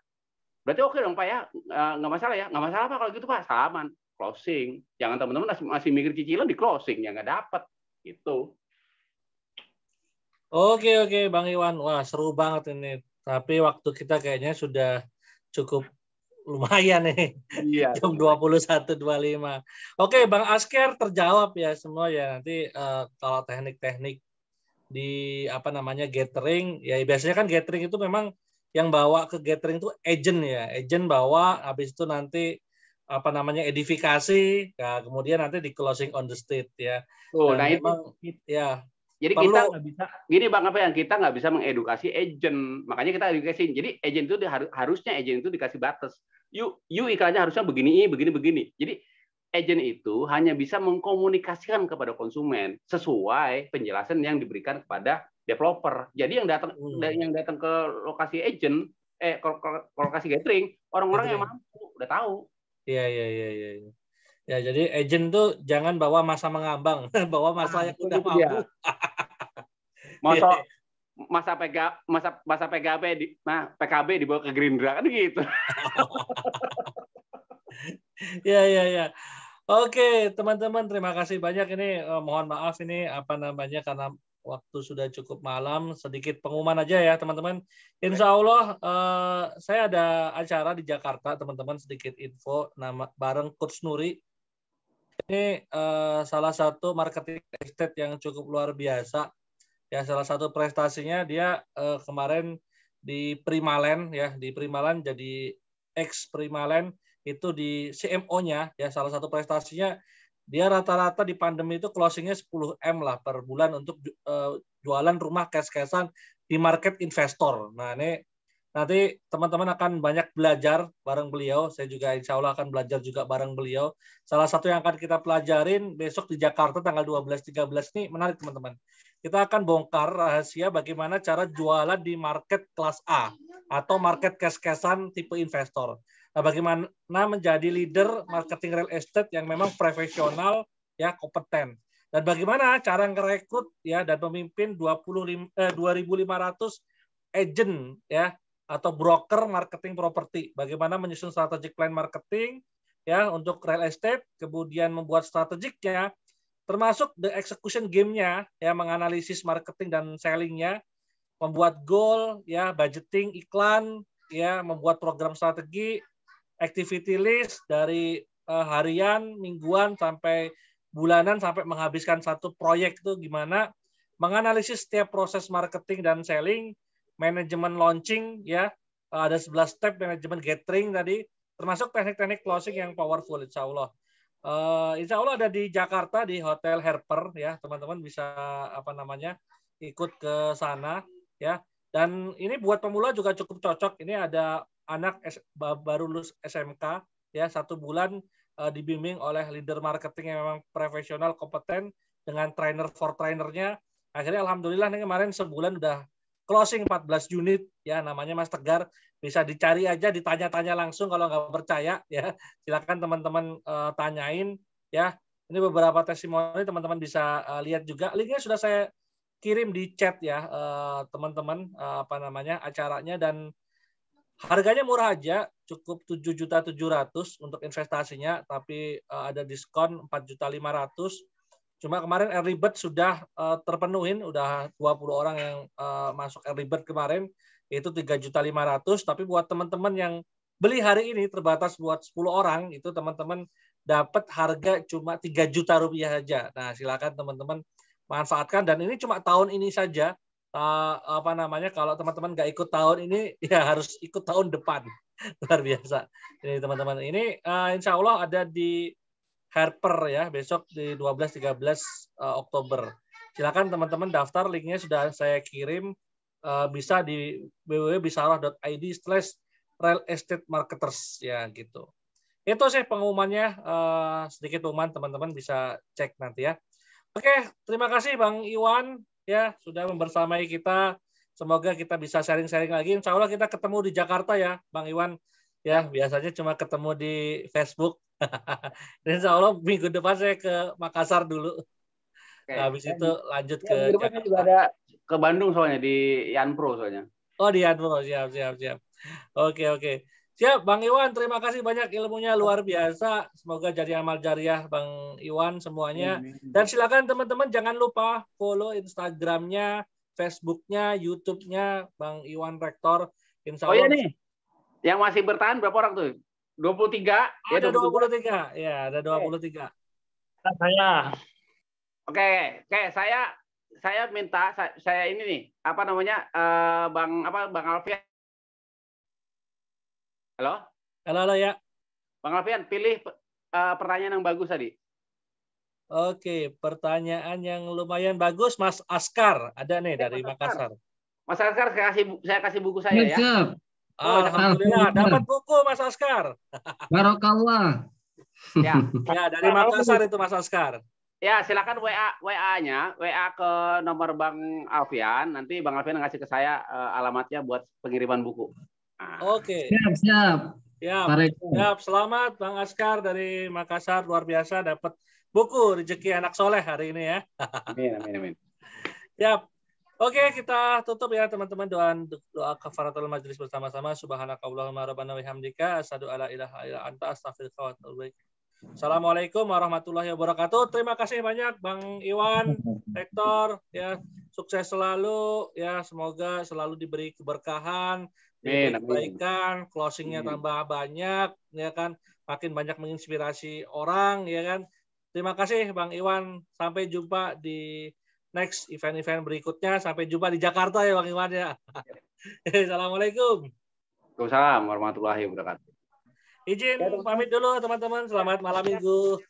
S2: Berarti oke dong, Pak ya? Nggak masalah ya? Nggak masalah, Pak, kalau gitu, Pak. Salaman. Closing. Jangan teman-teman masih mikir cicilan di closing, ya nggak dapat. Gitu.
S1: Oke, Bang Iwan. Wah, seru banget ini. Tapi waktu kita kayaknya sudah cukup lumayan nih.
S2: Iya.
S1: Jam 21.25. Oke, Bang Asker terjawab ya semua ya. Nanti kalau teknik-teknik di gathering, ya biasanya kan gathering itu memang yang bawa ke gathering itu agent ya. Agent bawa, habis itu nanti edifikasi, ya, kemudian nanti di closing on the state ya.
S2: Oh,
S1: Dan
S2: nah
S1: memang
S2: itu
S1: ya
S2: jadi
S1: perlu,
S2: kita nggak bisa gini Bang, kita nggak bisa mengedukasi agent, makanya kita edukasi. Jadi agent itu harusnya agent itu dikasih batas. You iklannya harusnya begini. Jadi agent itu hanya bisa mengkomunikasikan kepada konsumen sesuai penjelasan yang diberikan kepada developer. Jadi yang datang ke lokasi agent, ke lokasi gathering, orang-orang yang mampu udah tahu.
S1: Iya. Ya, jadi agent tuh jangan bawa masa mengambang, bawa masa yang udah mampu.
S2: Masa PKB dibawa ke Gerindra kan gitu.
S1: Ya. Oke, teman-teman, terima kasih banyak. Ini mohon maaf ini karena waktu sudah cukup malam, sedikit pengumuman aja ya, teman-teman. Insya Allah saya ada acara di Jakarta, teman-teman, sedikit info bareng Coach Nuri. Ini salah satu marketing estate yang cukup luar biasa. Ya, salah satu prestasinya dia kemarin di Primalen ya, di Primalen jadi ex Primalen itu di CMO-nya ya, salah satu prestasinya dia rata-rata di pandemi itu closingnya 10M lah per bulan untuk jualan rumah cash-cashan di market investor. Nah, ini nanti teman-teman akan banyak belajar bareng beliau. Saya juga insya Allah akan belajar juga bareng beliau. Salah satu yang akan kita pelajarin besok di Jakarta tanggal 12-13 ini menarik, teman-teman. Kita akan bongkar rahasia bagaimana cara jualan di market kelas A atau market cash-cashan tipe investor. Nah, bagaimana menjadi leader marketing real estate yang memang profesional ya, kompeten. Dan bagaimana cara ngerekrut ya dan memimpin 2.500 agent ya atau broker marketing properti. Bagaimana menyusun strategic plan marketing ya untuk real estate, kemudian membuat strategiknya, termasuk the execution game-nya ya, menganalisis marketing dan selling-nya, membuat goal ya, budgeting iklan ya, membuat program strategi, activity list dari harian, mingguan sampai bulanan sampai menghabiskan satu proyek itu gimana, menganalisis setiap proses marketing dan selling, manajemen launching ya, ada 11 step manajemen gathering tadi, termasuk teknik-teknik closing yang powerful insya Allah. Insya Allah ada di Jakarta di Hotel Harper ya, teman-teman bisa ikut ke sana ya. Dan ini buat pemula juga cukup cocok. Ini ada anak baru lulus SMK ya, 1 bulan dibimbing oleh leader marketing yang memang profesional kompeten dengan trainer for trainernya. Akhirnya alhamdulillah nih kemarin sebulan udah closing 14 unit ya, namanya Mas Tegar. Bisa dicari aja, ditanya-tanya langsung kalau nggak percaya ya. Silakan teman-teman tanyain ya. Ini beberapa testimoni teman-teman bisa lihat juga. Linknya sudah saya kirim di chat ya, teman-teman acaranya, dan harganya murah aja, cukup 7.700.000 untuk investasinya, tapi ada diskon 4.500.000. Cuma kemarin early bird sudah terpenuhin, udah 20 orang yang masuk early bird kemarin, yaitu 3.500.000. Tapi buat teman-teman yang beli hari ini terbatas buat 10 orang, itu teman-teman dapat harga cuma 3 juta rupiah saja. Nah, silakan teman-teman manfaatkan, dan ini cuma tahun ini saja. Kalau teman-teman nggak ikut tahun ini, ya harus ikut tahun depan. Luar biasa. Ini teman-teman, ini insya Allah ada di Harper ya, besok di 12-13 Oktober. Silakan teman-teman daftar, linknya sudah saya kirim, bisa di www.bisarah.id/real estate marketers ya gitu. Itu sih pengumumannya, sedikit pengumuman, teman-teman bisa cek nanti ya. Oke, terima kasih Bang Iwan ya sudah membersamai kita Semoga kita bisa sharing-sharing lagi. Insya Allah kita ketemu di Jakarta ya, Bang Iwan. Ya, biasanya cuma ketemu di Facebook. Insya Allah minggu depan saya ke Makassar dulu.
S2: Oke.
S1: Habis itu lanjut
S2: Ya,
S1: ke
S2: minggu depan saya juga
S1: Jakarta.
S2: ada ke Bandung soalnya di Yanpro soalnya.
S1: Oh, di Hanbro. Siap. Oke. Siap, Bang Iwan. Terima kasih banyak ilmunya luar biasa. Semoga jadi amal jariah Bang Iwan semuanya. Dan silakan teman-teman jangan lupa follow Instagramnya, Facebooknya, YouTube-nya Bang Iwan Rektor. Insya
S2: Oh iya
S1: Allah
S2: nih, yang masih bertahan berapa orang tuh? 23?
S1: ada
S2: 23.
S1: 23. Ya, ada 23.
S3: Saya.
S2: Oke, saya minta saya ini nih, apa namanya? Bang Alfian. Halo?
S1: Halo ya.
S2: Bang Alfian, pilih pertanyaan yang bagus tadi.
S1: Oke, pertanyaan yang lumayan bagus, Mas Askar. Ada nih dari Makassar.
S2: Mas Askar, saya kasih buku saya ya.
S4: Siap.
S1: Alhamdulillah, dapat buku Mas Askar.
S4: Barokallah.
S2: Ya.
S1: Ya, dari Makassar itu Mas Askar.
S2: Ya, silakan WA-nya, WA ke nomor Bang Alfian. Nanti Bang Alfian ngasih ke saya alamatnya buat pengiriman buku. Nah.
S1: Oke.
S4: Siap.
S1: Siap. Selamat Bang Askar dari Makassar, luar biasa dapat buku Rezeki Anak Soleh hari ini ya.
S2: Amin.
S1: Siap. Oke, kita tutup ya teman-teman doa kafaratul majlis bersama-sama. Subhanakallahumma rabbana wa bihamdika asyhadu alla ilaha illa anta astaghfiruka wa atubu ilaik. Assalamualaikum warahmatullahi wabarakatuh. Terima kasih banyak Bang Iwan, Rektor, ya sukses selalu, ya semoga selalu diberi keberkahan, diberi kebaikan, closingnya tambah banyak, ya kan, makin banyak menginspirasi orang, ya kan. Terima kasih Bang Iwan. Sampai jumpa di next event-event berikutnya. Sampai jumpa di Jakarta ya Bang Iwan ya. Assalamualaikum.
S2: Waalaikumsalam warahmatullahi wabarakatuh.
S1: Izin pamit dulu teman-teman. Selamat malam minggu.